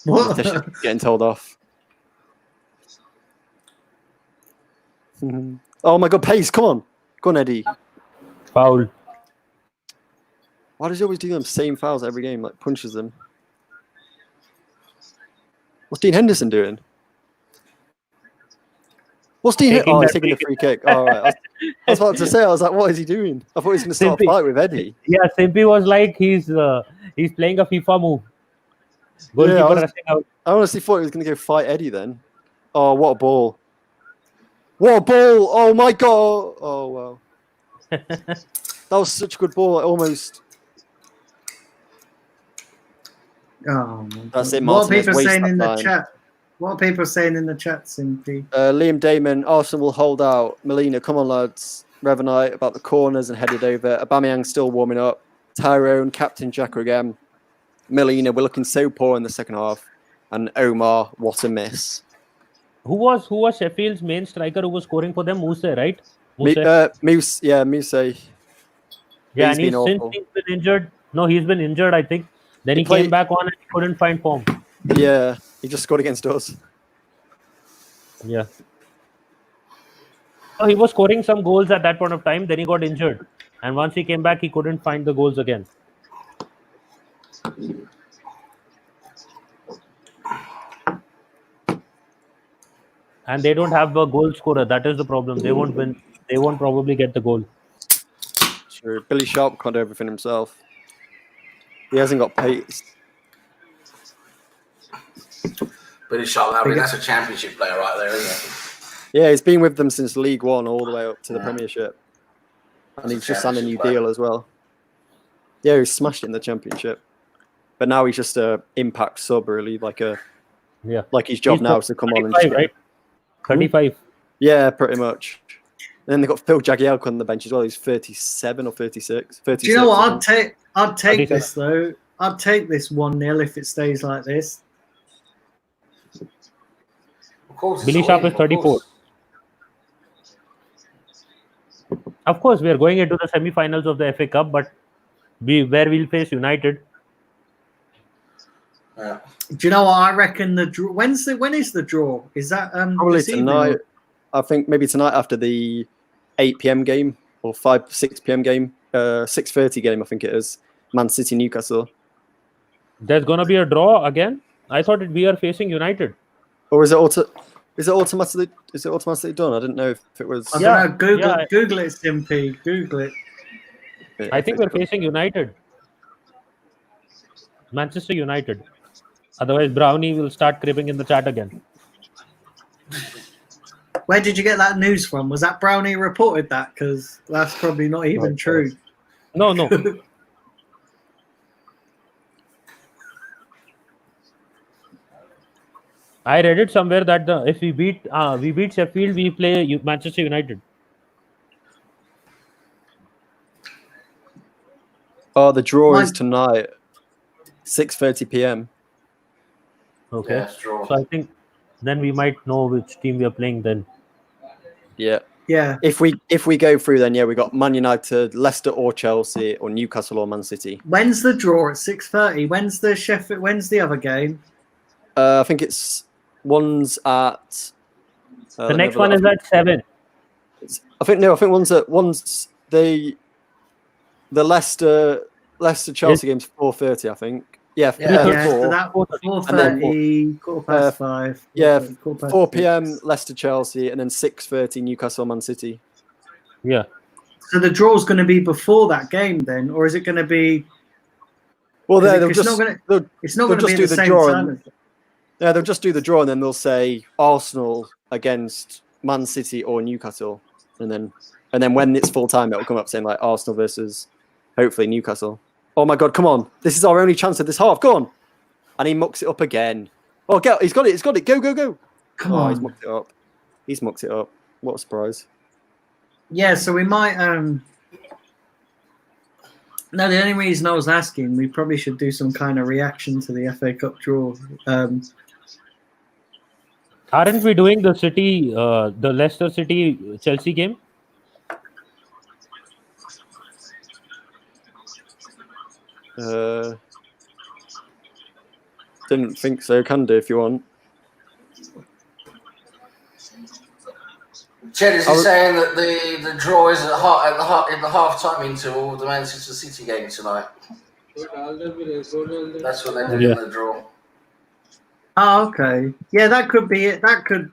What? Getting told off. Oh my God, pace! Come on, go on, Eddie. Foul. Why does he always do them same fouls every game? Like punches them. What's Dean Henderson doing? What's Dean? He's taking the free kick. All right. I was about to say, I was like, what is he doing? I thought he was going to start a fight with Eddie. Yeah, Simpy was like he's playing a FIFA move. I honestly thought he was going to go fight Eddie then. Oh, what a ball! What a ball! Oh my God! Oh wow, that was such a good ball. Almost. Oh, that's it, What Martin. are people saying in the chat? What are people saying in the chat, Simpy? Liam Damon, Arsenal will hold out. Melina, come on, lads. Revanite about the corners and headed over. Aubameyang still warming up. Tyrone, Captain Jack again. Melina, we're looking so poor in the second half. And Omar, what a miss. Who was Sheffield's main striker who was scoring for them? Muse, right? Muse. Muse. Yeah, and since he's been injured. No, he's been injured, I think. Then he came back on and he couldn't find form. Yeah, he just scored against us. Yeah. So he was scoring some goals at that point of time. Then he got injured. And once he came back, he couldn't find the goals again. And they don't have a goal scorer. That is the problem. They won't win. They won't probably get the goal. Sure. Billy Sharp can't do everything himself. He hasn't got pace. Billy Sharp, that's a championship player right there, isn't it? Yeah, he's been with them since League One all the way up to the Premiership. And he's just signed a new deal as well. Yeah, he's smashed it in the Championship. But now he's just a impact sub, really, like his job now is to come on and right? 35. Yeah, pretty much. then they've got Phil Jagielka on the bench as well. He's 37 or 36. 36 Do you know what? I think. I'd take this though. I'd take this 1-0 if it stays like this. Of course, Billy Sharp is 34. Of course, we are going into the semi-finals of the FA Cup, but where we'll face United. Yeah. Do you know what I reckon? The draw. When is the draw? Is that Probably this evening? tonight. I think maybe tonight after the 8 p.m. game or 6 p.m. game, 6:30 game. I think it is Man City Newcastle. There's gonna be a draw again. I thought we are facing United. Or is it automatically done? I didn't know if it was. I don't know. Google it, Stimpy. Google it. I think we're facing United. Manchester United. Otherwise, Brownie will start creeping in the chat again. Where did you get that news from? Was that Brownie reported that? Because that's probably not even true. No. I read it somewhere that if we beat Sheffield, we play Manchester United. Oh, the draw is tonight, 6:30 p.m. Okay. Yeah, sure. So I think then we might know which team we are playing then. Yeah. Yeah. If we go through, then we got Man United, Leicester or Chelsea, or Newcastle or Man City. When's the draw at 6:30? When's the Sheffield? When's the other game? I think one's at. The next one is at 7. I think one's the Leicester Chelsea game's 4:30. I think. Yeah, 4:30. So that 4:30, 5:15. Yeah, 4 4 p.m. Leicester Chelsea, and then 6:30 Newcastle Man City. Yeah. So the draw's going to be before that game then, or is it going to be? Well, they'll it's just not going to be do at the same time. Yeah, they'll just do the draw, and then they'll say Arsenal against Man City or Newcastle, and then when it's full time, it'll come up saying like Arsenal versus hopefully Newcastle. Oh my God, come on. This is our only chance of this half. Go on. And he mucks it up again. Oh, he's got it. Go. Come on. He's mucked it up. What a surprise. Yeah, so we might... No, the only reason I was asking, we probably should do some kind of reaction to the FA Cup draw. Aren't we doing the Leicester City Chelsea game? Didn't think so. Can do if you want. Jed, is he saying that the draw is in the half-time interval of the Manchester City game tonight? That's when they're doing the draw. Oh, okay. Yeah, that could be it. That could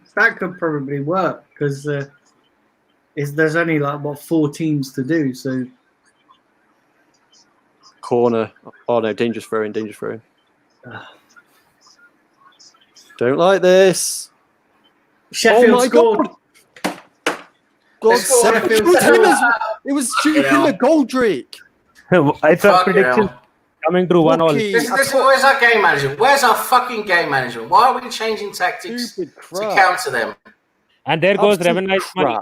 probably work because there's only like 4 teams to do. So corner. Oh no, dangerous throw-in. Don't like this. Sheffield scored. It was shooting the Goldrick. I thought predictions coming through 1-1. Where's our game management? Where's our fucking game management? Why are we changing tactics to counter them? And there goes Revenite money.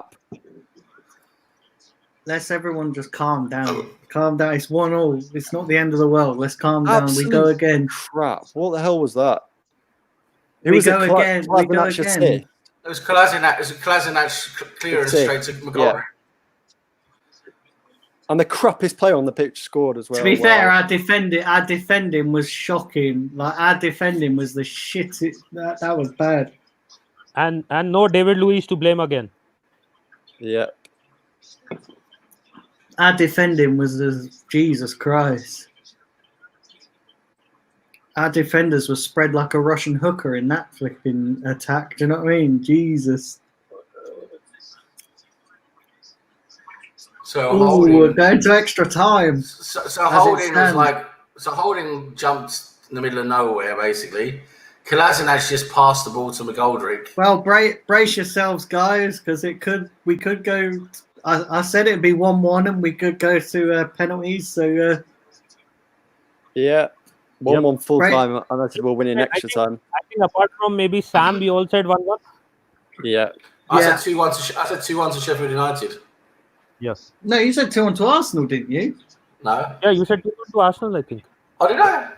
Let's everyone just calm down. Calm down. It's 1-1. It's not the end of the world. Let's calm down. We go again. Crap. What the hell was that? We go again. It was Kolasinac clearance straight to McGoldrick. Yeah. And the crappiest player on the pitch scored as well. To be fair, our defending was shocking. Like our defending was the shit. That was bad. And no David Luiz to blame again. Yeah. Our defending was Jesus Christ. Our defenders were spread like a Russian hooker in that flipping attack. Do you know what I mean? Jesus. So we're going to extra time. So Holding jumped in the middle of nowhere, basically. Kolasinac just passed the ball to McGoldrick. Well, brace yourselves, guys, because we could go. I said it'd be 1-1, and we could go to penalties. So yeah. 1-1 full time. I know we'll win in extra time. I think apart from maybe Sam, we all said 1-1. Yeah. I Yeah. said 2-1 to. I said 2-1 to Sheffield United. Yes. No, you said 2-1 to Arsenal, didn't you? No. Yeah, you said 2-1 to Arsenal, I think. Oh, did I?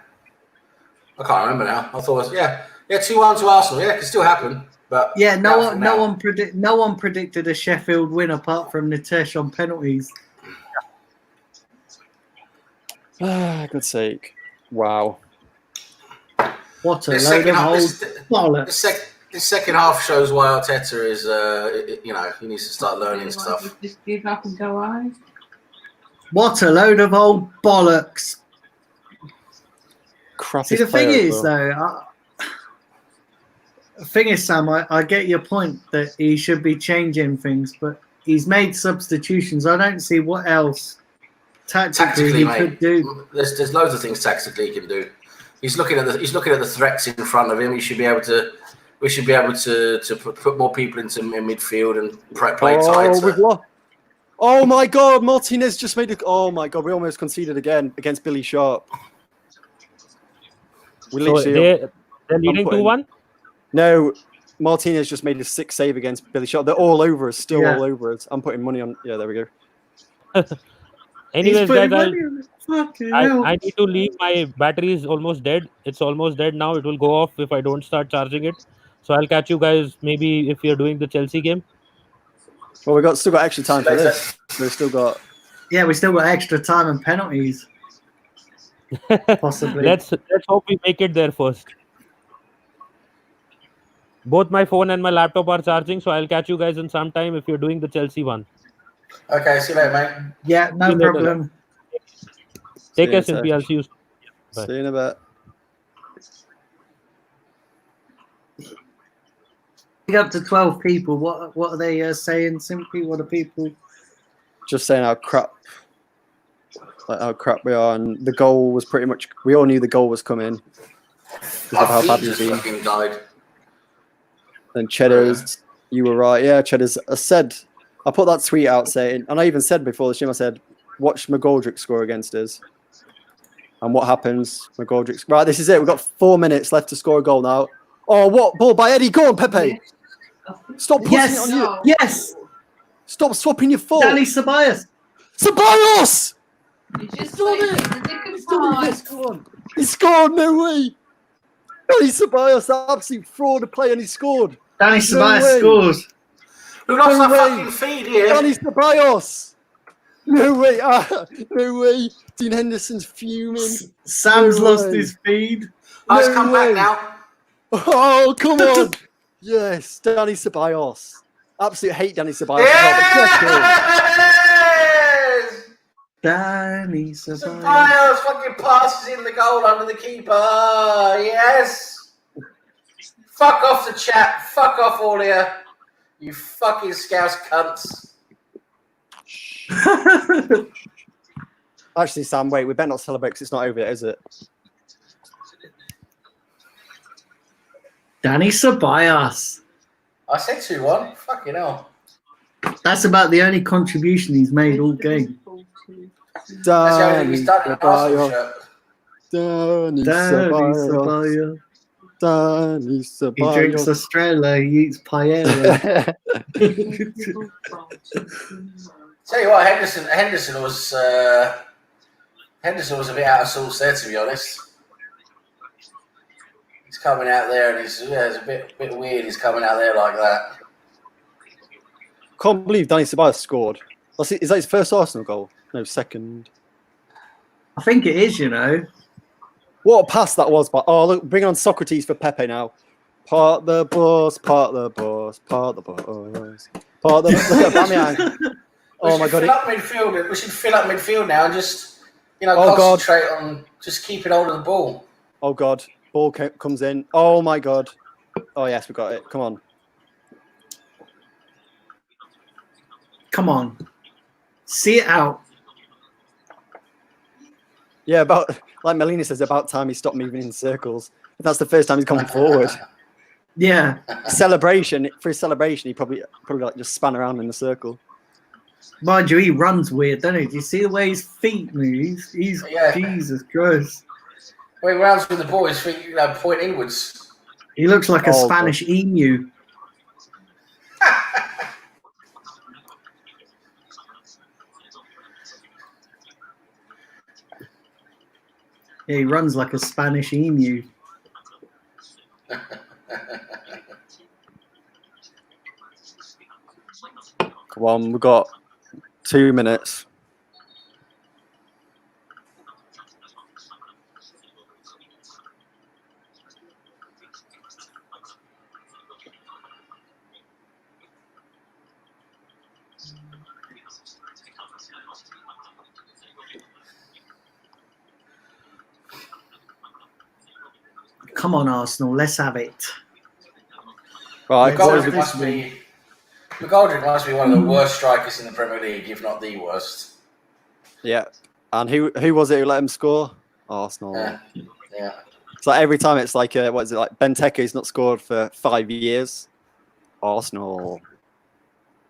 I can't remember now. I thought it was 2-1 to Arsenal. Yeah, it could still happen. But Yeah, no doubtful now. one predicted a Sheffield win apart from Nitesh on penalties. God's sake. Wow. What a This load second of half- old this- bollocks. This second half shows why Arteta is, he needs to start learning stuff. Just give up and go home. What a load of old bollocks. Crap. See, the thing is, though, the thing is, Sam, I get your point that he should be changing things, but he's made substitutions. I don't see what else tactically he could do. There's loads of things tactically he can do. He's looking at the threats in front of him. We should be able to put more people into midfield and play tighter. We've lost. Oh my God, Martinez just made it. Oh my God, we almost conceded again against Billy Sharp. They're leading 2-1? No, Martinez just made a 6 save against Billy Sharp. They're all over us, still all over us. I'm putting money on. Yeah, there we go. Anyways, guys, I need to leave. My battery is almost dead. It's almost dead now. It will go off if I don't start charging it. So I'll catch you guys maybe if you're doing the Chelsea game. Well, still got extra time for this. We've still got. Yeah, we still got extra time and penalties. Possibly. Let's hope we make it there first. Both my phone and my laptop are charging, so I'll catch you guys in some time if you're doing the Chelsea one. Okay, see you later, mate. Yeah, no problem. Take care, Simpy. I'll see you. Bye. See you in a bit. Up to 12 people. What are they saying? Simply, what are people? Just saying how crap we are, and the goal was pretty much. We all knew the goal was coming because of how bad we've been. Died. And Cheddar's, you were right. Yeah, Cheddar's. I put that tweet out saying, and I even said before the stream, I said, watch McGoldrick score against us. And what happens? McGoldrick. Right, this is it. We've got 4 minutes left to score a goal now. Oh, what ball by Eddie? Go on, Pepe. Stop putting it on you. Yes. Stop swapping your foot. Danny Ceballos. Ceballos! You just scored it. He scored, no way. Danny Ceballos, that absolute fraud of play, and he scored. Danny Ceballos scores. We lost our fucking feed here. Danny Ceballos. No way. No way. Dean Henderson's fuming. Sam's lost his feed. Oh, it's come back now. Oh, come on. Yes, Danny Ceballos. Absolute hate Danny Ceballos. Yes! Danny Ceballos. Ceballos fucking passes in the goal under the keeper. Yes. Fuck off the chat. Fuck off all here. You fucking Scouse cunts. Actually, Sam, wait. We better not celebrate because it's not over yet, is it? Danny Ceballos. I said 2-1. Fucking hell. That's about the only contribution he's made all game. That's the only thing he's done in an Arsenal shirt. Danny Ceballos. Danny Ceballos. He drinks Estrella, he eats paella. Tell you what, Henderson was a bit out of sorts there, to be honest. He's coming out there, and it's a bit weird. He's coming out there like that. Can't believe Danny Ceballos scored. Is that his first Arsenal goal? No, second. I think it is, you know. What a pass that was! But look, bring on Socrates for Pepe now. Part the bus, part the bus, part the bus, part the bus. Look at Aubameyang. Oh my God! We should fill up midfield now and just concentrate on just keeping hold of the ball. Oh God! Ball comes in. Oh my God! Oh yes, we got it. Come on. Come on. See it out. Yeah, like Melina says, about time he stopped moving in circles. That's the first time he's come forward. Yeah. For his celebration, he probably like just span around in the circle. Mind you, he runs weird, doesn't he? Do you see the way his feet move? He's Jesus Christ. When he runs with the ball, his feet point inwards. He looks like a Spanish emu. Yeah, he runs like a Spanish emu. Come on, we've got 2 minutes. Come on, Arsenal, let's have it. Right, Let's have McGoldrick this must win. be. McGoldrick must be one of the worst strikers in the Premier League, if not the worst. yeah. And who was it who let him score? Arsenal. Yeah. It's like every time it's like, what is it, like Benteke's not scored for 5 years. Arsenal.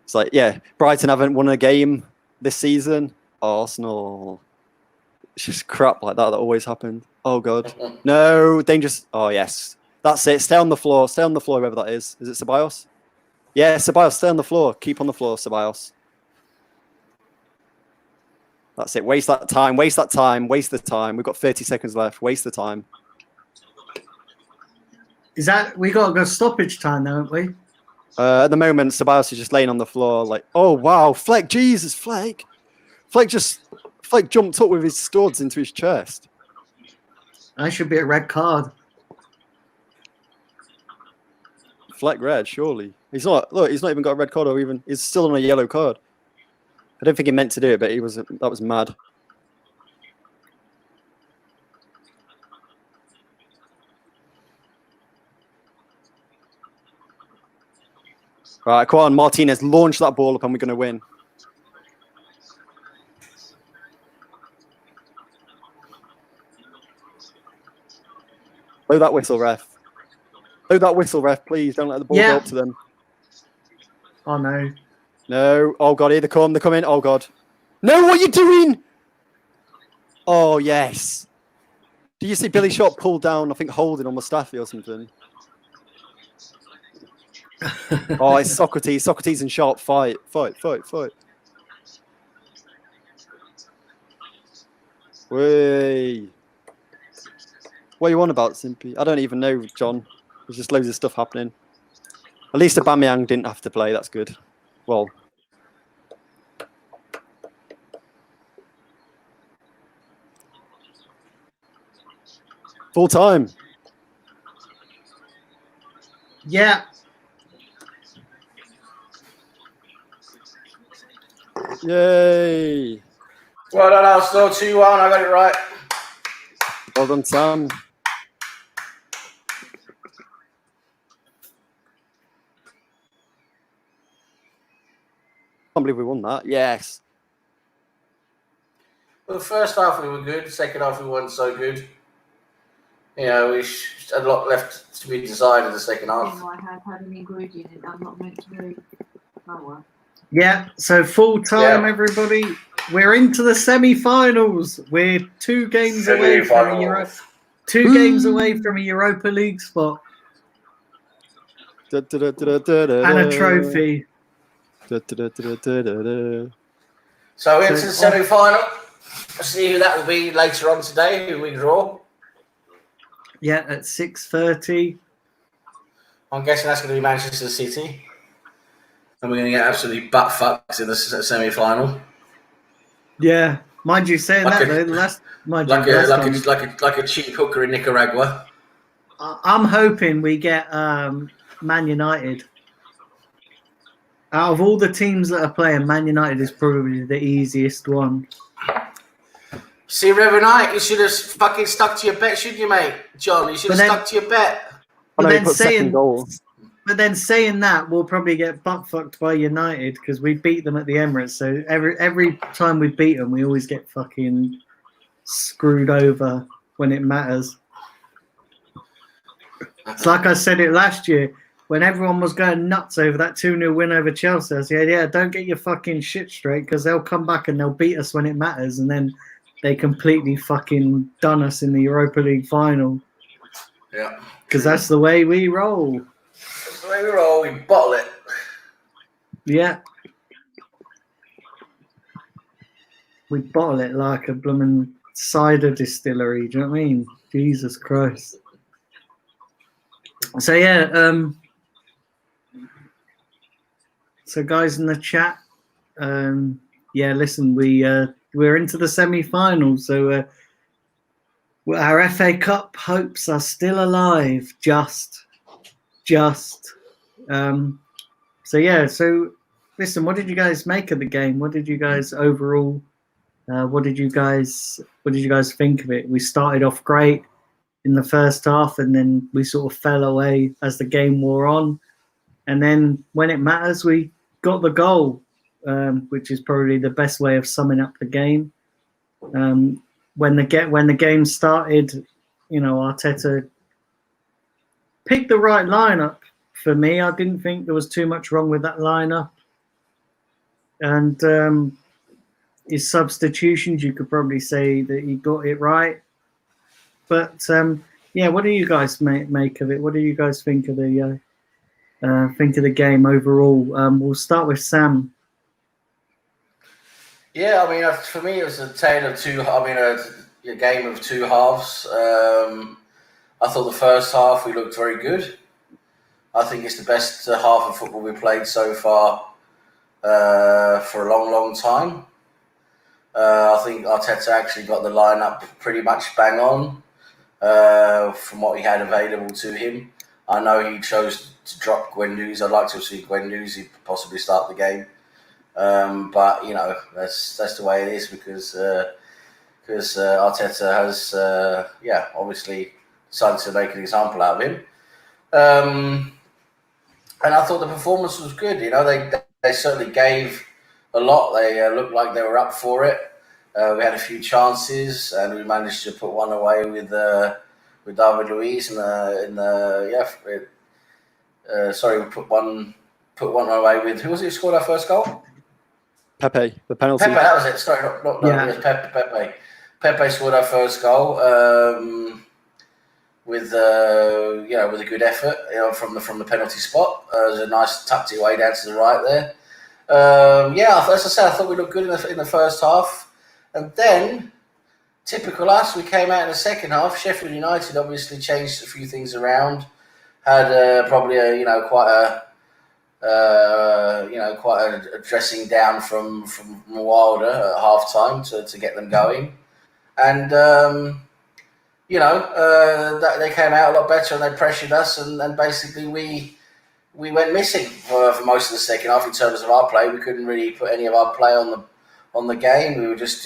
It's like, yeah, Brighton haven't won a game this season. Arsenal. It's just crap like that always happened. Oh, God. No, dangerous. Oh, yes. That's it. Stay on the floor. Stay on the floor, whoever that is. Is it Ceballos? Yeah, Ceballos, stay on the floor. Keep on the floor, Ceballos. That's it. Waste that time. Waste that time. Waste the time. We've got 30 seconds left. Waste the time. Is that we got to go stoppage time, haven't we? At the moment, Ceballos is just laying on the floor like, oh, wow. Fleck, Jesus, Fleck. Fleck jumped up with his studs into his chest. That should be a red card. Fleck red, surely. He's not. Look, he's not even got a red card, or even he's still on a yellow card. I don't think he meant to do it, but that was mad. Right, come on, Martinez, launch that ball up, and we're going to win. Blow that whistle, ref. Blow that whistle, ref, please. Don't let the ball go up to them. Oh, no. No. Oh, God, here they come. They're coming. Oh, God. No, what are you doing? Oh, yes. Do you see Billy Sharp pull down, I think, holding on Mustafi or something? Oh, it's Socrates. Socrates and Sharp fight. Fight. Way. What are you on about, Simpy? I don't even know, John. There's just loads of stuff happening. At least Aubameyang didn't have to play. That's good. Well. Full time. Yeah. Yay. Well done, Arsenal. 2-1. I got it right. Well done, Sam. I can't believe we won that. Yes. Well, the first half we were good. The second half we weren't so good. You know, we had a lot left to be desired in the second half. I have had an ingredient I'm not meant to do. Oh, well. Yeah, so full time, everybody. We're into the semi-finals. We're 2 games away from games away from a Europa League spot and a trophy. So into the semi-final. We'll see who that will be later on today. Who we draw. Yeah, at 6:30. I'm guessing that's going to be Manchester City. And we're going to get absolutely butt fucked in the semi-final. Yeah, mind you saying like that though, like a cheap hooker in Nicaragua. I'm hoping we get Man United. Out of all the teams that are playing, Man United is probably the easiest one. See, every night you should have fucking stuck to your bet, shouldn't you, mate? John, you should have stuck to your bet. But then saying that, we'll probably get butt fucked by United because we beat them at the Emirates. So every time we beat them, we always get fucking screwed over when it matters. It's like I said it last year when everyone was going nuts over that 2-0 win over Chelsea. I said, yeah, don't get your fucking shit straight because they'll come back and they'll beat us when it matters. And then they completely fucking done us in the Europa League final. Yeah. Because that's the way we roll. That's the way we roll. We bottle it. Yeah. We bottle it like a blooming cider distillery. Do you know what I mean? Jesus Christ. So yeah, so guys in the chat, yeah, listen, we're into the semi-finals, so our FA Cup hopes are still alive. Just. So yeah, so listen, what did you guys make of the game? What did you guys overall? What did you guys think of it? We started off great in the first half, and then we sort of fell away as the game wore on. And then when it matters, we got the goal, which is probably the best way of summing up the game. When the game started, you know, Arteta picked the right lineup for me. I didn't think there was too much wrong with that lineup, and his substitutions, you could probably say that he got it right. But yeah, what do you guys make of it? What do you guys think of the game overall? We'll start with Sam. Yeah, I mean, for me, it was a tale of two. I mean, a game of two halves. I thought the first half we looked very good. I think it's the best half of football we've played so far for a long, long time. I think Arteta actually got the lineup pretty much bang on from what he had available to him. I know he chose to drop Guendouzi. I'd like to see Guendouzi possibly start the game, but you know that's the way it is because Arteta has obviously decided to make an example out of him. And I thought the performance was good. You know, they certainly gave a lot. They looked like they were up for it. We had a few chances, and we managed to put one away with David Luiz we put one away with who was it who scored our first goal? Pepe, the penalty. Pepe, that was it. Sorry, not Yeah. yes, Pepe. Pepe scored our first goal with a good effort, you know, from the penalty spot. It was a nice tucked it way down to the right there. As I said, I thought we looked good in the first half. And then, typical us, we came out in the second half. Sheffield United obviously changed a few things around. Had probably quite a dressing down from Wilder at half time to get them going. And they came out a lot better and they pressured us and basically we went missing for most of the second half in terms of our play. We couldn't really put any of our play on the game. We were just,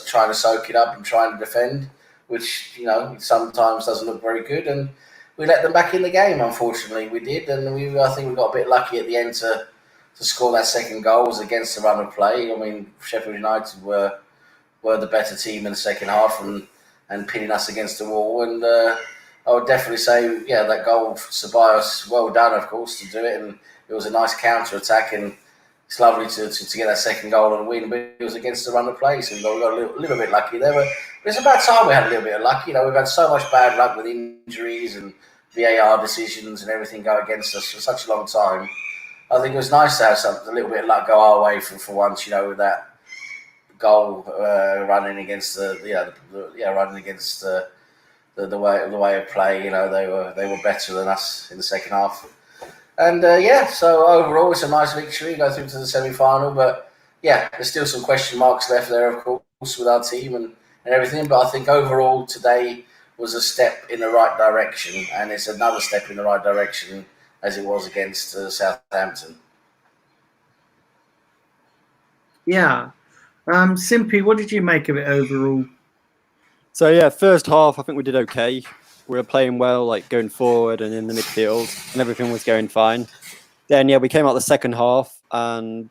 trying to soak it up and trying to defend, which, sometimes doesn't look very good. And we let them back in the game, unfortunately. We did. And I think we got a bit lucky at the end to score that second goal. It was against the run of play. I mean, Sheffield United were the better team in the second half and pinning us against the wall. And I would definitely say, that goal for Ceballos, well done, of course, to do it. And it was a nice counter-attack. And it's lovely to get that second goal and win, but it was against the run of play, so we got a little bit lucky there. But it's about time we had a little bit of luck. We've had so much bad luck with injuries and VAR decisions and everything go against us for such a long time. I think it was nice to have a little bit of luck go our way for once, with that goal running against the way of play. They were better than us in the second half. And so overall it's a nice victory, go through to the semi-final, but there's still some question marks left there, of course, with our team and everything, but I think overall today was a step in the right direction, and it's another step in the right direction as it was against Southampton. Yeah. Simpy, what did you make of it overall? So first half I think we did okay. We were playing well, like going forward and in the midfield, and everything was going fine. Then, we came out the second half, and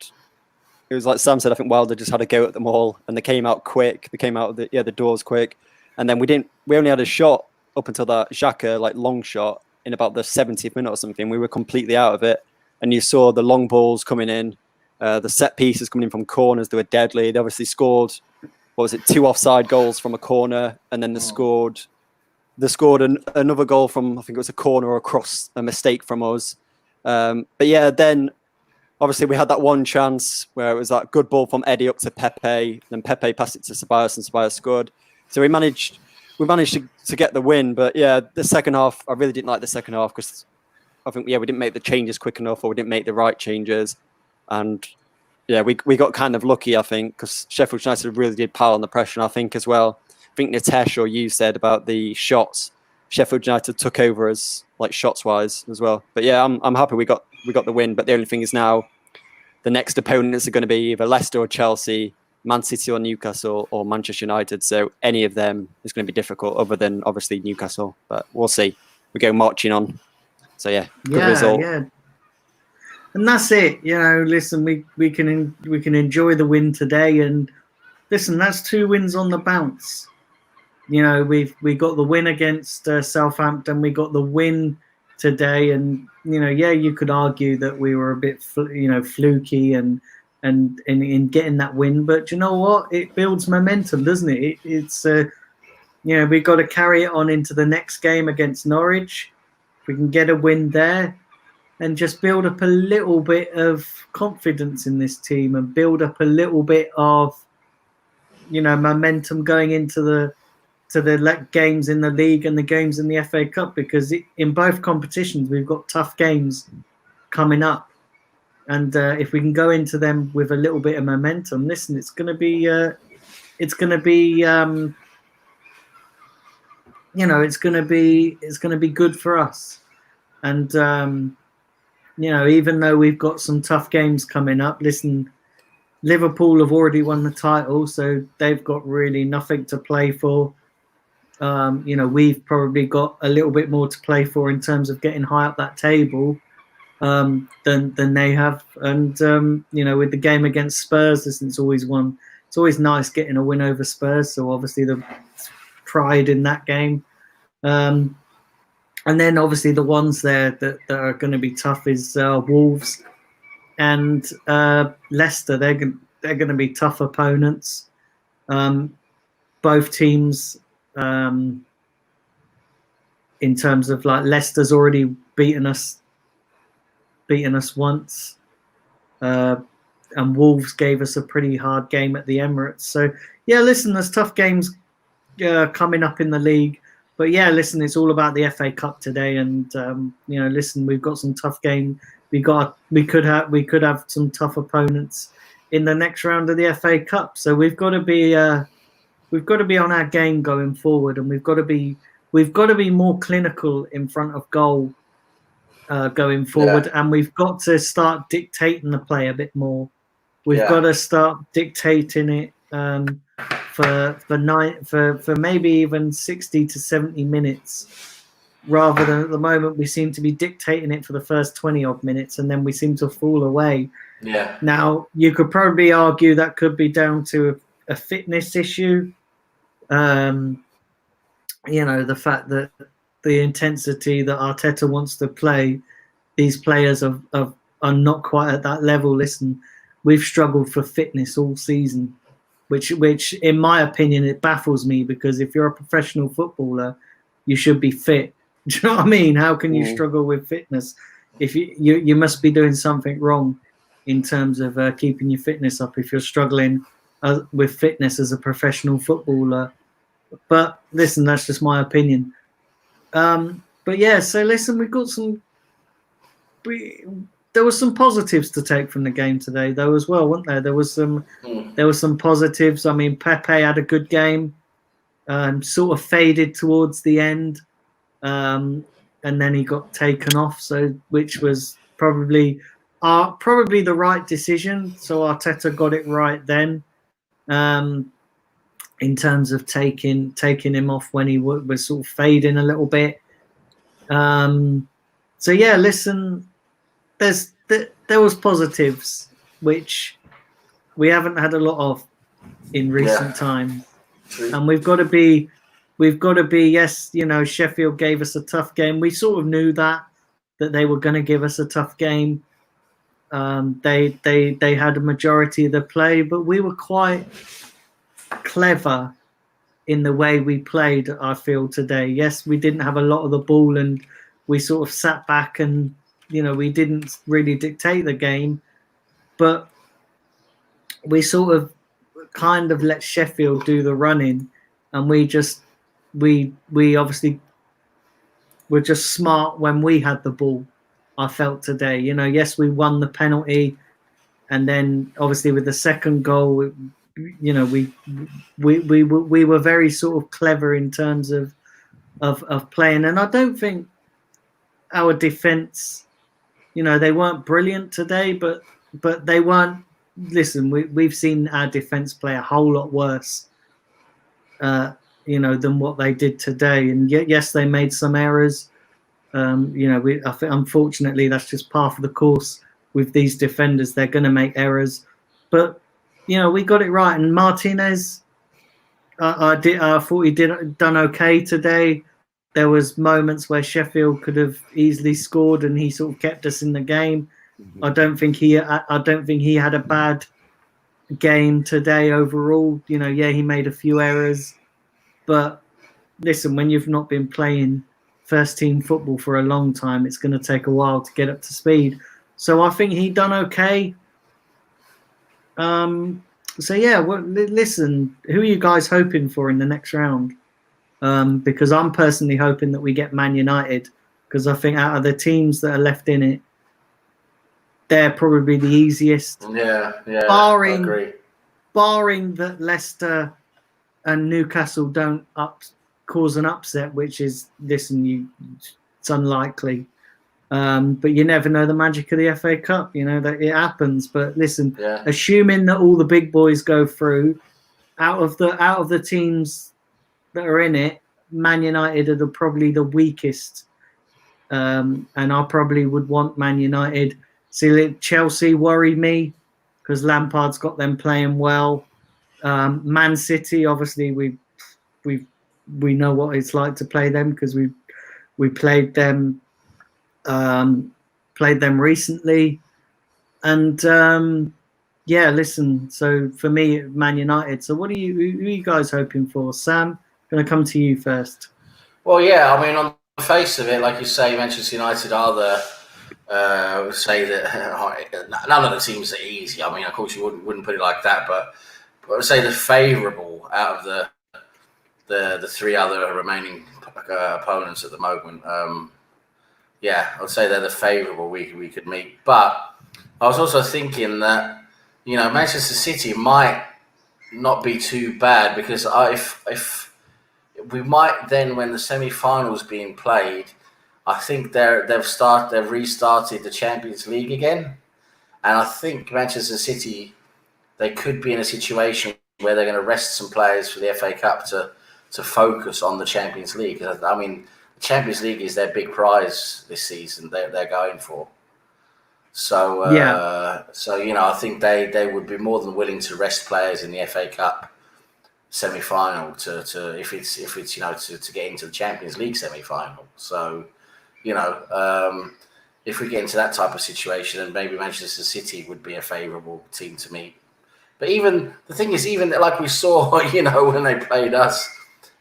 it was like Sam said. I think Wilder just had a go at them all, and they came out quick. They came out of the doors quick, and then we only had a shot up until that Xhaka long shot in about the 70th minute or something. We were completely out of it, and you saw the long balls coming in, the set pieces coming in from corners. They were deadly. They obviously scored. What was it? 2 offside goals from a corner, and then they scored another goal from, I think it was a corner or a cross, a mistake from us. Then obviously we had that one chance where it was that good ball from Eddie up to Pepe. Then Pepe passed it to Ceballos and Ceballos scored. So we managed to get the win, but yeah, the second half, I really didn't like the second half because I think we didn't make the changes quick enough, or we didn't make the right changes, and yeah, we got kind of lucky, I think, because Sheffield United really did pile on the pressure. And I think as well, I think Nitesh or you said about the shots, Sheffield United took over as like shots wise as well. But yeah, I'm happy we got the win. But the only thing is now, the next opponents are going to be either Leicester or Chelsea, Man City or Newcastle, or Manchester United. So any of them is going to be difficult, other than obviously Newcastle. But we'll see. We go marching on. So yeah, good result. Yeah. And that's it. Listen, we can enjoy the win today, and listen, that's 2 wins on the bounce. We got the win against Southampton. We got the win today, and you could argue that we were a bit fluky and in getting that win, but you know what? It builds momentum, doesn't it? It's we've got to carry it on into the next game against Norwich. If we can get a win there, and just build up a little bit of confidence in this team, and build up a little bit of momentum going into the games in the league and the games in the FA Cup, because in both competitions we've got tough games coming up, and if we can go into them with a little bit of momentum, listen, it's going to be good for us. And even though we've got some tough games coming up, listen, Liverpool have already won the title, so they've got really nothing to play for. We've probably got a little bit more to play for in terms of getting high up that table than they have. And with the game against Spurs, listen, it's always nice getting a win over Spurs. So obviously the pride in that game. And then obviously the ones there that are going to be tough is Wolves and Leicester. They're going to be tough opponents. Both teams, in terms of like Leicester's already beaten us once, and Wolves gave us a pretty hard game at the Emirates. So yeah, listen, there's tough games coming up in the league. But yeah, listen, it's all about the FA Cup today, and listen, we've got some tough games. We could have some tough opponents in the next round of the FA Cup. So we've got to be on our game going forward, and we've got to be more clinical in front of goal going forward, and we've got to start dictating the play a bit more. We've got to start dictating it. For maybe even 60 to 70 minutes, rather than at the moment we seem to be dictating it for the first 20 odd minutes, and then we seem to fall away. Yeah. Now you could probably argue that could be down to a fitness issue. The fact that the intensity that Arteta wants to play, these players are not quite at that level. Listen, we've struggled for fitness all season. Which, in my opinion, it baffles me, because if you're a professional footballer, you should be fit. Do you know what I mean? How can you struggle with fitness? If you must be doing something wrong in terms of keeping your fitness up if you're struggling with fitness as a professional footballer. But listen, that's just my opinion. But yeah, so listen, there were some positives to take from the game today, though, as well, weren't there? There was some positives. I mean, Pepe had a good game, sort of faded towards the end, and then he got taken off. So, which was probably the right decision. So Arteta got it right then, in terms of taking him off when he was sort of fading a little bit. So yeah, listen. There was positives, which we haven't had a lot of in recent time, and we've got to be. Yes, Sheffield gave us a tough game. We sort of knew that they were going to give us a tough game. They had a majority of the play, but we were quite clever in the way we played, I feel, today. Yes, we didn't have a lot of the ball, and we sort of sat back and. We didn't really dictate the game, but we sort of kind of let Sheffield do the running, and we obviously were just smart when we had the ball. I felt today, yes, we won the penalty, and then obviously with the second goal, we were very sort of clever in terms of playing, and I don't think our defense, they weren't brilliant today, but they weren't. Listen, we've seen our defense play a whole lot worse, than what they did today. And yes, they made some errors. I think unfortunately that's just par for the course with these defenders. They're going to make errors, but we got it right. And Martinez, I thought he done okay today. There was moments where Sheffield could have easily scored, and he sort of kept us in the game. I don't think he had a bad game today overall. He made a few errors, but listen, when you've not been playing first team football for a long time, it's going to take a while to get up to speed. So I think he done okay. So yeah, well, listen, who are you guys hoping for in the next round? Because I'm personally hoping that we get Man United, because I think out of the teams that are left in it, they're probably the easiest. Yeah, I agree. Barring that Leicester and Newcastle don't cause an upset, which is, listen, it's unlikely. But you never know the magic of the FA Cup, that it happens. But listen, assuming that all the big boys go through, out of the teams that are in it, Man United are probably the weakest. And I probably would want Man United. See, Chelsea worry me because Lampard's got them playing well. Man City, obviously, we know what it's like to play them because we played them recently, and listen. So for me, Man United. So who are you guys hoping for? Sam, going to come to you first. Well, yeah, I mean, on the face of it, like you say, Manchester United are the. Say that none of the teams are easy. I mean, of course, you wouldn't put it like that, but I would say the favourable out of the three other remaining opponents at the moment. I would say they're the favourable we could meet. But I was also thinking that Manchester City might not be too bad, because if we might then, when the semi-finals being played, I think they've restarted the Champions League again, and I think Manchester City, they could be in a situation where they're going to rest some players for the FA Cup to focus on the Champions League. I mean, the Champions League is their big prize this season. They're going for. So I think they would be more than willing to rest players in the FA Cup semi-final to if it's to get into the Champions League semi-final. So. If we get into that type of situation, then maybe Manchester City would be a favourable team to meet. But even the thing is, even like we saw, when they played us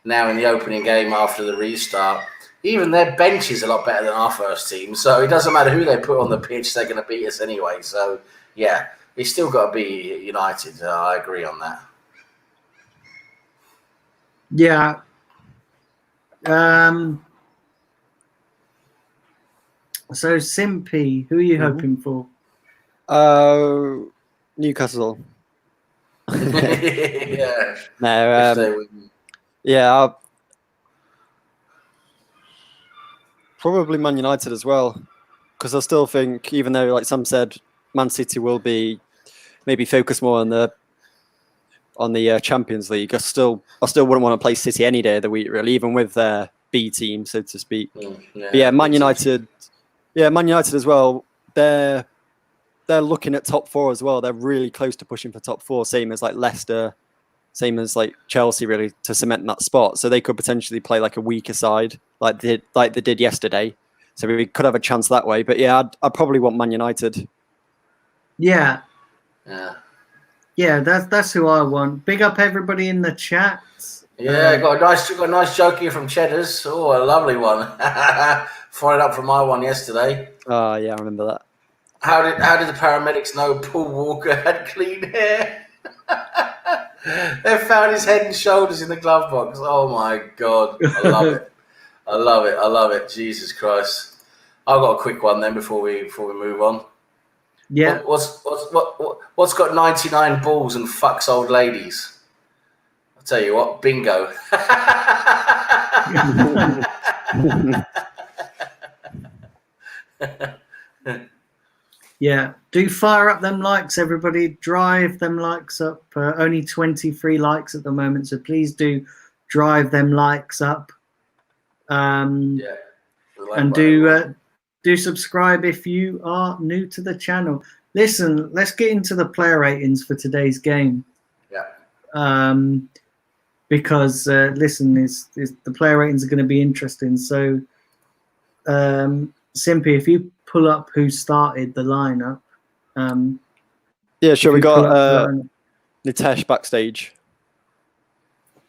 now in the opening game after the restart, even their bench is a lot better than our first team. So it doesn't matter who they put on the pitch; they're going to beat us anyway. So yeah, it's still got to be United. I agree on that. Yeah. So, Simpy, who are you hoping for? Newcastle. Yeah. No. Yeah. Probably Man United as well, because I still think, even though, like Sam said, Man City will be maybe focus more on the Champions League. I still wouldn't want to play City any day of the week, really, even with their B team, so to speak. Man United. Yeah, Man United as well. They're looking at top four as well. They're really close to pushing for top four, same as like Leicester, same as like Chelsea, really, to cement that spot. So they could potentially play like a weaker side, like they did yesterday. So we could have a chance that way. But yeah, I'd probably want Man United. Yeah. That's who I want. Big up everybody in the chat. Yeah, got a nice joke here from Cheddars. Oh, a lovely one. Followed up from my one yesterday. Oh yeah, I remember that. How did the paramedics know Paul Walker had clean hair? They found his head and shoulders in the glove box. Oh my God. I love it. I love it. I love it. Jesus Christ. I've got a quick one then before we move on. Yeah. What's got 99 balls and fucks old ladies? I'll tell you what, bingo. Yeah, do fire up them likes, everybody. Drive them likes up. Only 23 likes at the moment, so please do drive them likes up. Yeah. And do subscribe if you are new to the channel. Listen, let's get into the player ratings for today's game. Yeah. Because listen, is the player ratings are going to be interesting. So, Simpy, if you pull up who started the lineup. Yeah, sure. We got Nitesh backstage.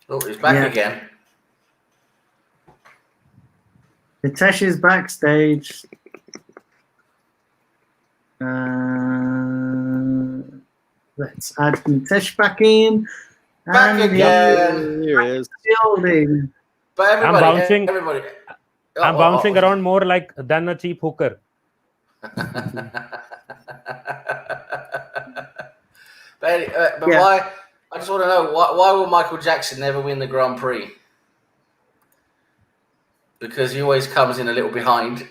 Oh, he's back again. Nitesh is backstage. Let's add Nitesh back in. Back again. Here he is. Building. But everybody, I'm bouncing around more like than a cheap hooker. But why? I just want to know why will Michael Jackson never win the Grand Prix? Because he always comes in a little behind.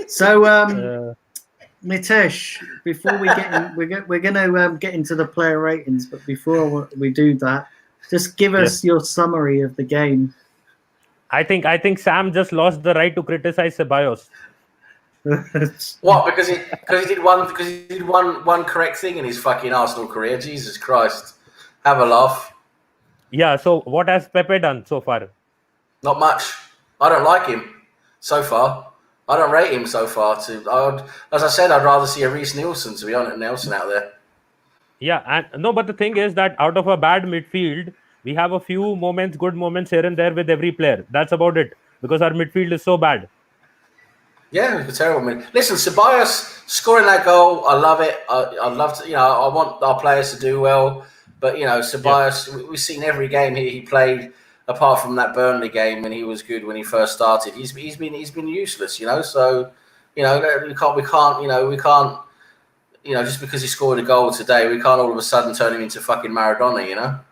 So, Nitesh, before we get in, we're going to get into the player ratings, but before we do that, just give us your summary of the game. I think Sam just lost the right to criticize Ceballos. What? Because he did one correct thing in his fucking Arsenal career. Jesus Christ, have a laugh. Yeah. So what has Pepe done so far? Not much. I don't like him so far. I don't rate him so far. As I said, I'd rather see a Reece Nelson, to be honest, Nelson out there. Yeah, and no, but the thing is that out of a bad midfield, we have a few moments, good moments here and there with every player. That's about it, because our midfield is so bad. Yeah, it's a terrible. Listen, Ceballos scoring that goal, I love it. I'd love to, I want our players to do well. But, Ceballos, we've seen every game he played, apart from that Burnley game when he was good when he first started. He's been useless, So, we can't, just because he scored a goal today, we can't all of a sudden turn him into fucking Maradona,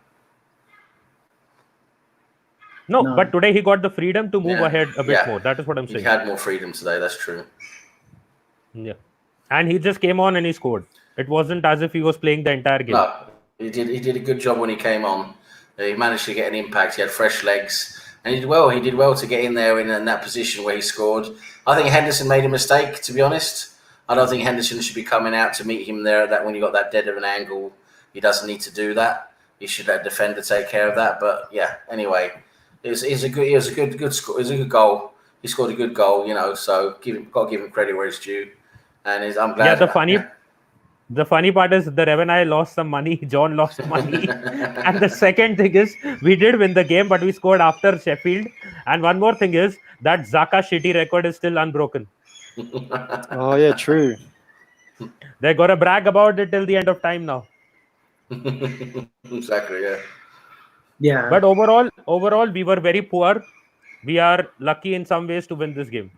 No, but today he got the freedom to move ahead a bit more. That is what I'm saying. He had more freedom today. That's true. Yeah, and he just came on and he scored. It wasn't as if he was playing the entire game. No, he did a good job when he came on. He managed to get an impact. He had fresh legs, and he did well. He did well to get in there in that position where he scored. I think Henderson made a mistake, to be honest. I don't think Henderson should be coming out to meet him there. That when you got that dead of an angle, he doesn't need to do that. He should let a defender take care of that. But yeah, anyway. It was a good score. It was a good goal. He scored a good goal, So got to give him credit where it's due. And I'm glad. Yeah, the funny part is the Rev and I lost some money. John lost some money. And the second thing is we did win the game, but we scored after Sheffield. And one more thing is that Xhaka shitty record is still unbroken. Oh yeah, true. They're gonna brag about it till the end of time now. Exactly. Yeah. Yeah. But overall, we were very poor. We are lucky in some ways to win this game.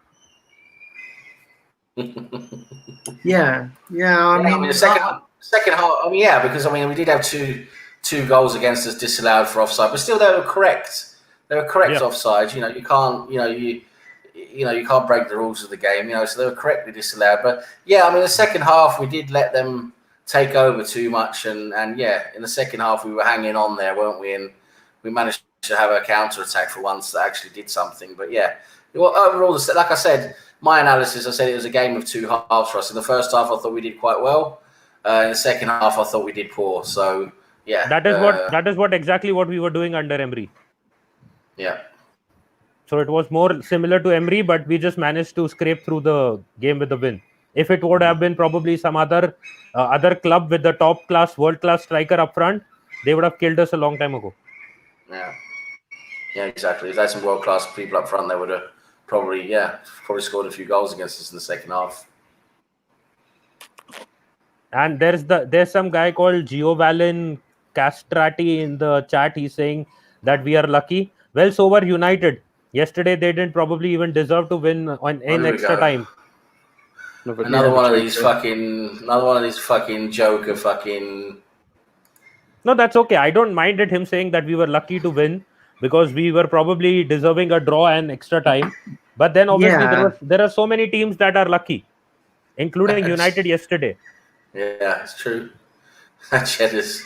Yeah. I mean, the second half. Because we did have two goals against us disallowed for offside, but still they were correct. They were correct offside. You can't. You can't break the rules of the game. So they were correctly disallowed. But the second half we did let them take over too much, and in the second half we were hanging on there, weren't we? And we managed to have a counter attack for once that actually did something. But overall, like I said, my analysis, I said it was a game of two halves for us. In the first half, I thought we did quite well. In the second half, I thought we did poor. So that is what exactly what we were doing under Emery. Yeah. So it was more similar to Emery, but we just managed to scrape through the game with the win. If it would have been probably some other club with the world class striker up front, they would have killed us a long time ago. Yeah, exactly. If they had some world class people up front, they would have probably scored a few goals against us in the second half. And there's some guy called Giovanni Castrati in the chat. He's saying that we are lucky. Well, so were United. Yesterday they didn't probably even deserve to win in we extra go. time. Another one of these fucking Joker fucking. No, that's okay. I don't mind it him saying that we were lucky to win because we were probably deserving a draw and extra time. But then obviously there are so many teams that are lucky, including United yesterday. Yeah, it's true. Cheddars.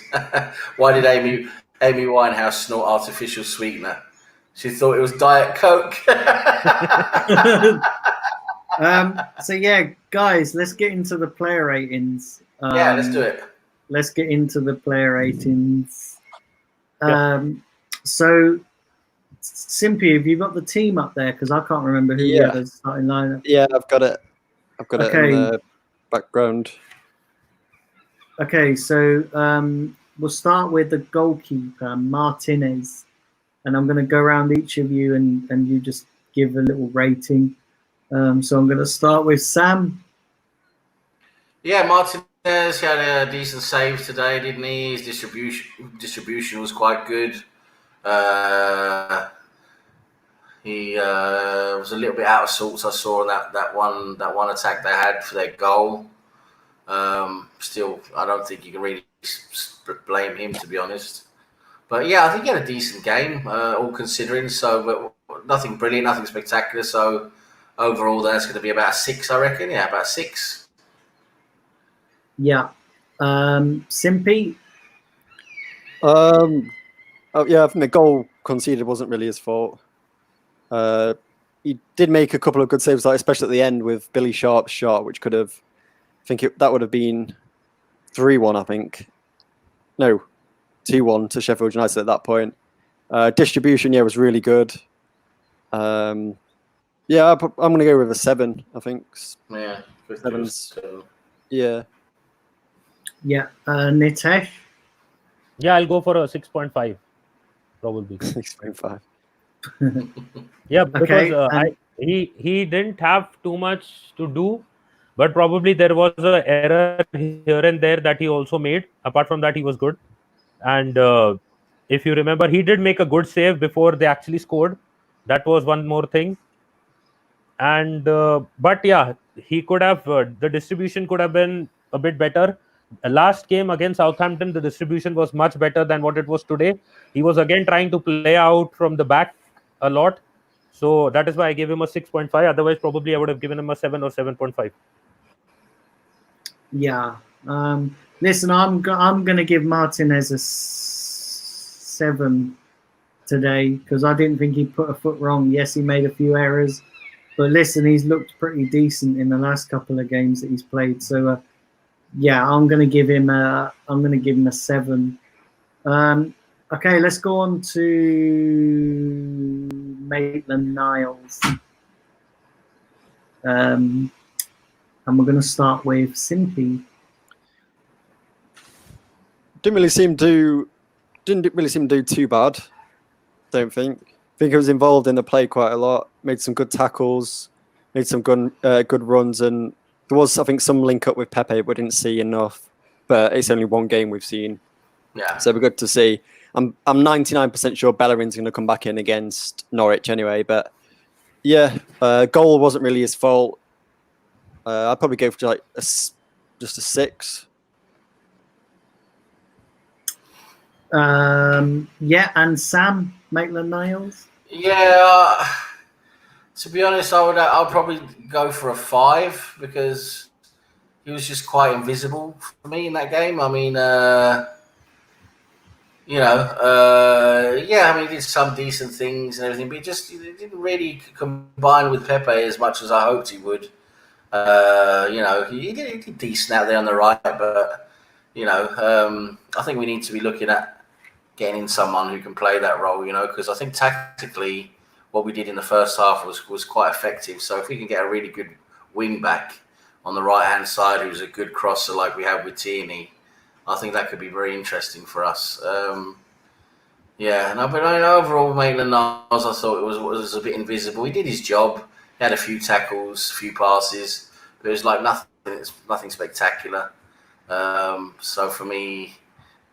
Why did Amy Winehouse snort artificial sweetener? She thought it was Diet Coke. So yeah, guys, let's get into the player ratings. Yeah, let's do it. Let's get into the player ratings. So, Simpy, have you got the team up there? Because I can't remember who the other starting lineup. Yeah, I've got it. I've got it in the background. Okay, so we'll start with the goalkeeper, Martinez. And I'm going to go around each of you and you just give a little rating. So I'm going to start with Sam. Yeah, Martinez had a decent save today, didn't he? His distribution was quite good. He was a little bit out of sorts. I saw that one attack they had for their goal. Still, I don't think you can really blame him, to be honest. But yeah, I think he had a decent game, all considering. So, but nothing brilliant, nothing spectacular. So overall, that's going to be about 6, I reckon. Yeah, about 6. Yeah. Simpy? Yeah, I think the goal conceded wasn't really his fault. He did make a couple of good saves, like especially at the end with Billy Sharp's shot, which could have, that would have been 3-1, I think. No, 2-1 to Sheffield United at that point. Distribution, was really good. I'm going to go with a 7, I think. Yeah, 7's. Yeah. Yeah, Nitesh? Yeah, I'll go for a 6.5, probably. 6.5. Yeah, because he didn't have too much to do, but probably there was an error here and there that he also made. Apart from that, he was good. And if you remember, he did make a good save before they actually scored. That was one more thing. And but yeah, he could have the distribution could have been a bit better. Last game against Southampton, the distribution was much better than what it was today. He was again trying to play out from the back a lot. So that is why I gave him a 6.5. Otherwise, probably I would have given him a 7 or 7.5. Yeah. Listen, I'm going to give Martinez a 7 today because I didn't think he put a foot wrong. Yes, he made a few errors, but listen, he's looked pretty decent in the last couple of games that he's played. So, I'm going to give him a 7. Okay, let's go on to Maitland-Niles. And we're going to start with Simpy. Didn't really seem to do too bad. Don't think. I think he was involved in the play quite a lot. Made some good tackles. Made some good runs, and there was, I think, some link up with Pepe, but didn't see enough. But it's only one game we've seen. Yeah. So it'll be good to see. I'm 99% sure Bellerin's going to come back in against Norwich anyway. But yeah, goal wasn't really his fault. I'd probably go for just a 6. And Sam, Maitland-Niles? Yeah, to be honest, I'll probably go for a 5 because he was just quite invisible for me in that game. I mean, he did some decent things and everything, but he didn't really combine with Pepe as much as I hoped he would. He did decent out there on the right, but I think we need to be looking at getting in someone who can play that role, because I think tactically what we did in the first half was quite effective. So if we can get a really good wing back on the right hand side who's a good crosser like we have with Tierney, I think that could be very interesting for us. But overall, Maitland-Niles, I thought it was a bit invisible. He did his job. He had a few tackles, a few passes, but it was like nothing spectacular. So for me,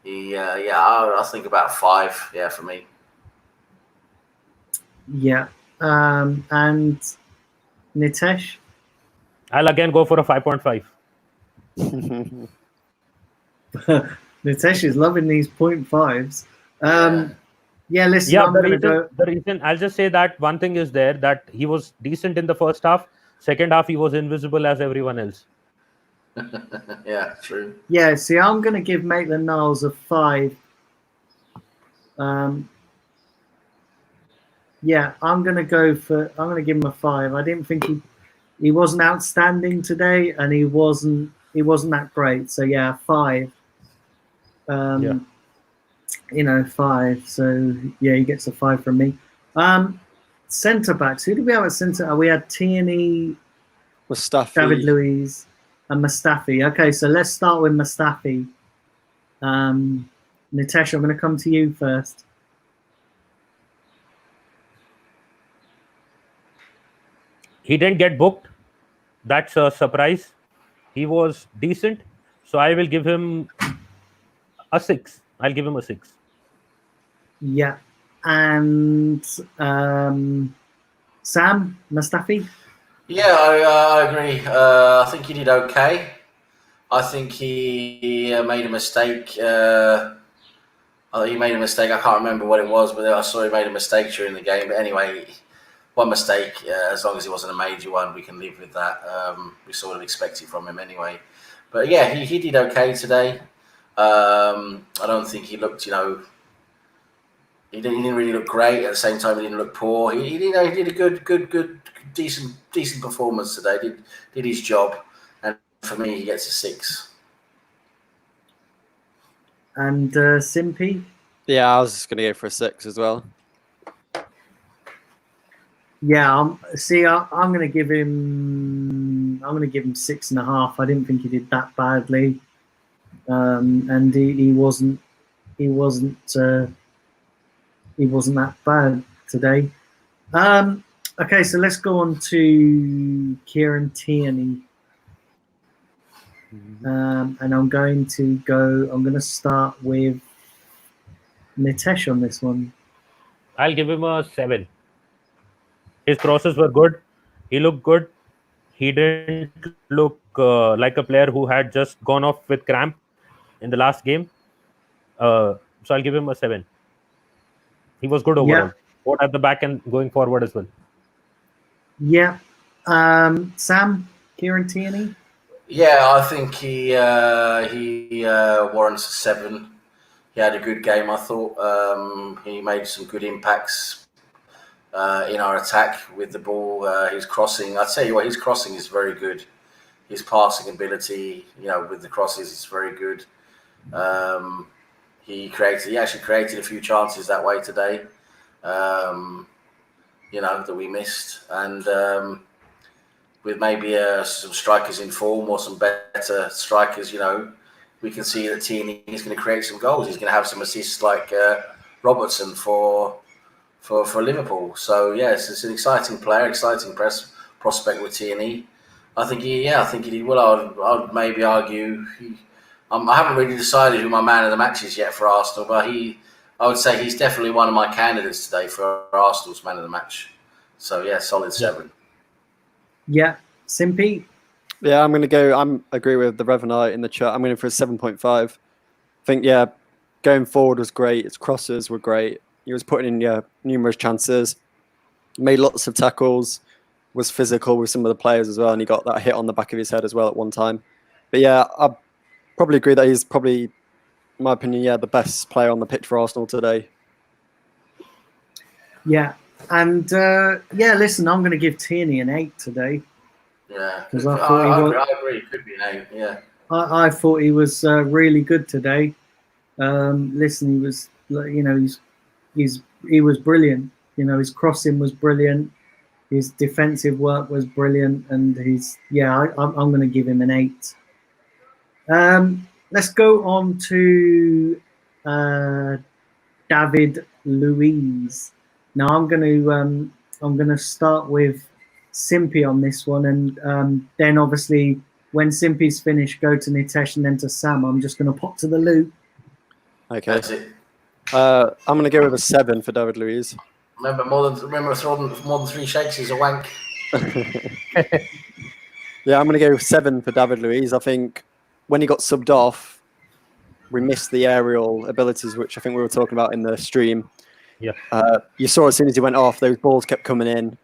I think about 5. Yeah, for me. Yeah. And Nitesh? I'll again go for a 5.5. Nitesh is loving these 0.5s. Yeah. Yeah, listen, Yeah, I'm going to go. the reason I'll just say that one thing is there that he was decent in the first half. Second half, he was invisible as everyone else. Yeah, true. Yeah, see, I'm going to give Maitland-Niles a 5. Yeah, I'm going to give him a 5. I didn't think he wasn't outstanding today, and he wasn't that great. So yeah, 5. Yeah. 5. So yeah, he gets a 5 from me. Centre backs. Who do we have at centre? We had Tierney, Mustafi. David Luiz, and Mustafi. Okay, so let's start with Mustafi. Nitesh, I'm going to come to you first. He didn't get booked. That's a surprise. He was decent. So I will give him a 6. I'll give him a 6. Yeah, and Sam Mustafi. Yeah, I agree. I think he did okay. I think he made a mistake. He made a mistake. I can't remember what it was, but I saw he made a mistake during the game. But anyway, one mistake. As long as it wasn't a major one, we can live with that. We sort of expect it from him anyway. But yeah, he did okay today. I don't think he looked, he didn't really look great. At the same time, he didn't look poor. He did a good, decent performance today. Did his job, and for me, he gets a 6. And Simpy. Yeah, I was just going to go for a 6 as well. Yeah, I'm going to give him 6.5. I didn't think he did that badly, and he wasn't that bad today. Okay, so let's go on to Kieran Tierney, and I'm going to start with Nitesh on this one. I'll give him a 7. His crosses were good. He looked good. He didn't look like a player who had just gone off with cramp in the last game. So I'll give him a 7. He was good overall, both at the back and going forward as well. Yeah. Sam, Kieran Tierney? Yeah, I think he warrants a 7. He had a good game, I thought. He made some good impacts in our attack with the ball. His crossing, I'll tell you what, his crossing is very good. His passing ability, with the crosses is very good. He actually created a few chances that way today, that we missed. And with maybe some strikers in form or some better strikers, we can see that Tierney is going to create some goals. He's going to have some assists like Robertson for Liverpool. So yes, it's an exciting player, exciting prospect with Tierney. I think he did well. I would maybe argue. I haven't really decided who my man of the match is yet for Arsenal, but I would say he's definitely one of my candidates today for Arsenal's man of the match. So yeah, solid 7. Yeah, Simpy. Yeah, I'm going to go. Agree with the Revenite in the chat. I'm going for a 7.5. I think going forward was great. His crosses were great. He was putting in numerous chances, made lots of tackles, was physical with some of the players as well, and he got that hit on the back of his head as well at one time. But yeah, I probably agree that he's probably, in my opinion, the best player on the pitch for Arsenal today. Yeah, and listen, I'm going to give Tierney an 8 today. Yeah, because I agree. It could be an 8. Yeah, I thought he was really good today. Listen, he was, he was brilliant. His crossing was brilliant. His defensive work was brilliant, and I'm going to give him an 8. Let's go on to David Luiz. Now I'm going to start with Simpy on this one, and then obviously when Simpy's finished, go to Nitesh and then to Sam. I'm just going to pop to the loo. Okay. That's it. I'm going to go with a 7 for David Luiz. Remember, more than 3 shakes is a wank. Yeah, I'm going to go 7 for David Luiz. I think when he got subbed off, we missed the aerial abilities, which I think we were talking about in the stream. Yeah. You saw as soon as he went off, those balls kept coming in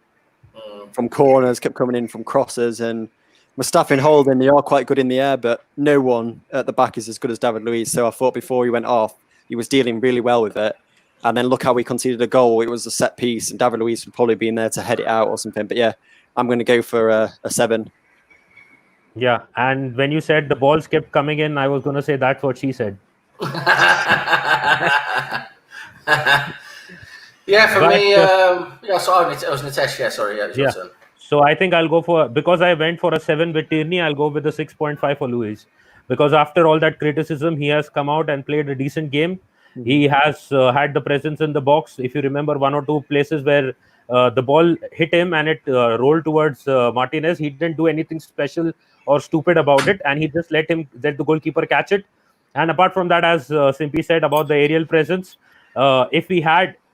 from corners, kept coming in from crosses, and Mustafi and Holden, they are quite good in the air, but no one at the back is as good as David Luiz. So I thought before he went off, he was dealing really well with it. And then look how we conceded a goal. It was a set piece, and David Luiz would probably be in there to head it out or something. But yeah, I'm going to go for a 7. Yeah, and when you said the balls kept coming in, I was going to say that's what she said. Yeah, for But, me, sorry, it was Nitesh. Yeah, sorry, yeah, it was your turn. So I think I'll go for, because I went for a 7 with Tierney, I'll go with a 6.5 for Luiz. Because after all that criticism, he has come out and played a decent game. He has had the presence in the box. If you remember 1 or 2 places where the ball hit him and it rolled towards Martinez, he didn't do anything special or stupid about it, and he just let the goalkeeper catch it. And apart from that, as Simpy said about the aerial presence,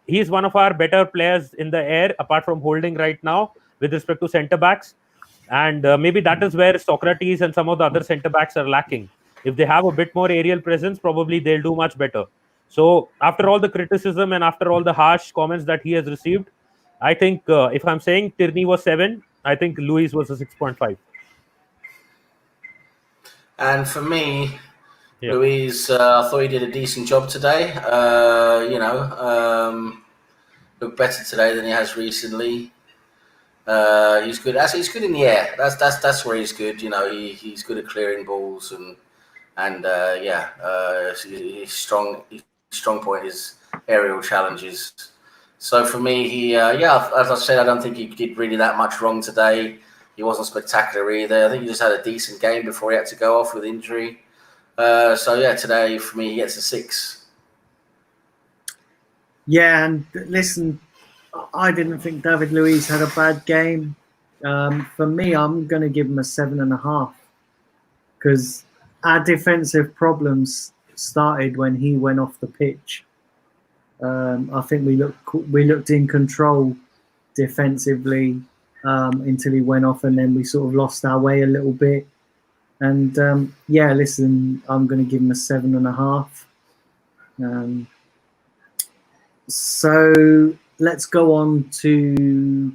he's one of our better players in the air, apart from Holding right now, with respect to centre backs. And maybe that is where Socrates and some of the other centre backs are lacking. If they have a bit more aerial presence, probably they'll do much better. So after all the criticism and after all the harsh comments that he has received, I think if I'm saying Tierney was 7, I think Luiz was a 6.5. And for me, Luiz, I thought he did a decent job today. Looked better today than he has recently. He's good. He's good in the air. That's where he's good. You know, he's good at clearing balls and his strong point is aerial challenges. So for me, as I said, I don't think he did really that much wrong today. He wasn't spectacular either. I think he just had a decent game before he had to go off with injury. Today for me, he gets a 6. Yeah, and listen, I didn't think David Luiz had a bad game. For me, I'm going to give him a 7.5 because our defensive problems started when he went off the pitch. I think we looked in control defensively until he went off, and then we sort of lost our way a little bit. And listen, I'm going to give him a 7.5. So let's go on to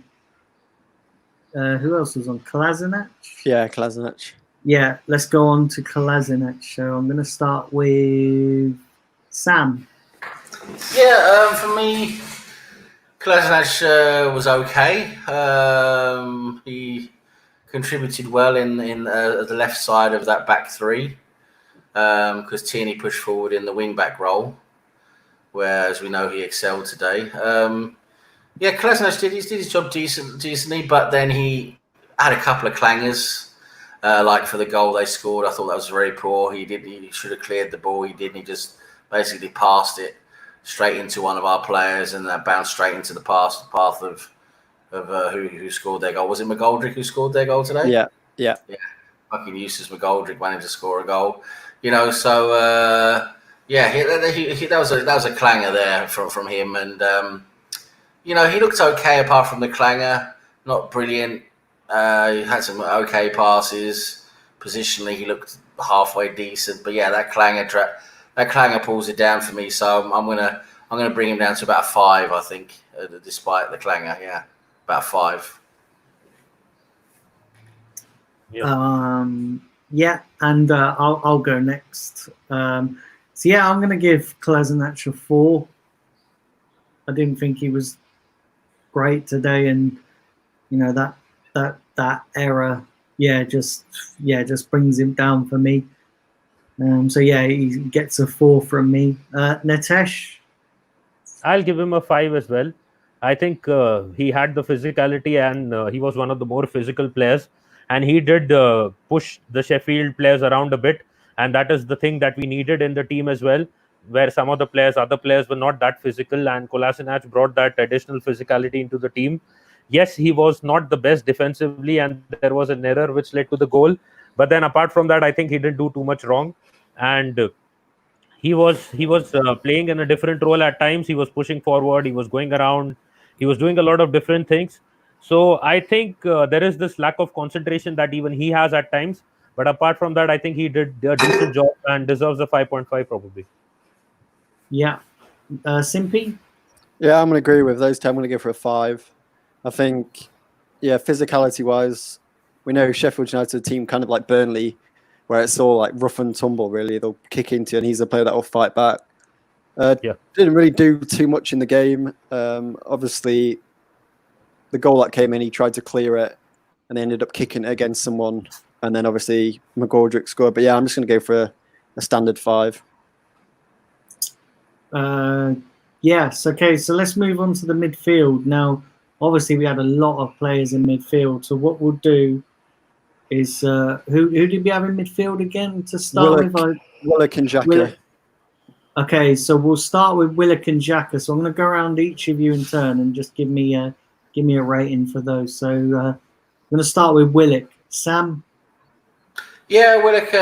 who else was on? Kolasinac? Yeah, Kolasinac. Yeah, let's go on to Kolasinac. So I'm going to start with Sam. Yeah, for me, Kolasinac was okay. He contributed well in the left side of that back three because Tierney pushed forward in the wing back role, whereas we know he excelled today. Kolasinac did his job decently, but then he had a couple of clangers, like for the goal they scored. I thought that was very poor. He should have cleared the ball. He didn't. He just basically passed it straight into one of our players, and that bounced straight into the path of who scored their goal. Was it McGoldrick who scored their goal today? Yeah. Fucking useless McGoldrick managed to score a goal. That was a clanger there from him, and he looked okay apart from the clanger. Not brilliant. He had some okay passes. Positionally, he looked halfway decent, but that clanger pulls it down for me. So I'm gonna bring him down to about 5, I think, despite the clanger. Yeah, about 5. And I'll go next. I'm going to give Kolasinac a 4. I didn't think he was great today, and that error, just brings him down for me. He gets a 4 from me. Nitesh? I'll give him a 5 as well. I think he had the physicality, and he was one of the more physical players. And he did push the Sheffield players around a bit. And that is the thing that we needed in the team as well, where some of the other players were not that physical. And Kolasinac brought that additional physicality into the team. Yes, he was not the best defensively, and there was an error which led to the goal. But then apart from that, I think he didn't do too much wrong, and he was playing in a different role at times. He was pushing forward, he was going around, he was doing a lot of different things. So I think there is this lack of concentration that even he has at times. But apart from that, I think he did a decent job and deserves a 5.5 probably. Yeah. Simpy? Yeah, I'm going to agree with those two. I'm going to go for a 5. I think, yeah, physicality wise, we know Sheffield United are a team kind of like Burnley, where it's all like rough and tumble, really. They'll kick into you, and he's a player that will fight back. Yeah. Didn't really do too much in the game. Obviously, the goal that came in, he tried to clear it, and they ended up kicking it against someone. And then obviously McGoldrick scored. But yeah, I'm just going to go for a standard 5. Yes. Okay. So let's move on to the midfield now. Obviously, we had a lot of players in midfield. So what we'll do is who did we have in midfield again to start with? Willock and Xhaka. Willock. Okay, so we'll start with Willock and Xhaka. So I'm going to go around each of you in turn and just give me a rating for those. So I'm going to start with Willock. Sam? Yeah, Willock,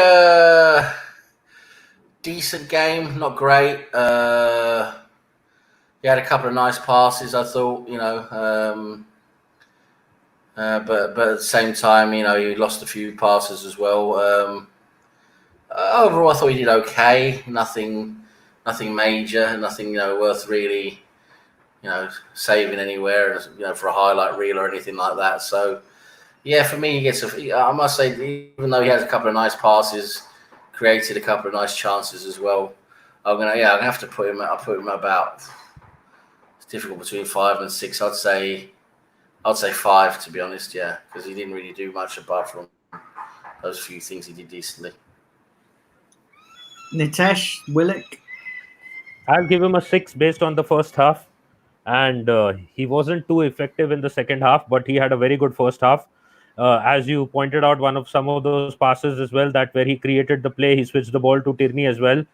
decent game, not great. He had a couple of nice passes, I thought, but at the same time, he lost a few passes as well. Overall, I thought he did okay. Nothing major, nothing worth really saving anywhere, for a highlight reel or anything like that. So yeah, for me, he gets I must say, even though he has a couple of nice passes, created a couple of nice chances as well, I'm gonna have to put him. I'll put him about. It's difficult between 5 and 6. I'd say 5, to be honest. Yeah, because he didn't really do much apart from those few things he did decently. Nitesh, Willock? I'll give him a 6 based on the first half, and he wasn't too effective in the second half, but he had a very good first half. As you pointed out, some of those passes as well, that where he created the play, he switched the ball to Tierney as well.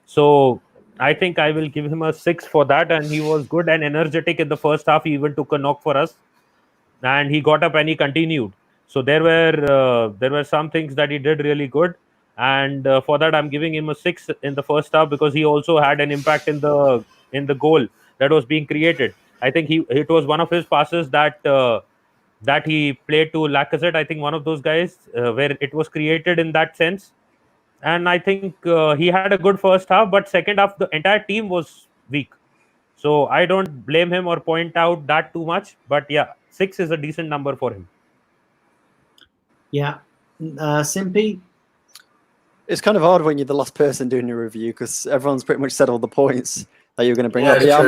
So I think I will give him a 6 for that, and he was good and energetic in the first half. He even took a knock for us, and he got up and he continued. So there were some things that he did really good, and for that I'm giving him a 6 in the first half, because he also had an impact in the goal that was being created. I think it was one of his passes that he played to Lacazette. I think one of those guys where it was created in that sense. And I think he had a good first half, but second half the entire team was weak. So I don't blame him or point out that too much. But yeah, 6 is a decent number for him. Yeah. Simpy? It's kind of hard when you're the last person doing your review, because everyone's pretty much said all the points that you're going to bring up. Yeah,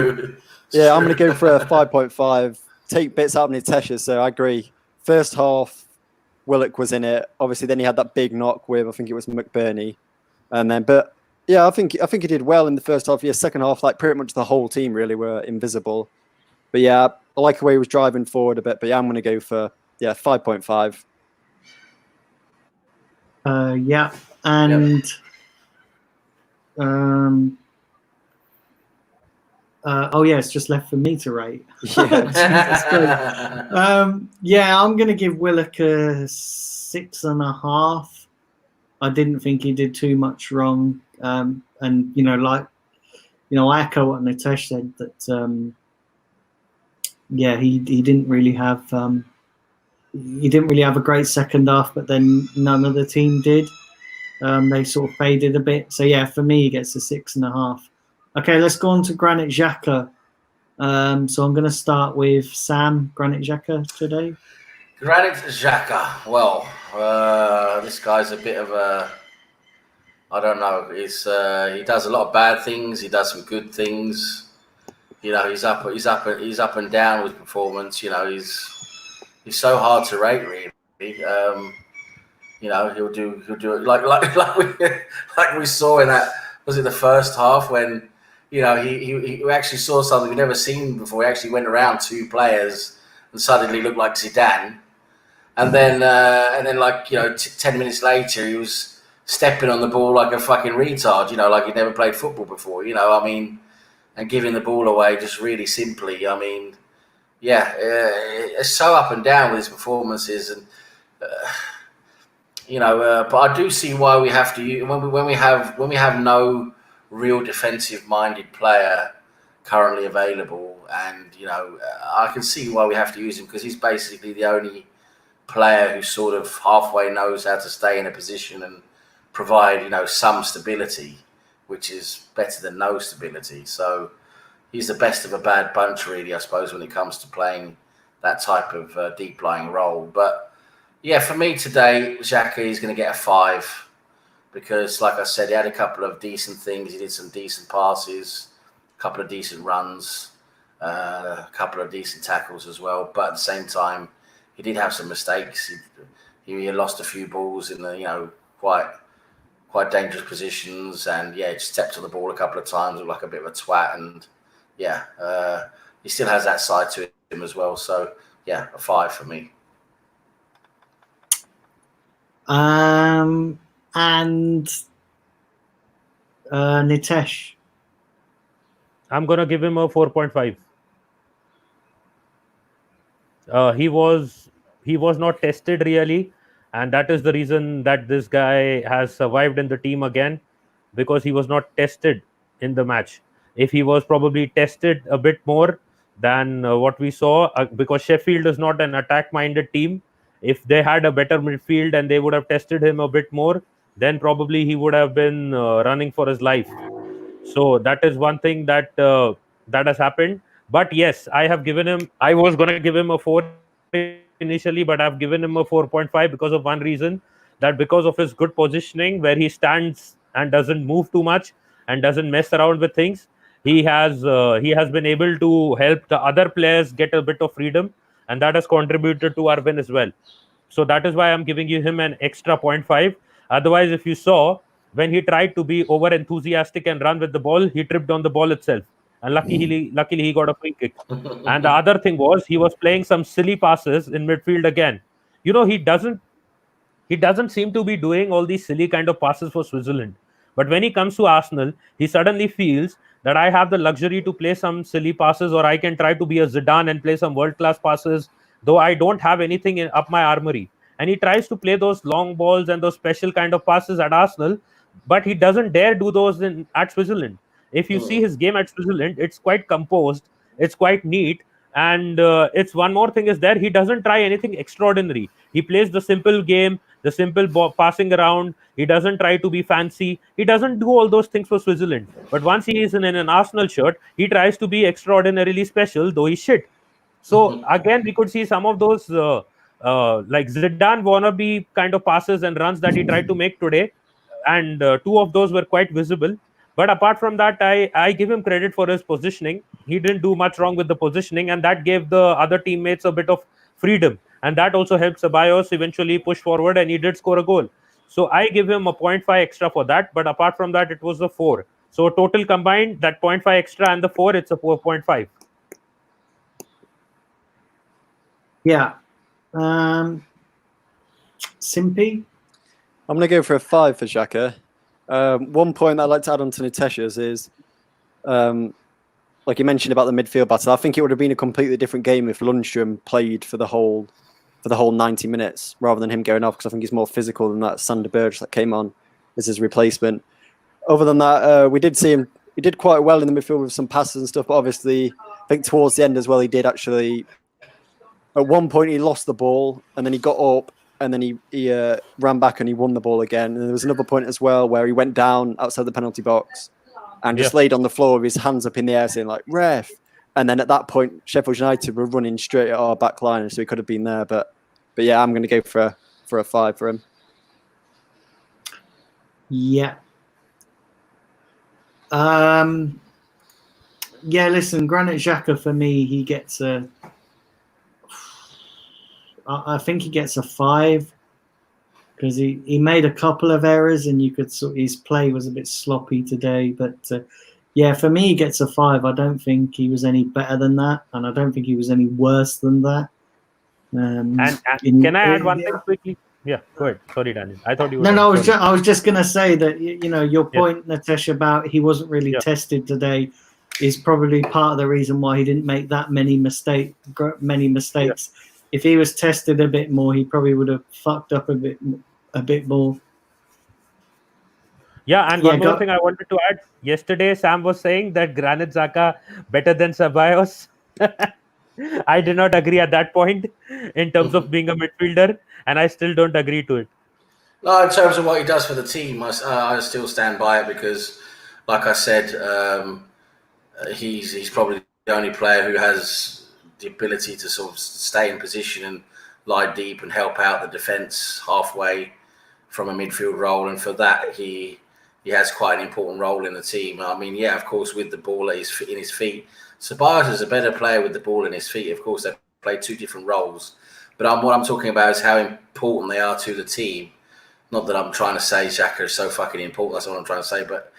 I'm going to go for a 5.5. Take bits out of Nitesh's, so I agree. First half, Willock was in it. Obviously, then he had that big knock with, I think it was McBurney. And then, but yeah, I think he did well in the first half. Yeah, second half, like pretty much the whole team really were invisible. But yeah, I like the way he was driving forward a bit. But yeah, I'm going to go for 5.5. Yeah, and it's just left for me to rate. Yeah, I'm going to give Willock a 6.5. I didn't think he did too much wrong, and I echo what Nitesh said, that he didn't really have a great second half, but then none of the team did. They sort of faded a bit. So yeah, for me, he gets a 6.5. Okay, let's go on to Granit Xhaka. So I'm going to start with Sam. Granit Xhaka today. Granit Xhaka. Well, this guy's a bit of a, I don't know. He does a lot of bad things. He does some good things. He's up and down with performance. He's so hard to rate, really. He'll do it like we saw in that, was it the first half, when he actually saw something we'd never seen before. He actually went around 2 players and suddenly looked like Zidane, and then 10 minutes later he was stepping on the ball like a fucking retard, like he'd never played football before, and giving the ball away just really simply. It's so up and down with his performances, and but I do see why we have to when we have no real defensive-minded player currently available, and I can see why we have to use him because he's basically the only player who sort of halfway knows how to stay in a position and provide some stability, which is better than no stability. So he's the best of a bad bunch, really, I suppose, when it comes to playing that type of deep lying role. But yeah, for me today, Xhaka is going to get a 5 because, like I said, he had a couple of decent things. He did some decent passes, a couple of decent runs, a couple of decent tackles as well. But at the same time, he did have some mistakes. He lost a few balls in the quite dangerous positions, and just stepped on the ball a couple of times, looked like a bit of a twat, and he still has that side to him as well. So a 5 for me. And Nitesh. I'm gonna give him a 4.5. He was not tested really, and that is the reason that this guy has survived in the team again, because he was not tested in the match. If he was probably tested a bit more than what we saw, because Sheffield is not an attack-minded team. If they had a better midfield and they would have tested him a bit more, then probably he would have been running for his life. So that is one thing that has happened. But yes, I was going to give him a 4 initially, but I've given him a 4.5 because of one reason, that because of his good positioning where he stands and doesn't move too much and doesn't mess around with things, he has been able to help the other players get a bit of freedom, and that has contributed to our win as well. So that is why I'm giving him an extra 0.5. Otherwise, if you saw, when he tried to be over enthusiastic and run with the ball, he tripped on the ball itself, and luckily he got a free kick. And the other thing was, he was playing some silly passes in midfield again. He doesn't seem to be doing all these silly kind of passes for Switzerland. But when he comes to Arsenal, he suddenly feels that I have the luxury to play some silly passes, or I can try to be a Zidane and play some world-class passes, though I don't have anything up my armory. And he tries to play those long balls and those special kind of passes at Arsenal, but he doesn't dare do those at Switzerland. If you see his game at Switzerland, it's quite composed, it's quite neat, and it's one more thing is there. He doesn't try anything extraordinary. He plays the simple game, the simple passing around. He doesn't try to be fancy. He doesn't do all those things for Switzerland. But once he is in an Arsenal shirt, he tries to be extraordinarily special, though he's shit. So again, we could see some of those like Zidane wannabe kind of passes and runs that he tried to make today, and 2 of those were quite visible. But apart from that, I give him credit for his positioning. He didn't do much wrong with the positioning, and that gave the other teammates a bit of freedom. And that also helped Ceballos eventually push forward, and he did score a goal. So I give him a 0.5 extra for that. But apart from that, it was a 4. So total combined, that 0.5 extra and the 4, it's a 4.5. Yeah. Simpy? I'm going to go for a 5 for Xhaka. One point I'd like to add on to Nitesh's is, like you mentioned about the midfield battle, I think it would have been a completely different game if Lundstrom played for the whole 90 minutes rather than him going off, because I think he's more physical than that Sander Berge that came on as his replacement. Other than that, we did see him. He did quite well in the midfield with some passes and stuff, but obviously, I think towards the end as well, he did actually. At one point, he lost the ball, and then he got up, and then he ran back and he won the ball again. And there was another point as well where he went down outside the penalty box and just laid on the floor with his hands up in the air saying, like, ref. And then at that point, Sheffield United were running straight at our back line, so he could have been there. But yeah, I'm going to go for a 5 for him. Yeah. Yeah, listen, Granit Xhaka for me, he gets I think he gets a 5 because he made a couple of errors and his play was a bit sloppy today. But yeah, for me, he gets a 5. I don't think he was any better than that, and I don't think he was any worse than that. And can I add one thing quickly? Yeah, go ahead. Sorry, Daniel. I thought you were. No, I was just going to say that, your point, Nitesh, about he wasn't really tested today is probably part of the reason why he didn't make that many mistakes. If he was tested a bit more, he probably would have fucked up a a bit more. Yeah, and Yeah, one more thing I wanted to add. Yesterday, Sam was saying that Granit Xhaka better than Ceballos. I did not agree at that point in terms of being a midfielder, and I still don't agree to it. No, in terms of what he does for the team, I still stand by it because, like I said, he's probably the only player who has the ability to sort of stay in position and lie deep and help out the defence halfway from a midfield role, and for that he has quite an important role in the team. I mean, yeah, of course, with the ball in his feet, Ceballos is a better player with the ball in his feet. Of course, they play two different roles, but what I'm talking about is how important they are to the team. Not that I'm trying to say Xhaka is so fucking important. That's what I'm trying to say, but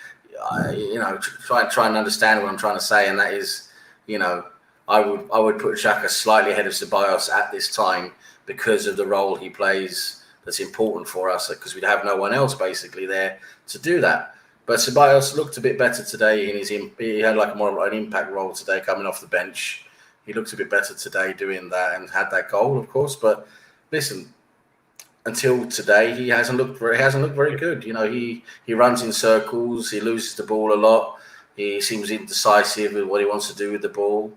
try and understand what I'm trying to say, and that is, I would put Xhaka slightly ahead of Ceballos at this time because of the role he plays. That's important for us because we'd have no one else basically there to do that. But Ceballos looked a bit better today. He had like more of an impact role today, coming off the bench. He looked a bit better today doing that and had that goal, of course. But listen, until today, he hasn't looked very good. He runs in circles. He loses the ball a lot. He seems indecisive with what he wants to do with the ball.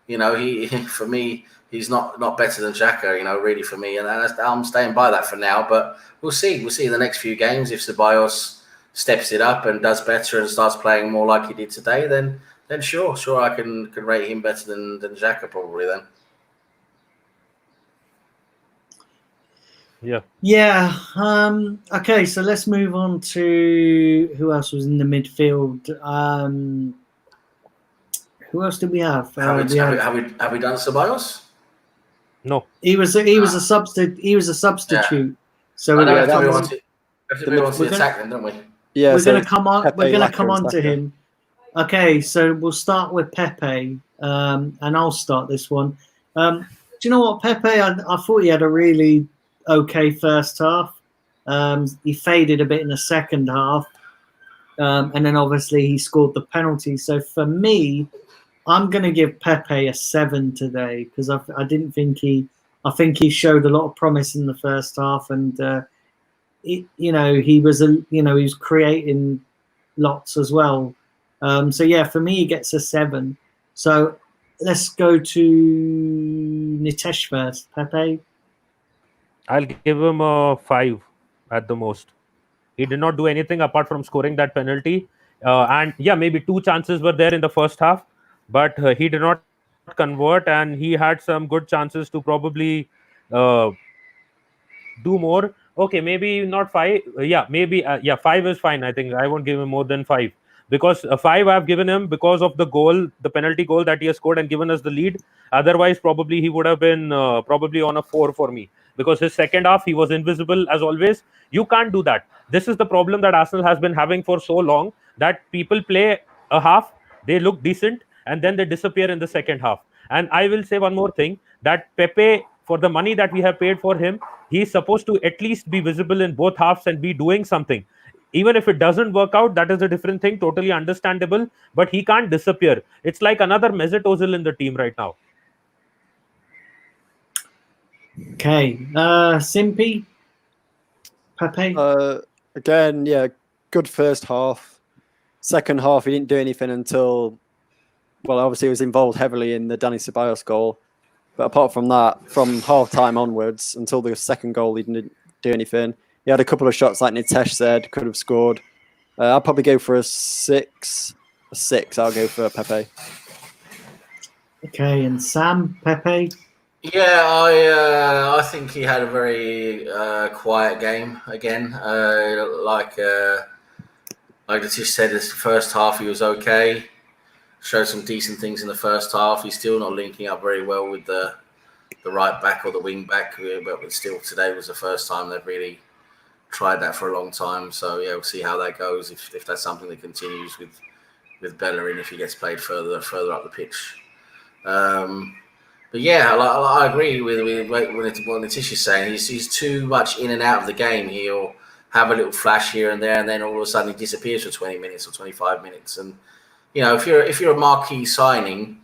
For me, he's not better than Xhaka. Really for me, and I'm staying by that for now. But we'll see. We'll see in the next few games if Ceballos steps it up and does better and starts playing more like he did today. Then sure, I can rate him better than Xhaka probably then. Yeah. Okay, so let's move on to who else was in the midfield. Who else did we have? Have we done Ceballos? No. He was a substitute. He was a substitute. Yeah. So we're going to come on. We're going to attack them, don't we? Yeah, we're going to come on. Pepe, we're going to Laka, come on and to Saka. him. Okay, so we'll start with Pepe, and I'll start this one. Do you know what, Pepe? I thought he had a really okay first half. He faded a bit in the second half, and then obviously he scored the penalty. So for me, I'm going to give Pepe a 7 today because I didn't think I think he showed a lot of promise in the first half, and he was creating lots as well. So yeah, for me, he gets a 7. So let's go to Nitesh first. Pepe. I'll give him a 5 at the most. He did not do anything apart from scoring that penalty. And yeah, maybe 2 chances were there in the first half, but he did not convert, and he had some good chances to probably do more. Okay, maybe not 5. Yeah, maybe 5 is fine. I think I won't give him more than 5 because 5 I've given him because of the goal, the penalty goal that he has scored and given us the lead. Otherwise, probably he would have been probably on a 4 for me because his second half he was invisible as always. You can't do that. This is the problem that Arsenal has been having for so long, that people play a half, they look decent, and then they disappear in the second half. And I will say one more thing, that Pepe, for the money that we have paid for him, he's supposed to at least be visible in both halves and be doing something. Even if it doesn't work out, that is a different thing, totally understandable, but he can't disappear. It's like another Mesut Ozil in the team right now. Okay, Simpy, Pepe. Again, yeah, good first half. Second half, he didn't do anything until, well, obviously he was involved heavily in the Dani Ceballos goal. But apart from that, from half time onwards until the second goal, he didn't do anything. He had a couple of shots, like Nitesh said, could have scored. I'll probably go for a 6. A 6, I'll go for Pepe. Okay, and Sam, Pepe. Yeah, I think he had a very quiet game again. Like Nitesh said, this first half he was okay. Showed some decent things in the first half. He's still not linking up very well with the right back or the wing back, but still today was the first time they've really tried that for a long time. So yeah, we'll see how that goes. If that's something that continues with Bellerin, if he gets played further up the pitch. But yeah, I agree with what Nitesh is saying. He's too much in and out of the game. He'll have a little flash here and there, and then all of a sudden he disappears for 20 minutes or 25 minutes. And if you're a marquee signing,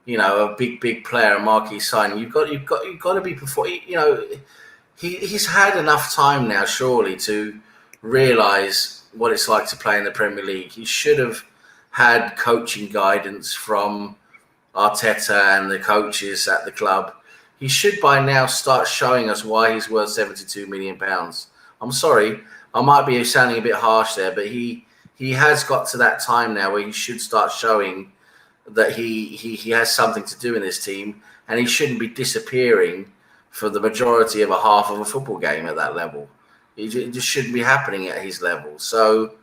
a big player, a marquee signing, you've got to be before. he's had enough time now, surely, to realise what it's like to play in the Premier League. He should have had coaching guidance from Arteta and the coaches at the club. He should by now start showing us why he's worth £72 million. I'm sorry, I might be sounding a bit harsh there, but he has got to that time now where he should start showing that he has something to do in this team, and he shouldn't be disappearing for the majority of a half of a football game at that level. It just shouldn't be happening at his level. So,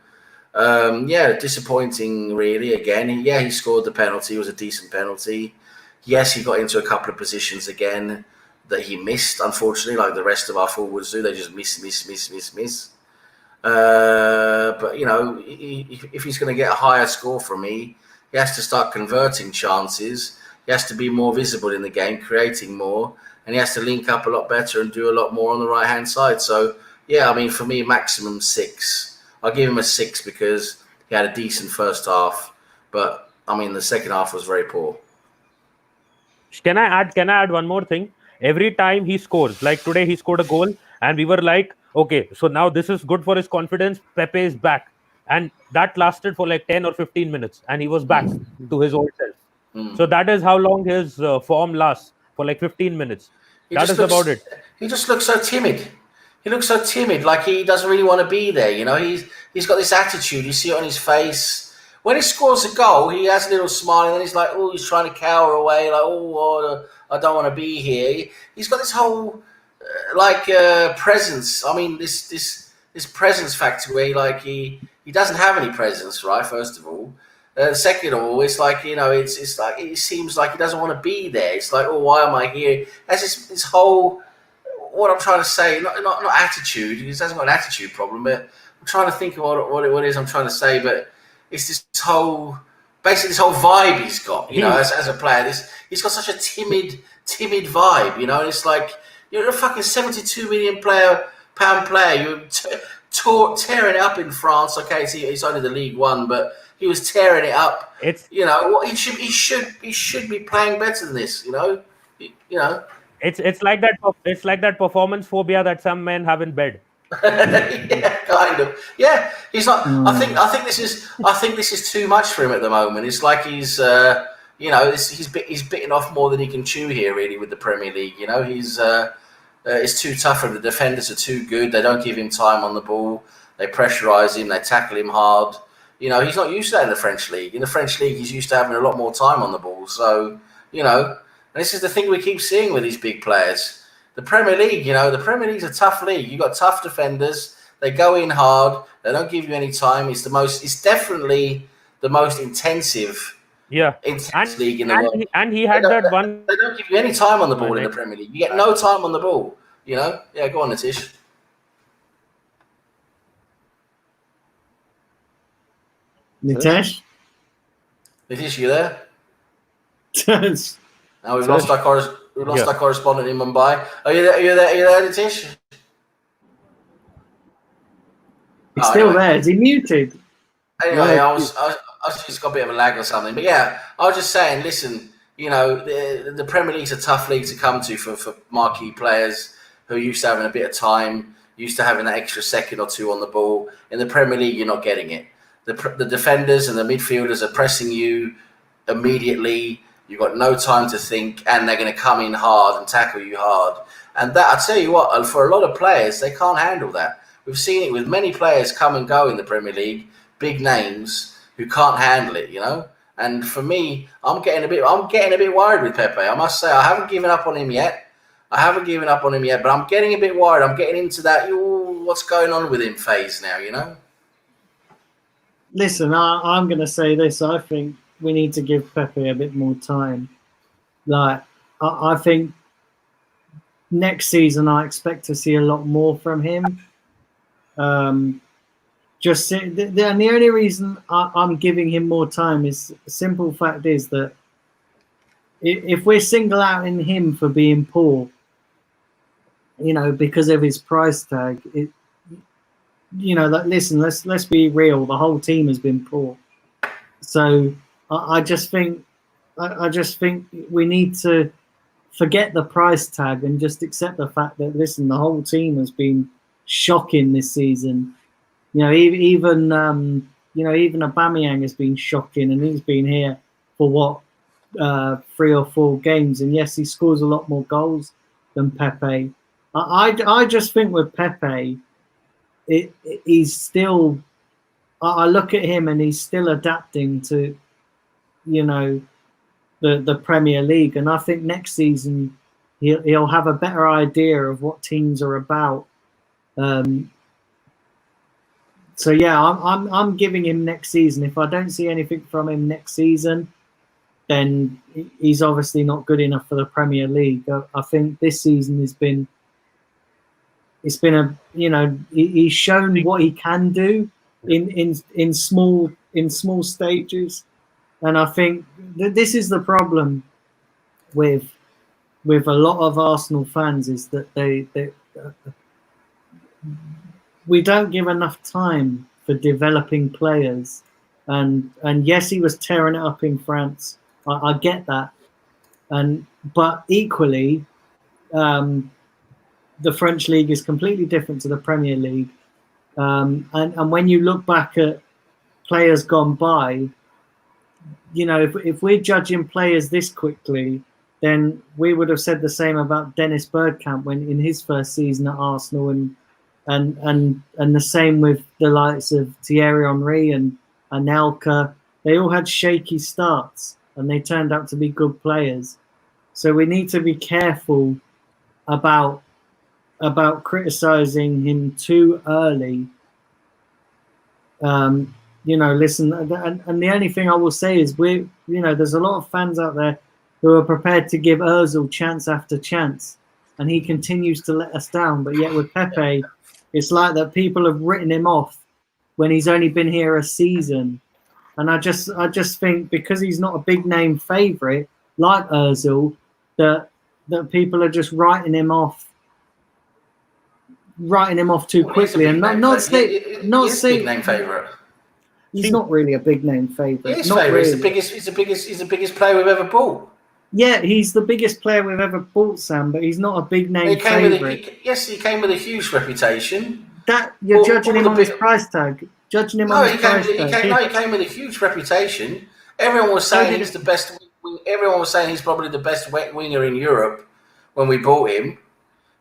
disappointing, really. Again, he scored the penalty. It was a decent penalty. Yes, he got into a couple of positions again that he missed, unfortunately, like the rest of our forwards do. They just miss. But, if he's going to get a higher score from me, he has to start converting chances. He has to be more visible in the game, creating more, and he has to link up a lot better and do a lot more on the right-hand side. So, for me, maximum 6. I'll give him a 6 because he had a decent first half. But, the second half was very poor. Can I add one more thing? Every time he scores, like today he scored a goal, and we were like, okay, so now this is good for his confidence. Pepe is back. And that lasted for like 10 or 15 minutes, and he was back to his old self. So that is how long his form lasts, for like 15 minutes. That is about it. He just looks so timid. He looks so timid, like he doesn't really want to be there. He's got this attitude. You see it on his face. When he scores a goal, he has a little smile, and then he's like, he's trying to cower away, like, I don't want to be here. He's got this whole presence. This presence factor where he doesn't have any presence, right? First of all, second of all, it's like it's like it seems like he doesn't want to be there. It's like, why am I here? That's this whole. What I'm trying to say, not attitude. He hasn't got an attitude problem, but I'm trying to think of what it is I'm trying to say. But it's this whole vibe he's got, as a player. He's got such a timid vibe, And it's like you're a fucking £72 million pound player. You're tearing it up in France. Okay, it's only the League One, but he was tearing it up. He should be playing better than this. It's like that. It's like that performance phobia that some men have in bed. Yeah, kind of. Yeah, he's not. I think this is too much for him at the moment. It's like he's he's bitten off more than he can chew here, really, with the Premier League. It's too tough for him. The defenders are too good. They don't give him time on the ball. They pressurise him. They tackle him hard. He's not used to that in the French league. In the French league, he's used to having a lot more time on the ball. So and this is the thing we keep seeing with these big players. The Premier League, the Premier League's a tough league. You've got tough defenders. They go in hard. They don't give you any time. It's definitely the most intensive league in the world. And he had that one. They don't give you any time on the ball in the Premier League. You get no time on the ball. Yeah, go on, Nitish. Nitesh? Nitish, you there? Now we've lost our correspondent in Mumbai. Are you there, Nitish? He's still there. Is he muted? Anyway, I was just got a bit of a lag or something. But yeah, I was just saying, listen, the Premier League's a tough league to come to for marquee players who are used to having a bit of time, used to having that extra second or two on the ball. In the Premier League, you're not getting it. The defenders and the midfielders are pressing you immediately. You've got no time to think, and they're going to come in hard and tackle you hard. And that, I tell you what, for a lot of players, they can't handle that. We've seen it with many players come and go in the Premier League, big names who can't handle it, And for me, I'm getting a bit worried with Pepe. I must say, I haven't given up on him yet, but I'm getting a bit worried. I'm getting into that, what's going on with him phase now, Listen, I'm going to say this. I think we need to give Pepe a bit more time. Like, I think next season I expect to see a lot more from him. The only reason I'm giving him more time is the simple fact is that if we're single out in him for being poor, because of his price tag, listen, let's be real. The whole team has been poor. So I just think we need to forget the price tag and just accept the fact that, listen, the whole team has been shocking this season. You know, even Aubameyang has been shocking, and he's been here for what 3 or 4 games, and yes, he scores a lot more goals than Pepe. I just think with Pepe, he's still. I look at him and he's still adapting to, you know, the Premier League, and I think next season he'll have a better idea of what teams are about. So yeah, I'm giving him next season. If I don't see anything from him next season, then he's obviously not good enough for the Premier League. I think this season it's been a, you know, he's shown what he can do in small stages, and I think this is the problem with a lot of Arsenal fans, is that we don't give enough time for developing players. And yes, he was tearing it up in France. I get that. But equally, the French league is completely different to the Premier League. And when you look back at players gone by, you know, if we're judging players this quickly, then we would have said the same about Dennis Bergkamp when in his first season at Arsenal, and the same with the likes of Thierry Henry and Anelka. They all had shaky starts, and they turned out to be good players. So we need to be careful about criticizing him too early. You know, listen, and the only thing I will say is there's a lot of fans out there who are prepared to give Ozil chance after chance, and he continues to let us down. But yet with Pepe, it's like that people have written him off when he's only been here a season. And I just think because he's not a big name favourite like Ozil, that people are just writing him off too quickly, and not saying big name favourite. He's not really a big name favourite. He's the biggest player we've ever bought. Yeah, he's the biggest player we've ever bought, Sam, but he's not a big name favourite. Yes, he came with a huge reputation. That you're judging him on his price tag. Judging him on his price tag. He came with a huge reputation. Everyone was saying he's the best. Everyone was saying he's probably the best winger in Europe when we bought him.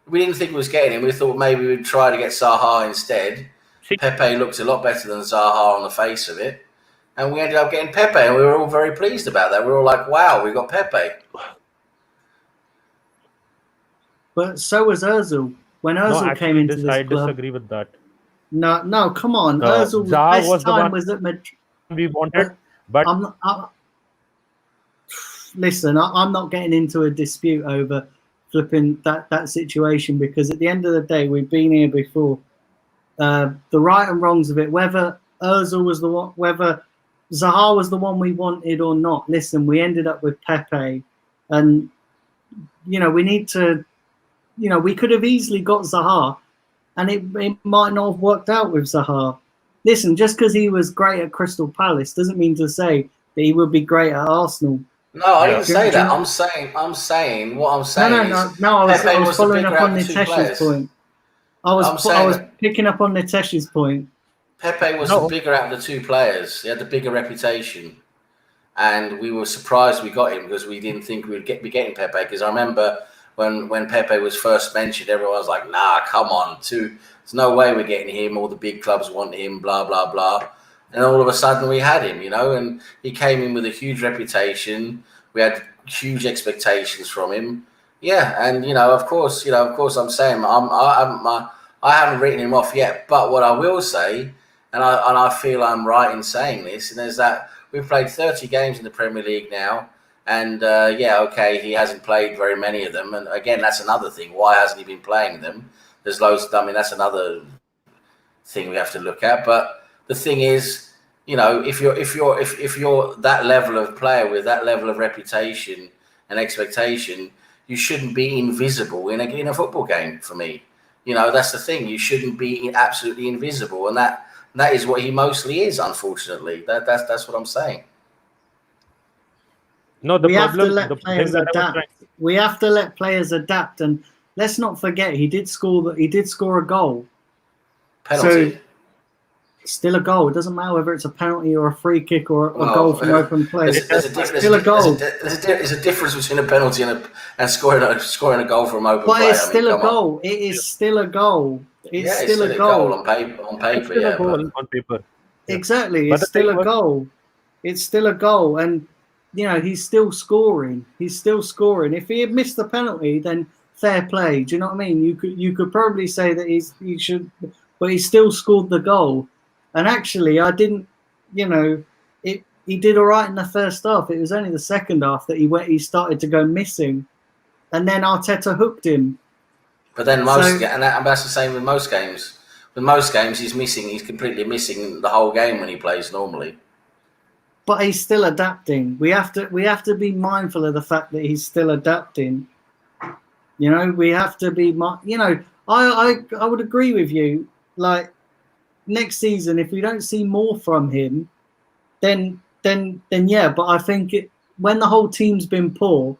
We didn't think we was getting him. We thought maybe we'd try to get Zaha instead. Pepe looked a lot better than Zaha on the face of it. And we ended up getting Pepe, and we were all very pleased about that. We were all like, wow, we got Pepe. But so was Ozil. When Ozil came into this club... I disagree with that. No, come on. Ozil's best time was at Madrid. We wanted, but... Listen, I'm not getting into a dispute over flipping that situation, because at the end of the day, we've been here before. The right and wrongs of it, whether Ozil was the one, whether Zaha was the one we wanted or not. Listen, we ended up with Pepe, and we need to, we could have easily got Zaha, and it might not have worked out with Zaha. Listen, just because he was great at Crystal Palace doesn't mean to say that he would be great at Arsenal. No, I didn't say that. I'm saying what I'm saying. No. I was following up on Nitesh's point. I was picking up on Nitesh's point. Pepe was the bigger out of the two players. He had the bigger reputation, and we were surprised we got him because we didn't think we would be getting Pepe. Because I remember when Pepe was first mentioned, everyone was like, "Nah, come on, there's no way we're getting him. All the big clubs want him, blah blah blah." And all of a sudden we had him, and he came in with a huge reputation. We had huge expectations from him. Yeah, and of course I'm saying I haven't written him off yet. But what I will say, and I feel I'm right in saying this, and is that we've played 30 games in the Premier League now, and he hasn't played very many of them. And again, that's another thing. Why hasn't he been playing them? There's loads. I mean, that's another thing we have to look at. But the thing is, if you're that level of player with that level of reputation and expectation, you shouldn't be invisible in a football game. For me, that's the thing. You shouldn't be absolutely invisible, and that is what he mostly is. Unfortunately, that's what I'm saying. No, the we have to problem, let the players thing that I was adapt. trying. We have to let players adapt, and let's not forget he did score a goal. Penalty. So still a goal. It doesn't matter whether it's a penalty or a free kick or a Well, goal from open play. There's Still a goal. There's a difference between a penalty and scoring a goal from open But play. it's still a come on. goal. It is still a goal. It's Yeah, still a goal. on paper. It's still Yeah, a goal on paper. Yeah. Exactly. But It's the still thing a was- goal. It's still a goal. And, he's still scoring. He's still scoring. If he had missed the penalty, then fair play. Do you know what I mean? You could probably say that he should, but he still scored the goal. And actually, I didn't, he did all right in the first half. It was only the second half that he started to go missing. And then Arteta hooked him. But then that's the same with most games. With most games, he's completely missing the whole game when he plays normally. But he's still adapting. We have to be mindful of the fact that he's still adapting. We have to be. I would agree with you. Like next season, if we don't see more from him, then yeah. But I think when the whole team's been poor,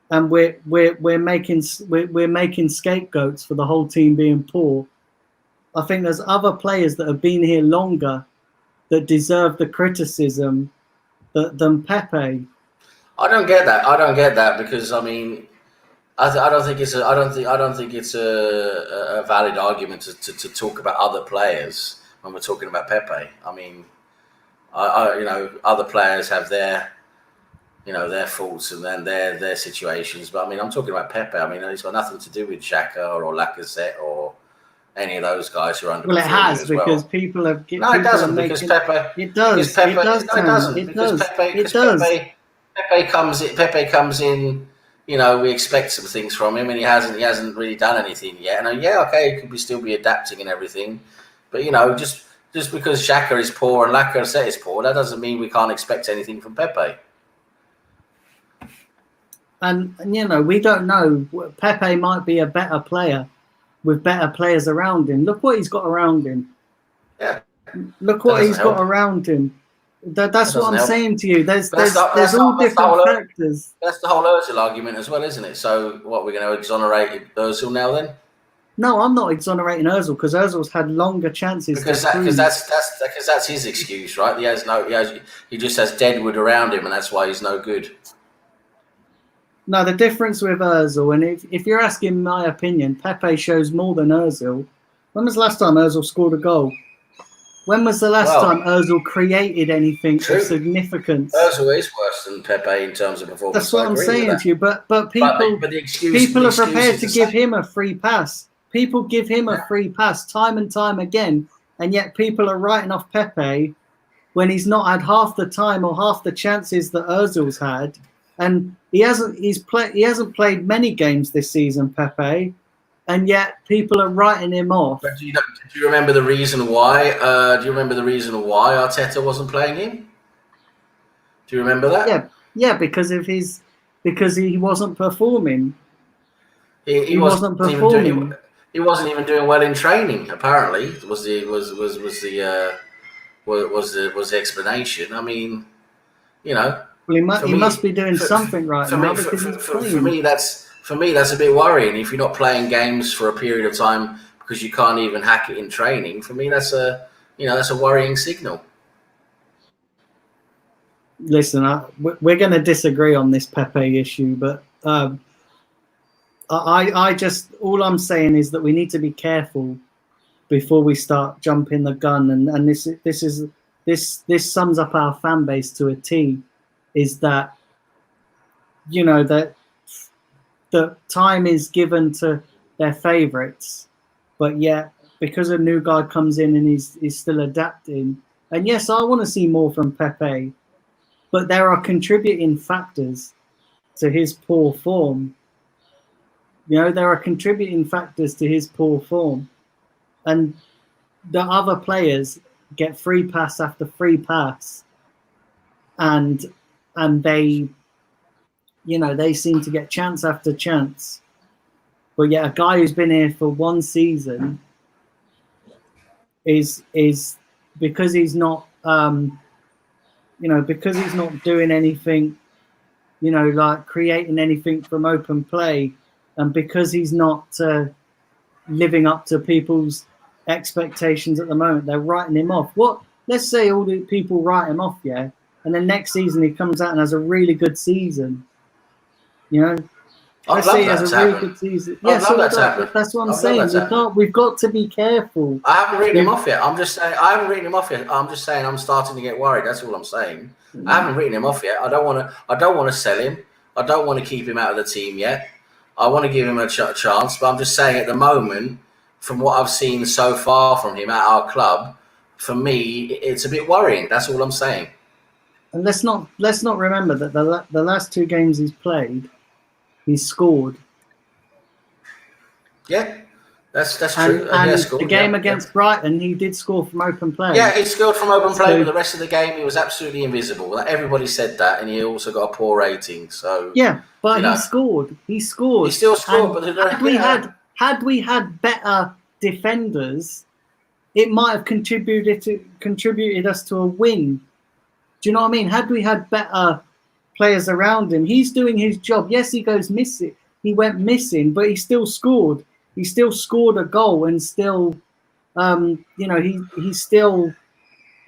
and we're making scapegoats for the whole team being poor, I think there's other players that have been here longer that deserve the criticism than Pepe. I don't get that because I mean, I don't think it's a valid argument to talk about other players when we're talking about Pepe. I mean, other players have their faults and then their situations. But I mean, I'm talking about Pepe. I mean, it's got nothing to do with Xhaka or Lacazette or any of those guys who are underperforming. Well, it has because well. people have. No, it doesn't because Pepe. It does. Pepe, It does. No, it doesn't. It because does. Pepe, It does. Pepe comes in. We expect some things from him, and he hasn't really done anything yet. And okay, he could still be adapting and everything, but just because Xhaka is poor and Lacazette is poor, that doesn't mean we can't expect anything from Pepe. And we don't know. Pepe might be a better player with better players around him. Look what he's got around him. Yeah. Look what he's got around him. That's what I'm saying to you. There's all different factors. That's the whole Ozil argument as well, isn't it? So what, we're going to exonerate Ozil now then? No, I'm not exonerating Ozil because Ozil's had longer chances. Because that's his excuse, right? He just has deadwood around him, and that's why he's no good. No, the difference with Ozil, and if you're asking my opinion, Pepe shows more than Ozil. When was the last time Ozil scored a goal? When was the last time Ozil created anything of significance? Ozil is worse than Pepe in terms of performance. That's what I'm saying to you. But people are prepared to give him a free pass. People give him a free pass time and time again, and yet people are writing off Pepe when he's not had half the time or half the chances that Ozil's had. And he hasn't played many games this season, Pepe, and yet people are writing him off. But do you remember the reason why? Do you remember the reason why Arteta wasn't playing him? Do you remember that? Yeah, because he wasn't performing. He wasn't performing. He wasn't even doing well in training. Apparently, was the explanation. I mean, Well, he must be doing something right now because he's playing. For me, that's a bit worrying. If you're not playing games for a period of time because you can't even hack it in training, for me, that's a worrying signal. Listen, we're going to disagree on this Pepe issue, but I just all I'm saying is that we need to be careful before we start jumping the gun, and this sums up our fan base to a T. Is that that time is given to their favourites, but yet because a new guy comes in and he's still adapting, and yes, I want to see more from Pepe, but there are contributing factors to his poor form. There are contributing factors to his poor form, and the other players get free pass after free pass, and they seem to get chance after chance. But yet a guy who's been here for one season is because he's not because he's not doing anything like creating anything from open play, and because he's not living up to people's expectations at the moment, they're writing him off. Let's say all the people write him off, yeah, and then next season he comes out and has a really good season. I'd Let's love say he that has to a really happen. good season. I'd Yeah, love that to happen. that's what I'm I'd love saying. that to happen. We've got to be careful. I haven't written him off yet. I'm just saying I haven't written him off yet. I'm just saying I'm starting to get worried. That's all I'm saying. I haven't written him off yet. I don't want to sell him. I don't want to keep him out of the team yet. I want to give him a chance, but I'm just saying at the moment, from what I've seen so far from him at our club, for me, it's a bit worrying. That's all I'm saying. And let's not remember that the last 2 games he's played, he's scored. Yeah, that's true. And the game against Brighton, he did score from open play. Yeah, he scored from open play, but the rest of the game he was absolutely invisible. Everybody said that, and he also got a poor rating. So yeah, but he scored. He scored. He still scored. And but had we had better defenders, it might have contributed us to a win. Do you know what I mean? Had we had better players around him, he's doing his job. Yes, he goes missing. He went missing, but he still scored. He still scored a goal, and still, he still,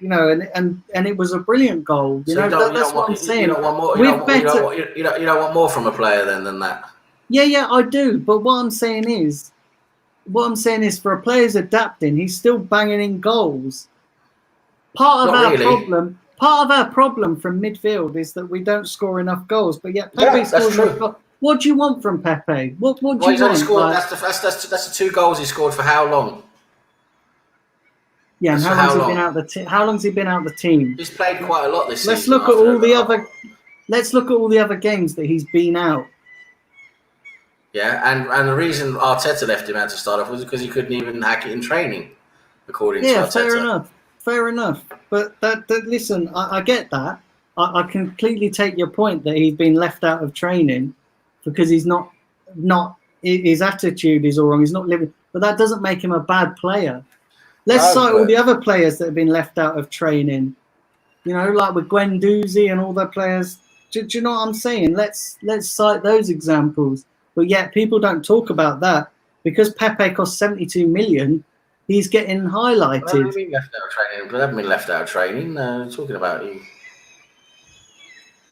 and it was a brilliant goal. That's what I'm saying. You don't want more from a player than that. Yeah, I do. But what I'm saying is, for a player's adapting, he's still banging in goals. Part of our problem from midfield is that we don't score enough goals, but yet Pepe scores enough goals. What do you want from Pepe? What do you want? Scored, that's the 2 goals he scored for how long? Yeah, and how long's he been out the team? How long's he been out the team? He's played quite a lot this season. Let's look at all the other games that he's been out. Yeah, and the reason Arteta left him out to start off was because he couldn't even hack it in training, according to Arteta. Fair enough. But listen, I get that. I completely take your point that he's been left out of training because he's not his attitude is all wrong. He's not living, but that doesn't make him a bad player. Let's cite all the other players that have been left out of training. Like with Guendouzi and all the players. Do you know what I'm saying? Let's cite those examples. But yet people don't talk about that because Pepe cost 72 million. He's getting highlighted. What do you mean left out of training? They haven't been left out of training. Talking about you.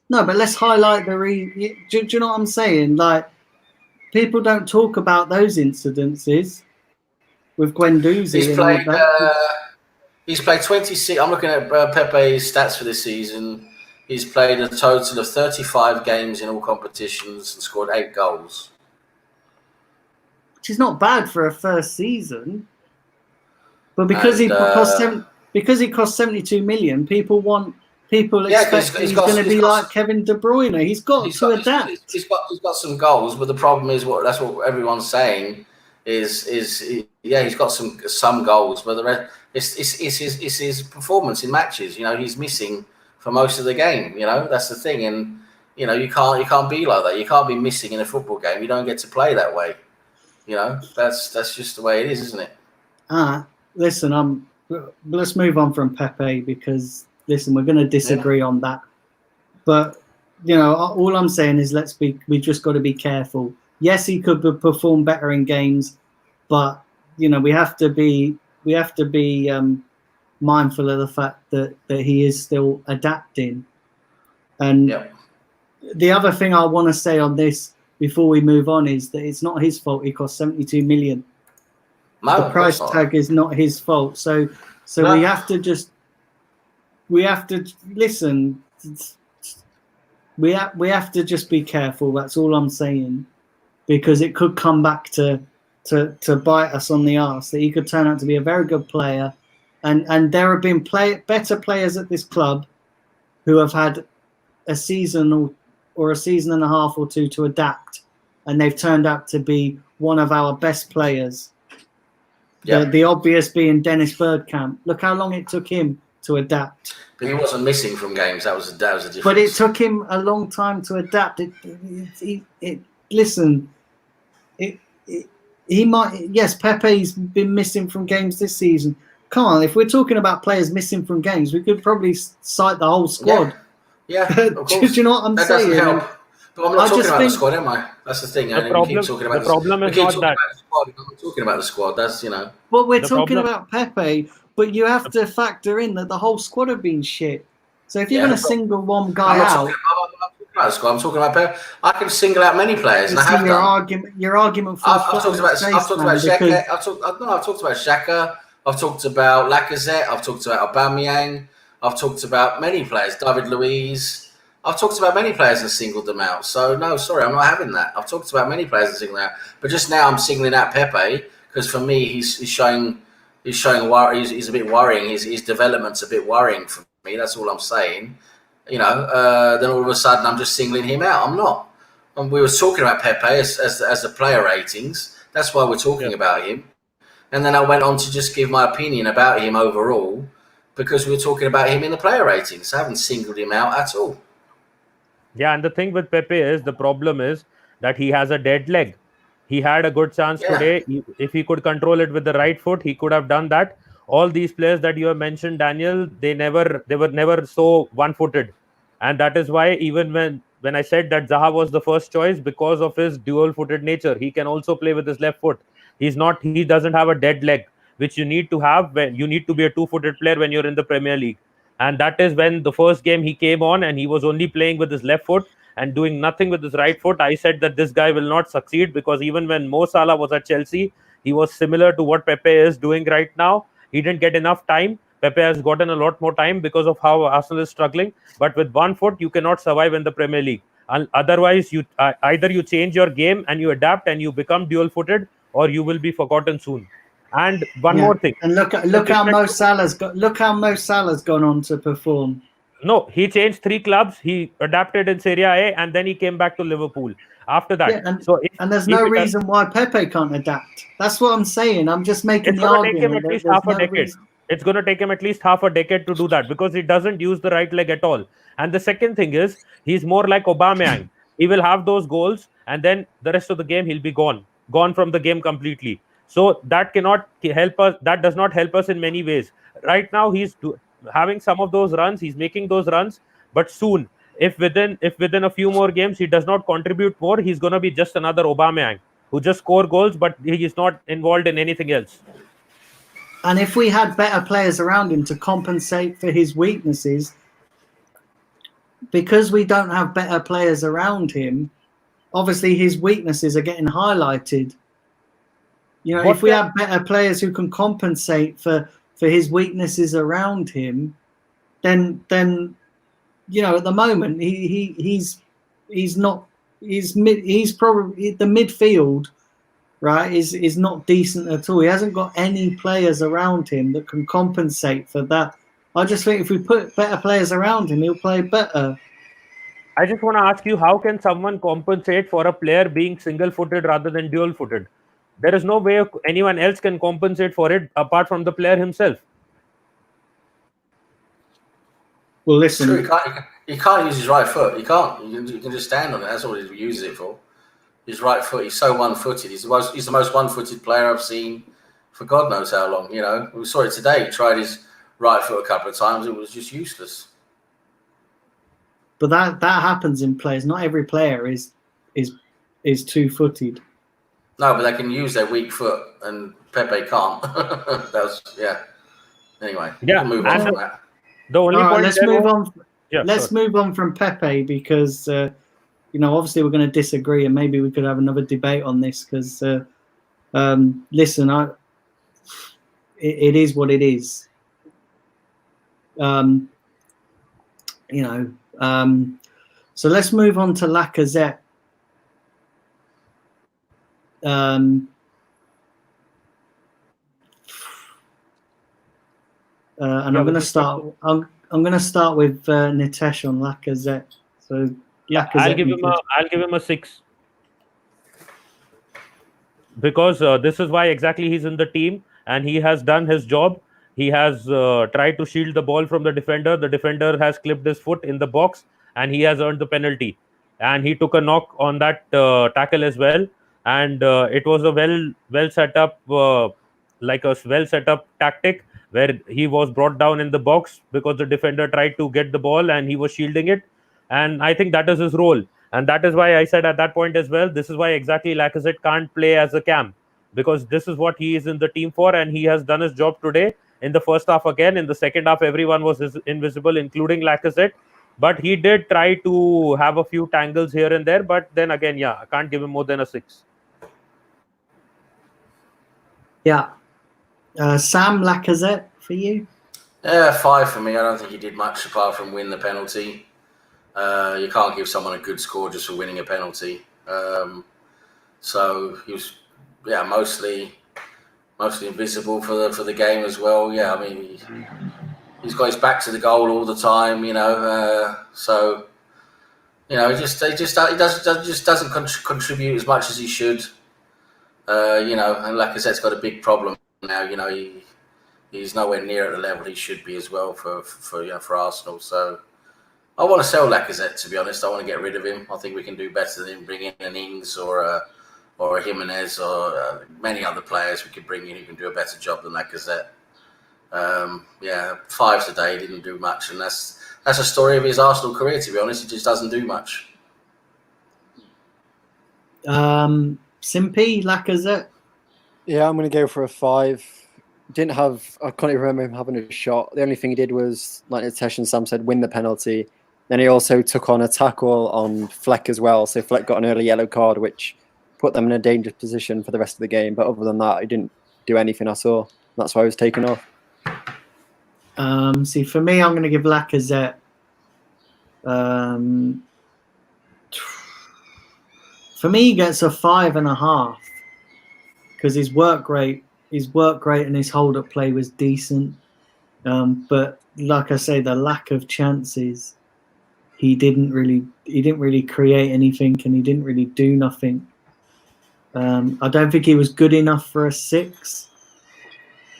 No, but let's highlight do you know what I'm saying? Like, people don't talk about those incidences with Guendouzi. He's played 26. I'm looking at Pepe's stats for this season. He's played a total of 35 games in all competitions and scored 8 goals. Which is not bad for a first season. But because he cost 72 million, people expect he's going to be like Kevin De Bruyne. He's got to adapt. He's got some goals, but the problem is that's what everyone's saying is he's got some goals, but the rest it's his performance in matches. He's missing for most of the game. That's the thing, and you can't be like that. You can't be missing in a football game. You don't get to play that way. That's just the way it is, isn't it? Listen, let's move on from Pepe because listen, we're going to disagree on that. But all I'm saying is we just got to be careful. Yes, he could perform better in games, but we have to be mindful of the fact that he is still adapting. And the other thing I want to say on this before we move on is that it's not his fault. He cost 72 million. No, the price tag is not his fault. So no. we have to listen. We have to just be careful. That's all I'm saying, because it could come back to bite us on the arse. That he could turn out to be a very good player, and there have been better players at this club who have had a season or a season and a half or 2 to adapt, and they've turned out to be one of our best players. Yeah. The obvious being Dennis Bergkamp. Look how long it took him to adapt. But he wasn't missing from games. That was a difference. But it took him a long time to adapt. He might. Yes, Pepe's been missing from games this season. Come on, if we're talking about players missing from games, we could probably cite the whole squad. Yeah, of Do you know what I'm saying? But I'm not I talking just about the think- squad, am I? That's the thing. The And we problem- keep talking about the problem we is keep not talking that. about the squad. We're not talking about the squad. That's, you know. But we're The talking problem- about Pepe, but you have to factor in that the whole squad have been shit. So if you're Yeah, going to single one guy I'm not out, talking about the squad. I'm talking about Pep. I can single out many players, you and I see have your done. argument I've falls talked flat about on its face, man, Shaka. because I've talked about Shaka. I've talked about Lacazette. I've talked about Aubameyang. I've talked about many players. David Luiz. I've talked about many players and singled them out. So no, sorry, I'm not having that. I've talked about many players and singled them out. But just now, I'm singling out Pepe because for me, he's showing he's a bit worrying. His development's a bit worrying for me. That's all I'm saying. You know, then all of a sudden, I'm just singling him out. I'm not. And we were talking about Pepe as the player ratings. That's why we're talking about him. And then I went on to just give my opinion about him overall because we were talking about him in the player ratings. I haven't singled him out at all. Yeah, and the thing with Pepe is the problem is that he has a dead leg. He had a good chance today. If he could control it with the right foot, he could have done that. All these players that you have mentioned, Daniel, they were never so one-footed, and that is why even when I said that Zaha was the first choice because of his dual-footed nature, he can also play with his left foot. He doesn't have a dead leg, which you need to have when you need to be a two-footed player when you're in the Premier League. And that is when the first game he came on and he was only playing with his left foot and doing nothing with his right foot. I said that this guy will not succeed because even when Mo Salah was at Chelsea, he was similar to what Pepe is doing right now. He didn't get enough time. Pepe has gotten a lot more time because of how Arsenal is struggling. But with one foot, you cannot survive in the Premier League. And otherwise, either you change your game and you adapt and you become dual-footed, or you will be forgotten soon. And one more thing. And look how Mo Salah's gone on to perform. No, he changed 3 clubs. He adapted in Serie A and then he came back to Liverpool after that. Yeah, and there's no reason why Pepe can't adapt. That's what I'm saying. I'm just making the argument that there's no reason. It's going to take him at least half a decade to do that because he doesn't use the right leg at all. And the second thing is he's more like Aubameyang. He will have those goals and then the rest of the game he'll be gone from the game completely. So that cannot help us. That does not help us in many ways. Right now he's having some of those runs. He's making those runs, but soon, if within a few more games he does not contribute more, he's going to be just another Aubameyang who just score goals, but he is not involved in anything else. And if we had better players around him to compensate for his weaknesses, because we don't have better players around him, obviously his weaknesses are getting highlighted. You know, if we have better players who can compensate for his weaknesses around him, then you know, at the moment he's probably the midfield, right, is not decent at all. He hasn't got any players around him that can compensate for that. I just think if we put better players around him, he'll play better. I just want to ask you, how can someone compensate for a player being single-footed rather than dual-footed? There is no way anyone else can compensate for it apart from the player himself. Well, listen. True, he can't use his right foot. He can't. You can just stand on it. That's all he uses it for. His right foot. He's so one-footed. He's the most one-footed player I've seen for God knows how long. You know, we saw it today. He tried his right foot a couple of times. It was just useless. But that happens in players. Not every player is two-footed. No, but they can use their weak foot, and Pepe can't. Anyway, yeah. We'll move on from that. The only point. Let's move on. Yeah, let's move on from Pepe because you know, obviously we're going to disagree, and maybe we could have another debate on this. Because listen, it is what it is. You know. So let's move on to Lacazette. And I'm going to start. I'm going to start with Nitesh on Lacazette. So Lacazette, I'll give him a 6 because this is why exactly he's in the team and he has done his job. He has tried to shield the ball from the defender. The defender has clipped his foot in the box and he has earned the penalty. And he took a knock on that tackle as well. And it was a well set up tactic where he was brought down in the box because the defender tried to get the ball and he was shielding it. And I think that is his role. And that is why I said at that point as well, this is why exactly Lacazette can't play as a cam, because this is what he is in the team for, and he has done his job today. In the first half again, in the second half, everyone was invisible, including Lacazette. But he did try to have a few tangles here and there. But then again, yeah, I can't give him more than a 6. Yeah. Sam, Lacazette for you? Yeah, 5 for me. I don't think he did much apart from win the penalty. You can't give someone a good score just for winning a penalty. So he was, mostly invisible for the game as well. Yeah, I mean, he's got his back to the goal all the time. So he just doesn't contribute as much as he should. And Lacazette's got a big problem now. He's nowhere near at the level he should be as well for Arsenal. So I want to sell Lacazette, to be honest. I want to get rid of him. I think we can do better than bring in an Ings or a Jimenez or many other players we could bring in who can do a better job than Lacazette. 5 today, didn't do much, and that's a story of his Arsenal career, to be honest. He just doesn't do much. Simpy, Lacazette? Yeah, I'm going to go for a 5. I can't even remember him having a shot. The only thing he did was, like Nitesh and Sam said, win the penalty. Then he also took on a tackle on Fleck as well. So Fleck got an early yellow card, which put them in a dangerous position for the rest of the game. But other than that, he didn't do anything I saw. That's why I was taken off. See, for me, I'm going to give Lacazette. For me, he gets a 5.5 because his work rate and his hold-up play was decent. But like I say, the lack of chances, he didn't really create anything, and he didn't really do nothing. I don't think he was good enough for a 6,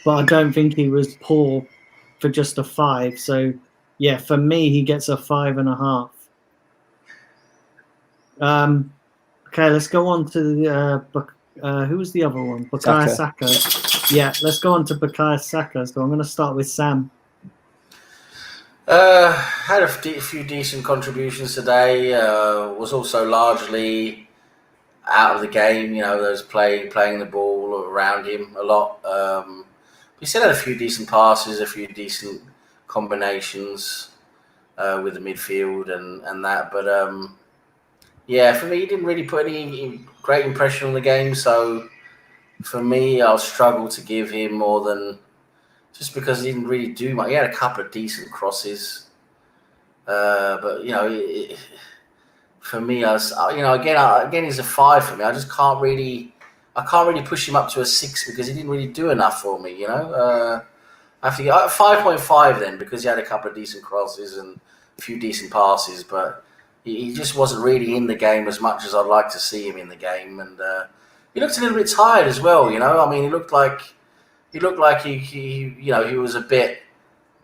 but I don't think he was poor for just a 5. So yeah, for me, he gets a 5.5. Okay, let's go on to the who was the other one? Bukayo Saka. Yeah, let's go on to Bukayo Saka. So I'm going to start with Sam. Had a few decent contributions today. Was also largely out of the game. There was playing the ball around him a lot. He still had a few decent passes, a few decent combinations with the midfield and that. But for me, he didn't really put any great impression on the game. So for me, I'll struggle to give him more than, just because he didn't really do much. He had a couple of decent crosses. But for me, again, he's a 5 for me. I just can't really push him up to a 6 because he didn't really do enough for me. I have to get 5.5 then, because he had a couple of decent crosses and a few decent passes, but he just wasn't really in the game as much as I'd like to see him in the game, and he looked a little bit tired as well. I mean, he looked like he was a bit,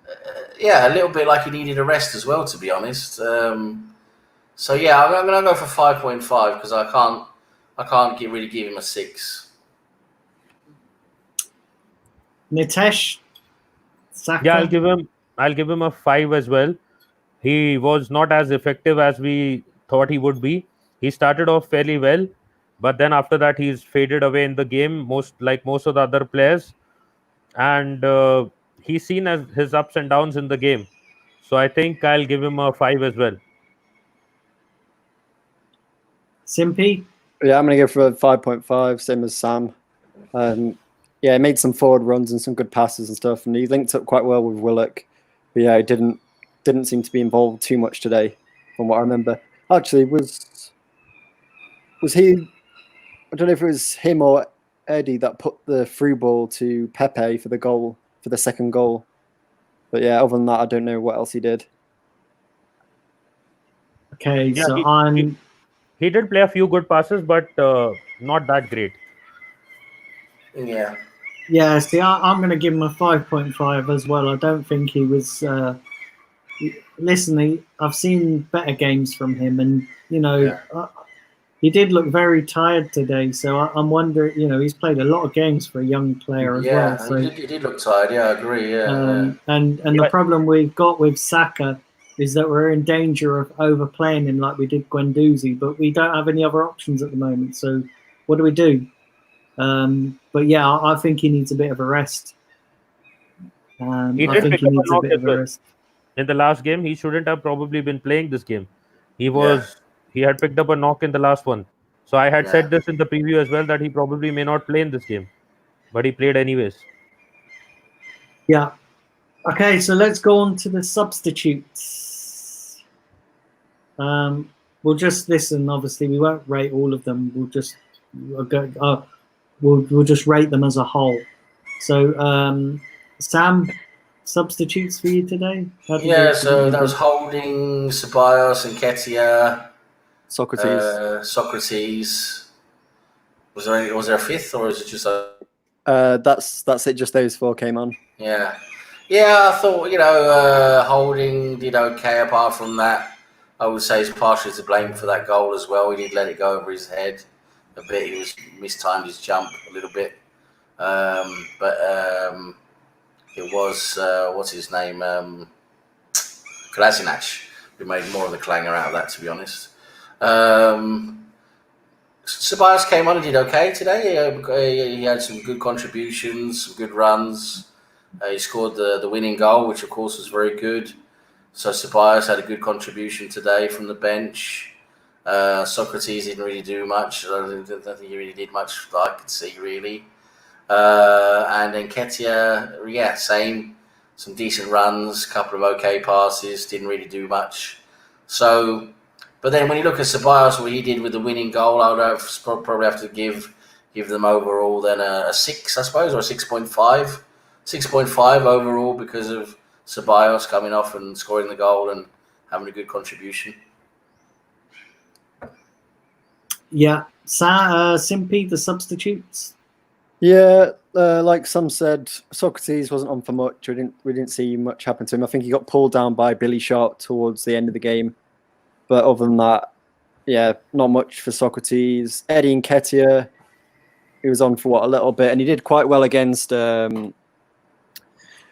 a little bit like he needed a rest as well, to be honest. So yeah, I'm going to go for 5.5 because I can't really give him a 6. Nitesh, Saka? Yeah, I'll give him a 5 as well. He was not as effective as we thought he would be. He started off fairly well, but then after that he's faded away in the game, most of the other players, and he's seen as his ups and downs in the game. So I think I'll give him a 5 as well. Simpy? Yeah, I'm going to go for a 5.5, same as Sam. He made some forward runs and some good passes and stuff, and he linked up quite well with Willock. But yeah, he didn't seem to be involved too much today, from what I remember. Actually, was he? I don't know if it was him or Eddie that put the through ball to Pepe for the second goal. But yeah, other than that, I don't know what else he did. Okay, Yeah, so he did play a few good passes, but not that great. Yeah. Yeah, see, I'm going to give him a 5.5 as well. I don't think he was. I've seen better games from him, and he did look very tired today. So I'm wondering, he's played a lot of games for a young player as well. So he did look tired. Yeah, I agree. Yeah, and the problem we've got with Saka is that we're in danger of overplaying him like we did Guendouzi, but we don't have any other options at the moment. So what do we do? But yeah, I think he needs a bit of a rest. He I did think pick he up a needs a knock bit as of a well. rest. In the last game, he shouldn't have probably been playing this game. He had picked up a knock in the last one. So I had Yeah. said this in the preview as well that he probably may not play in this game, but he played anyways. Yeah. Okay, so let's go on to the substitutes. We'll just listen. Obviously, we won't rate all of them. We'll just we'll just rate them as a whole. So, Sam, substitutes for you today? Yeah, so that was Holding, Ceballos, and Ketia, Socrates. Socrates. Was there a fifth, or is it just a? That's it. Just those four came on. Yeah, I thought Holding did okay. Apart from that, I would say he's partially to blame for that goal as well. He did let it go over his head a bit. He was mistimed his jump a little bit, but it was what's his name, Kolasinac, who made more of the clanger out of that. To be honest, Ceballos came on and did okay today. He had some good contributions, some good runs. He scored the winning goal, which of course was very good. So Ceballos had a good contribution today from the bench. Socrates didn't really do much. I don't think he really did much that I could see, really. And then Ketia, same. Some decent runs, couple of okay passes, didn't really do much. So, but then when you look at Ceballos, what he did with the winning goal, I would probably have to give them overall then a 6, I suppose, or a 6.5. 6.5 overall because of Ceballos coming off and scoring the goal and having a good contribution. Yeah. Simpy, the substitutes? Yeah, like some said, Socrates wasn't on for much. We didn't see much happen to him. I think he got pulled down by Billy Sharp towards the end of the game. But other than that, yeah, not much for Socrates. Eddie Nketiah, he was on for a little bit, and he did quite well against.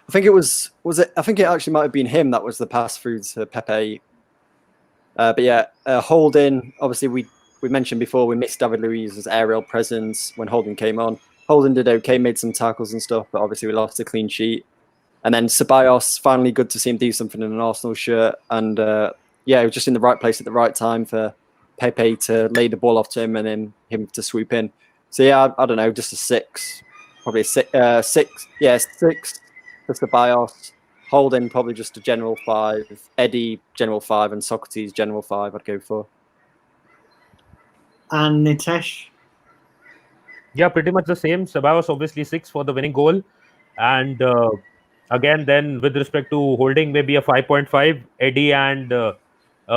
I think I think it actually might have been him that was the pass through to Pepe. But yeah, Holding. Obviously, we mentioned before we missed David Luiz's aerial presence when Holding came on. Holding did okay, made some tackles and stuff, but obviously we lost a clean sheet. And then Ceballos, finally good to see him do something in an Arsenal shirt. And he was just in the right place at the right time for Pepe to lay the ball off to him and then him to swoop in. So yeah, I don't know, just a 6, probably a 6. 6 for Ceballos. Holding probably just a general 5. Eddie general 5, and Socrates general 5. I'd go for. And Nitesh? Yeah, pretty much the same. Ceballos obviously 6 for the winning goal, and again, then with respect to Holding, maybe a 5.5. Eddie and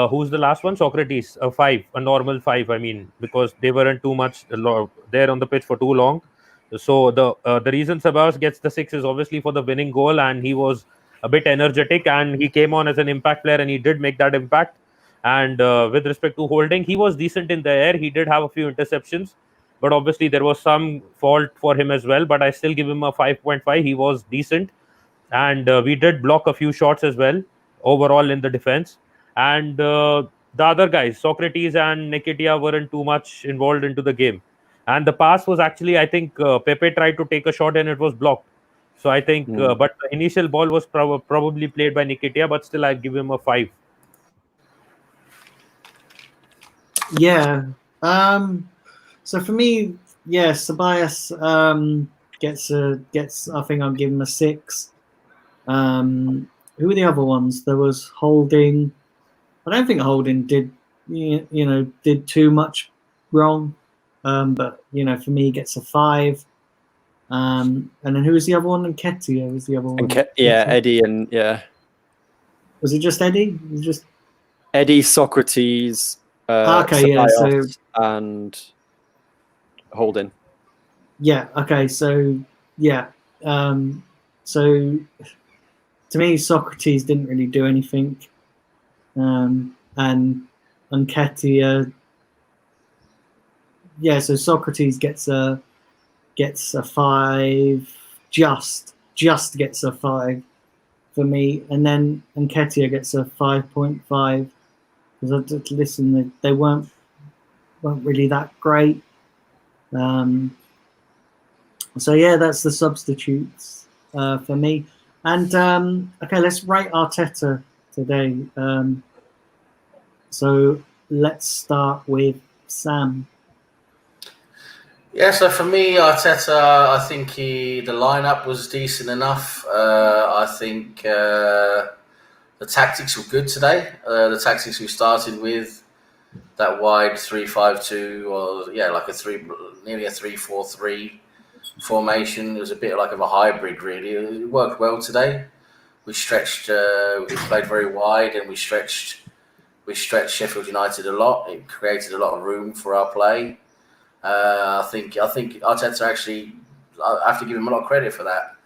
who's the last one? Socrates, a 5, a normal 5. I mean, because they weren't too much there on the pitch for too long. So the reason Ceballos gets the 6 is obviously for the winning goal, and he was a bit energetic, and he came on as an impact player, and he did make that impact. And with respect to Holding, he was decent in the air. He did have a few interceptions, but obviously there was some fault for him as well. But I still give him a 5.5. He was decent, and we did block a few shots as well overall in the defense. And the other guys, Socrates and Nketiah, weren't too much involved into the game. And the pass was actually, I think, Pepe tried to take a shot and it was blocked. So I think, but the initial ball was probably played by Nketiah, but still I give him a 5. Yeah. So for me, yeah, Ceballos gets. I think I'll give him a 6. Who were the other ones? There was Holding. I don't think Holding did too much wrong. But for me, he gets a 5. And then who was the other one? And Nketiah was the other one. Eddie and Was it just Eddie? It was just Eddie, Socrates, Ceballos, and Holding. Yeah. Okay. So yeah. So to me, Socrates didn't really do anything, and Nketiah. Yeah. So Socrates gets a 5. Just gets a 5 for me, and then Nketiah gets a 5.5 because I did listen. They weren't really that great. So yeah, that's the substitutes for me. And okay, let's rate Arteta today. So let's start with Sam. Yeah, so for me, Arteta, I think the lineup was decent enough. I think the tactics were good today. The tactics we started with, that wide 3-5-2, or like nearly a 3-4-3 formation. It was a bit like of a hybrid, really. It worked well today. We stretched, we played very wide, and we stretched Sheffield United a lot. It created a lot of room for our play. I think Arteta actually, I have to give him a lot of credit for that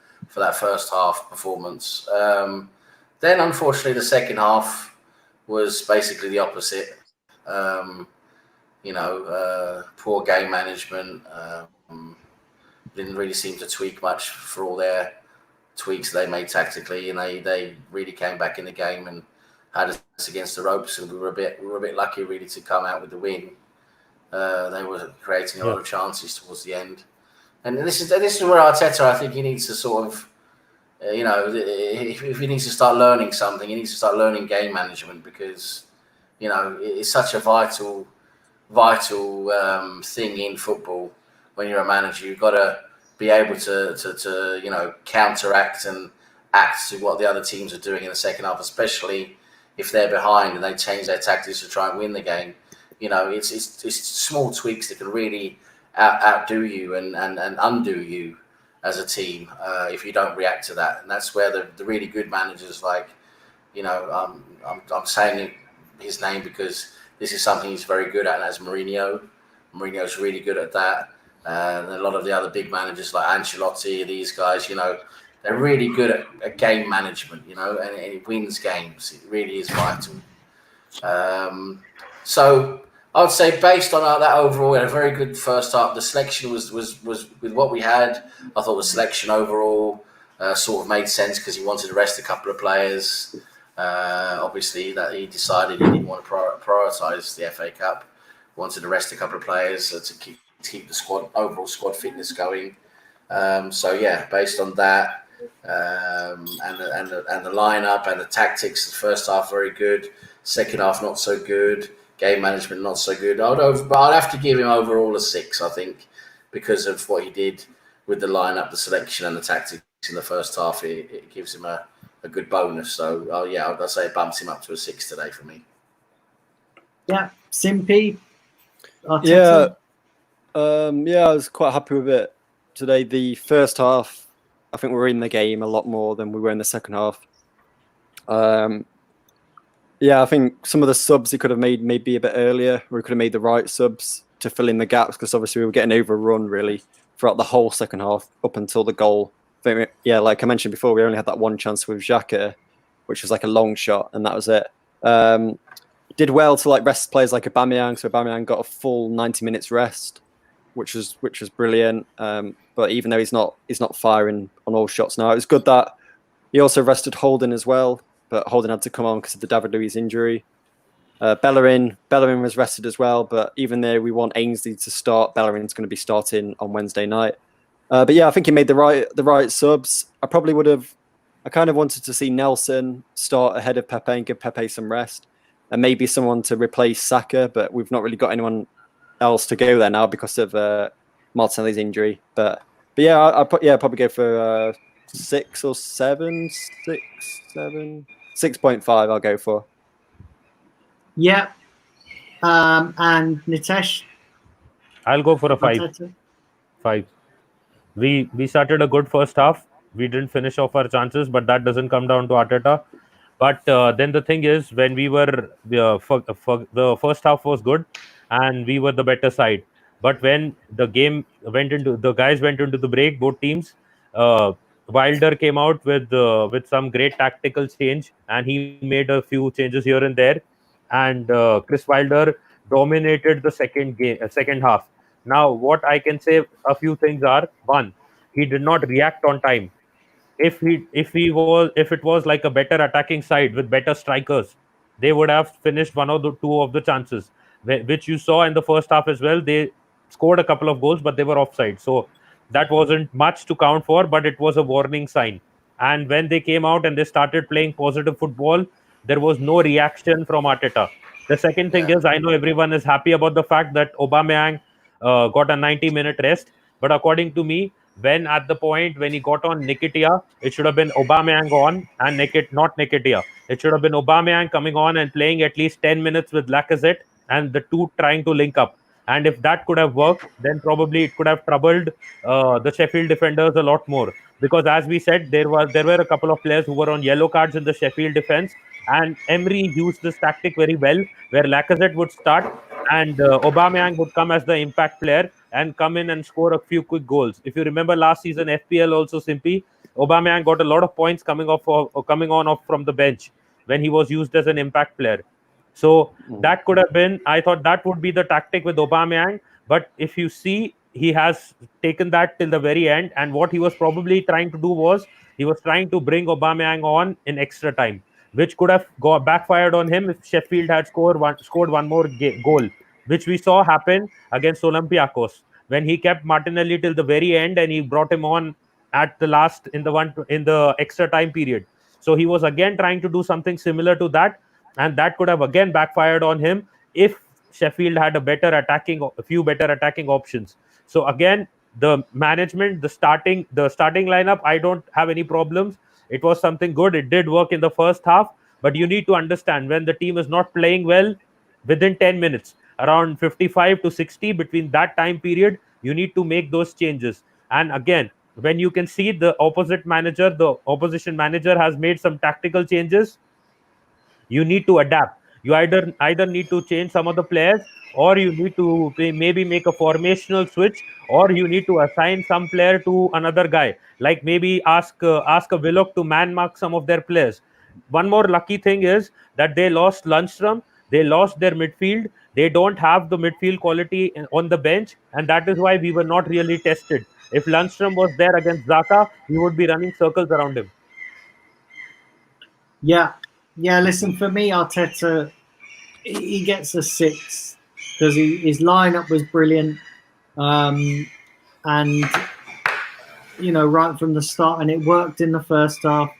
first half performance. Then unfortunately the second half was basically the opposite. Poor game management. Didn't really seem to tweak much for all their tweaks they made tactically, and they really came back in the game and had us against the ropes, and we were a bit lucky really to come out with the win. They were creating a lot of chances towards the end, and this is where Arteta, I think he needs to sort of, if he needs to start learning something, he needs to start learning game management, because it's such a vital thing in football. When you're a manager, you've got to be able to counteract and act to what the other teams are doing in the second half, especially if they're behind and they change their tactics to try and win the game. It's small tweaks that can really outdo you and undo you as a team if you don't react to that. And that's where the really good managers, like, I'm saying his name because this is something he's very good at, and that's Mourinho. Mourinho's really good at that. And a lot of the other big managers like Ancelotti, these guys, they're really good at game management, and it wins games. It really is vital. So I would say, based on that overall, we had a very good first half. The selection was with what we had. I thought the selection overall sort of made sense because he wanted to rest a couple of players. Obviously, that he decided he didn't want to prioritise the FA Cup. Wanted to rest a couple of players to keep the overall squad fitness going. Based on that and the lineup and the tactics, the first half very good, second half not so good, game management not so good. But I'd have to give him overall a 6, I think, because of what he did with the lineup, the selection, and the tactics in the first half. It gives him a good bonus. So I'd say it bumps him up to a 6 today for me. Yeah, Simpy. Arteta. I was quite happy with it today. The first half, I think we were in the game a lot more than we were in the second half. I think some of the subs he could have made maybe a bit earlier. We could have made the right subs to fill in the gaps, because obviously we were getting overrun really throughout the whole second half up until the goal. Like I mentioned before, we only had that one chance with Xhaka, which was like a long shot, and that was it. Did well to rest players like Aubameyang, so Aubameyang got a full 90 minutes rest, which was brilliant. But even though he's not firing on all shots now, it was good that he also rested Holding as well. But Holding had to come on because of the David Luiz injury. Bellerin was rested as well. But even though we want Ainsley to start, Bellerin's going to be starting on Wednesday night. I think he made the right subs. I kind of wanted to see Nelson start ahead of Pepe and give Pepe some rest, and maybe someone to replace Saka. But we've not really got anyone else to go there now because of Martinelli's injury. But I'd probably go for 6 or 7, 6.5. I'll go for. Yeah. And Nitesh? I'll go for a 5. Arteta? 5. We started a good first half. We didn't finish off our chances, but that doesn't come down to Arteta. But then the thing is, when we were the first half was good, and we were the better side. But when the game went into the break, both teams, Wilder came out with some great tactical change, and he made a few changes here and there, and Chris Wilder dominated the second half. Now, what I can say, a few things are: one, he did not react on time. if it was like a better attacking side with better strikers, they would have finished one of the two of the chances, which you saw in the first half as well. They scored a couple of goals, but they were offside, so that wasn't much to count for, but it was a warning sign. And when they came out and they started playing positive football, there was no reaction from Arteta. The second thing Yeah. is, I know everyone is happy about the fact that Aubameyang got a 90-minute rest, but according to me, when at the point when he got on Nikitia, it should have been Aubameyang on and not Nikitia. It should have been Aubameyang coming on and playing at least 10 minutes with Lacazette and the two trying to link up. And if that could have worked, then probably it could have troubled the Sheffield defenders a lot more. Because as we said, there were a couple of players who were on yellow cards in the Sheffield defense, and Emery used this tactic very well, where Lacazette would start and Aubameyang would come as the impact player and come in and score a few quick goals. If you remember last season, FPL also, Simpy, Aubameyang got a lot of points coming off from the bench when he was used as an impact player. So that could have been, I thought that would be the tactic with Aubameyang. But if you see, he has taken that till the very end. And what he was probably trying to do was he was trying to bring Aubameyang on in extra time, which could have backfired on him if Sheffield had scored one more goal, which we saw happen against Olympiacos when he kept Martinelli till the very end and he brought him on at the last in the extra time period. So he was again trying to do something similar to that, and that could have again backfired on him if Sheffield had a few better attacking options. So again, the management, the starting lineup, I don't have any problems. It was something good. It did work in the first half, but you need to understand when the team is not playing well, within 10 minutes, around 55 to 60, between that time period, you need to make those changes. And again, when you can see the opposition manager has made some tactical changes, you need to adapt. You either need to change some of the players, or you need to maybe make a formational switch, or you need to assign some player to another guy, like maybe ask a Willock to man mark some of their players. One more lucky thing is that they lost Lundstrom, they lost their midfield, they don't have the midfield quality on the bench, and that is why we were not really tested. If Lundstrom was there against Zaka, we would be running circles around him. Yeah, yeah. Listen, for me, Arteta, he gets a 6 because his lineup was brilliant, and right from the start, and it worked in the first half.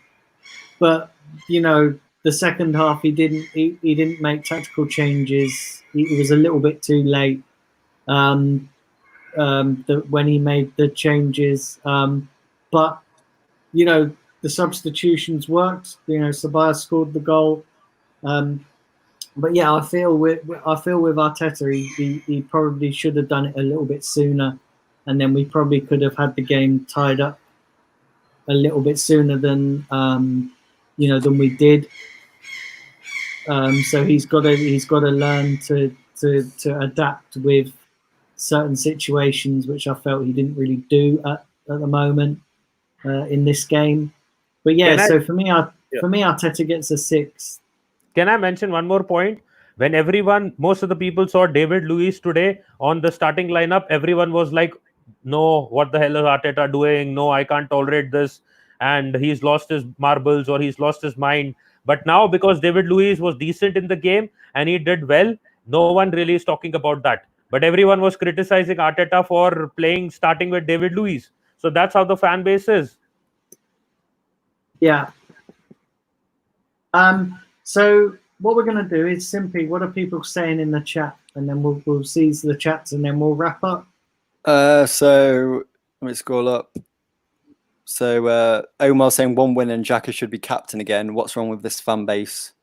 But the second half, he didn't make tactical changes. He was a little bit too late when he made the changes. But the substitutions worked. Sabaya scored the goal. But yeah, I feel with Arteta, he probably should have done it a little bit sooner, and then we probably could have had the game tied up a little bit sooner than we did. So he's got to learn to adapt with certain situations, which I felt he didn't really do at the moment in this game. But yeah, so for me, Arteta gets a 6. Can I mention one more point? When most of the people saw David Luiz today on the starting lineup, everyone was like, no, what the hell is Arteta doing? No, I can't tolerate this. And he's lost his marbles or he's lost his mind. But now, because David Luiz was decent in the game and he did well, no one really is talking about that. But everyone was criticizing Arteta for starting with David Luiz. So that's how the fan base is. Yeah. So what we're going to do is simply, what are people saying in the chat? And then we'll seize the chats and then we'll wrap up. So let me scroll up. So Omar saying 1 win and Xhaka should be captain again. What's wrong with this fan base?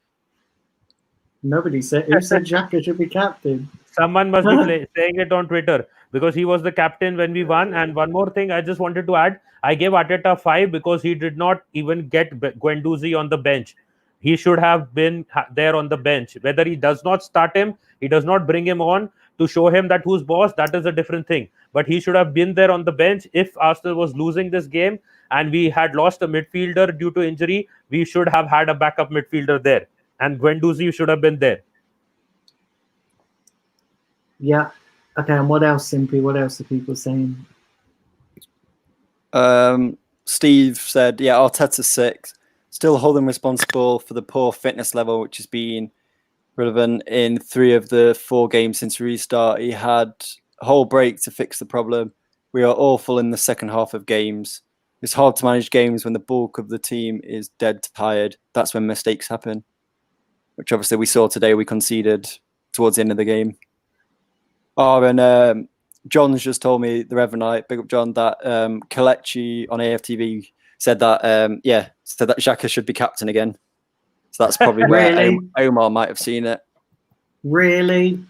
Nobody said. Who said Xhaka should be captain? Someone must be saying it on Twitter because he was the captain when we won. And one more thing I just wanted to add. I gave Arteta 5 because he did not even get Guendouzi on the bench. He should have been there on the bench. Whether he does not start him, he does not bring him on to show him that who's boss, that is a different thing. But he should have been there on the bench. If Arsenal was losing this game and we had lost a midfielder due to injury, we should have had a backup midfielder there. And Guendouzi should have been there. Yeah. Okay, and what else, Simply? What else are people saying? Steve said, yeah, Arteta's 6. Still hold him responsible for the poor fitness level, which has been relevant in 3 of the 4 games since restart. He had a whole break to fix the problem. We are awful in the second half of games. It's hard to manage games when the bulk of the team is dead tired. That's when mistakes happen, which obviously we saw today. We conceded towards the end of the game. Oh, and John's just told me the other night, big up John, that Kelechi on AFTV said that, said that Xhaka should be captain again. So that's probably where Really? Omar might have seen it. Really?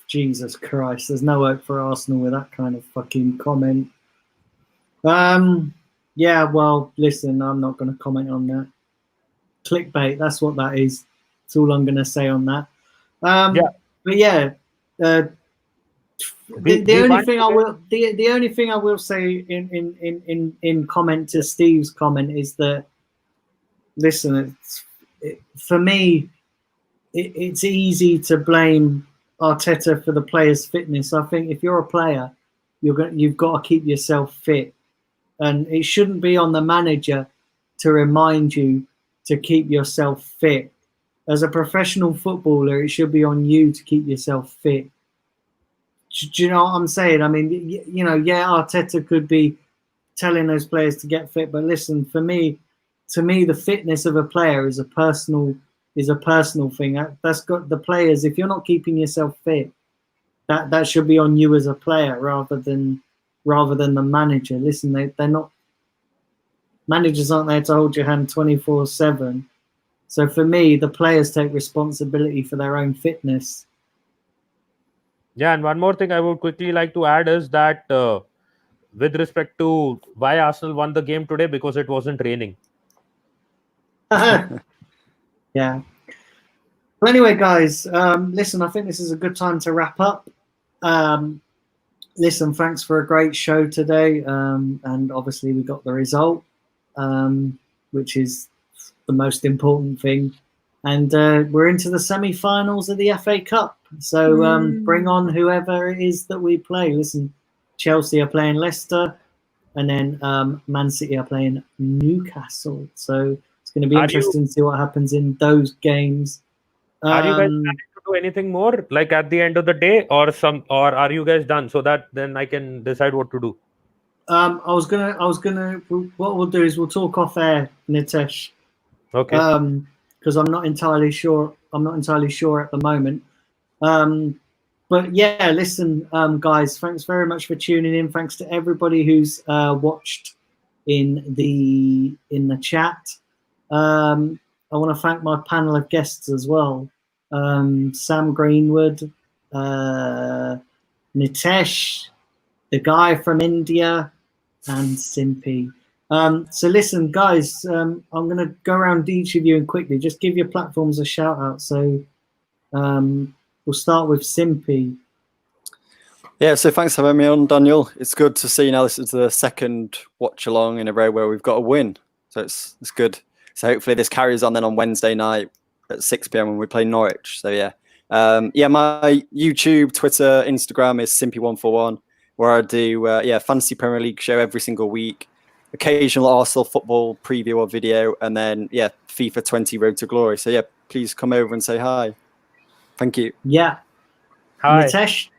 Jesus Christ, there's no hope for Arsenal with that kind of fucking comment. Yeah, well, listen, I'm not going to comment on that. Clickbait, that's what that is. That's all I'm going to say on that. But yeah, the only thing I will say in comment to Steve's comment is that, listen, for me, it's easy to blame Arteta for the players' fitness. I think if you're a player, you've got to keep yourself fit, and it shouldn't be on the manager to remind you to keep yourself fit. As a professional footballer, it should be on you to keep yourself fit. Do you know what I'm saying? I mean, Arteta could be telling those players to get fit, but listen, to me, the fitness of a player is a personal thing. That's got the players. If you're not keeping yourself fit, that should be on you as a player rather than the manager. Listen, they're not, managers aren't there to hold your hand 24/7. So for me, the players take responsibility for their own fitness. Yeah, and one more thing I would quickly like to add is that with respect to why Arsenal won the game today, because it wasn't raining. Yeah. Well, anyway, guys, listen, I think this is a good time to wrap up. Listen, thanks for a great show today. And obviously we got the result, which is the most important thing. And we're into the semi-finals of the FA Cup. So bring on whoever it is that we play. Listen, Chelsea are playing Leicester, and then Man City are playing Newcastle. So it's going to be interesting to see what happens in those games. Are you guys planning to do anything more, like at the end of the day, or are you guys done so that then I can decide what to do? I was gonna. What we'll do is we'll talk off air, Nitesh. Okay. Because I'm not entirely sure. I'm not entirely sure at the moment. But yeah, listen, guys. Thanks very much for tuning in. Thanks to everybody who's watched in the chat. I want to thank my panel of guests as well. Sam Greenwood, Nitesh, the guy from India, and Simpy. So listen, guys, I'm going to go around each of you and quickly just give your platforms a shout out. So we'll start with Simpy. Yeah, so thanks for having me on, Daniel. It's good to see now this is the second watch along in a row where we've got a win. So it's good. So hopefully this carries on then on Wednesday night at 6 p.m. when we play Norwich. So yeah. My YouTube, Twitter, Instagram is Simpy141, where I do fantasy Premier League show every single week, occasional Arsenal football preview or video, and then FIFA 20 Road to Glory. So please come over and say hi. Thank you. Yeah. Hi. Nitesh.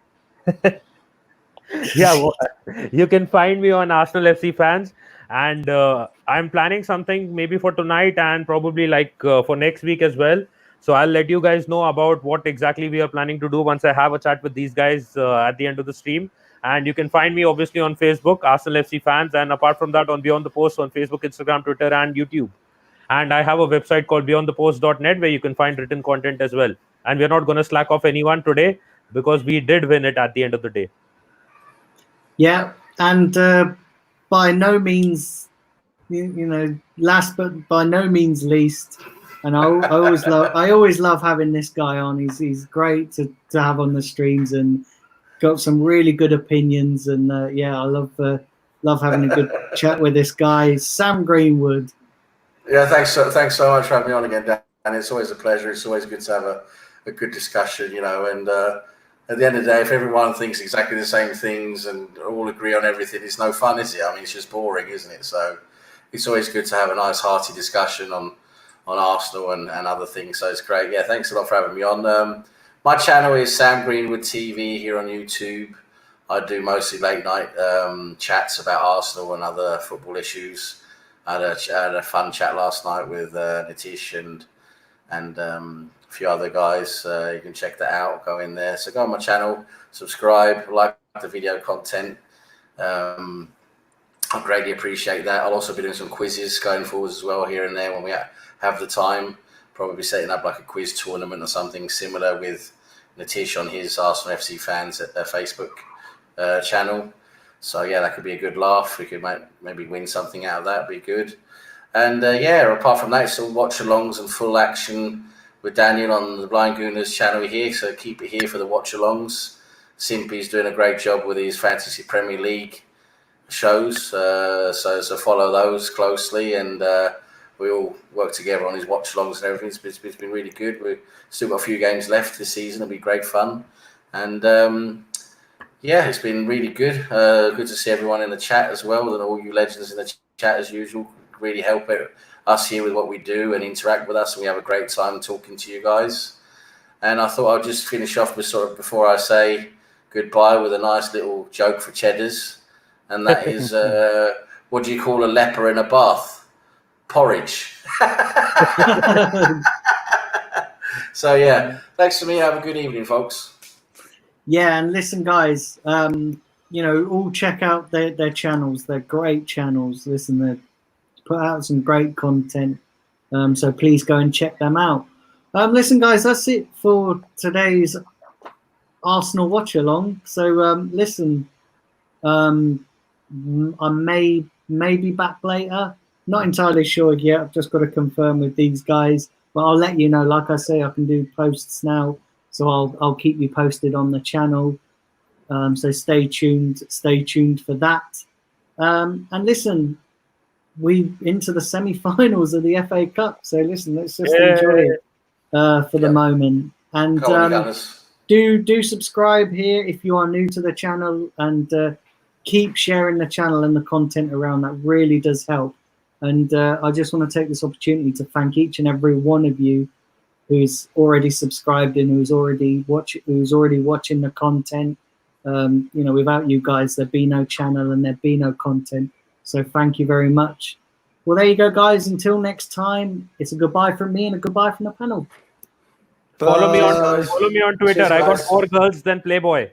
You can find me on Arsenal FC Fans, and I'm planning something maybe for tonight and probably for next week as well. So I'll let you guys know about what exactly we are planning to do once I have a chat with these guys at the end of the stream. And you can find me obviously on Facebook, Arsenal FC Fans, and apart from that on Beyond the Post on Facebook, Instagram, Twitter, and YouTube. And I have a website called beyondthepost.net where you can find written content as well. And we're not going to slack off anyone today because we did win it at the end of the day. Yeah, and by no means, last but by no means least, and I always love having this guy on. He's great to have on the streams and got some really good opinions. And I love having a good chat with this guy, Sam Greenwood. Yeah, thanks so much for having me on again, Dan. And it's always a pleasure. It's always good to have a good discussion, and at the end of the day, if everyone thinks exactly the same things and all agree on everything, it's no fun, is it? I mean, it's just boring, isn't it? So it's always good to have a nice, hearty discussion on Arsenal and other things. So it's great. Yeah, thanks a lot for having me on. My channel is Sam Greenwood TV here on YouTube. I do mostly late night chats about Arsenal and other football issues. I had a fun chat last night with Nitish and a few other guys. You can check that out. Go in there. So go on my channel, subscribe, like the video content. I greatly appreciate that. I'll also be doing some quizzes going forward as well here and there when we have the time. Probably setting up like a quiz tournament or something similar with Nitish on his Arsenal FC fans at Facebook channel. So yeah, that could be a good laugh. We could maybe win something out of that. Be good. And yeah, apart from that, it's all watch-alongs and full action with Daniel on the Blind Gooners channel here. So keep it here for the watch-alongs. Simpy's doing a great job with his Fantasy Premier League shows. So follow those closely, and we all work together on his watch-alongs and everything. It's been really good. We've still got a few games left this season. It'll be great fun. And yeah, it's been really good. Good to see everyone in the chat as well, and all you legends in the chat as usual. Really help us here with what we do and interact with us, and we have a great time talking to you guys. And I thought I'd just finish off with sort of, before I say goodbye, with a nice little joke for Cheddars, and that is, what do you call a leper in a bath? Porridge. So yeah, thanks for me. Have a good evening, folks. Yeah, and listen, guys, all check out their channels. They're great channels. Listen, they put out some great content. So please go and check them out. Listen, guys, that's it for today's Arsenal watch along. So listen, I may be back later. Not entirely sure yet. I've just got to confirm with these guys, but I'll let you know. Like I say, I can do posts now. So I'll keep you posted on the channel. So stay tuned for that. And listen, we into the semi-finals of the FA Cup. So listen, let's just enjoy it for the moment. And do subscribe here if you are new to the channel, and keep sharing the channel and the content around. That really does help. And I just want to take this opportunity to thank each and every one of you who's already subscribed and who's already watching the content. Without you guys, there'd be no channel and there'd be no content. So thank you very much. Well, there you go, guys. Until next time, it's a goodbye from me and a goodbye from the panel. Follow me on Twitter. Cheers, I got guys. more girls than Playboy.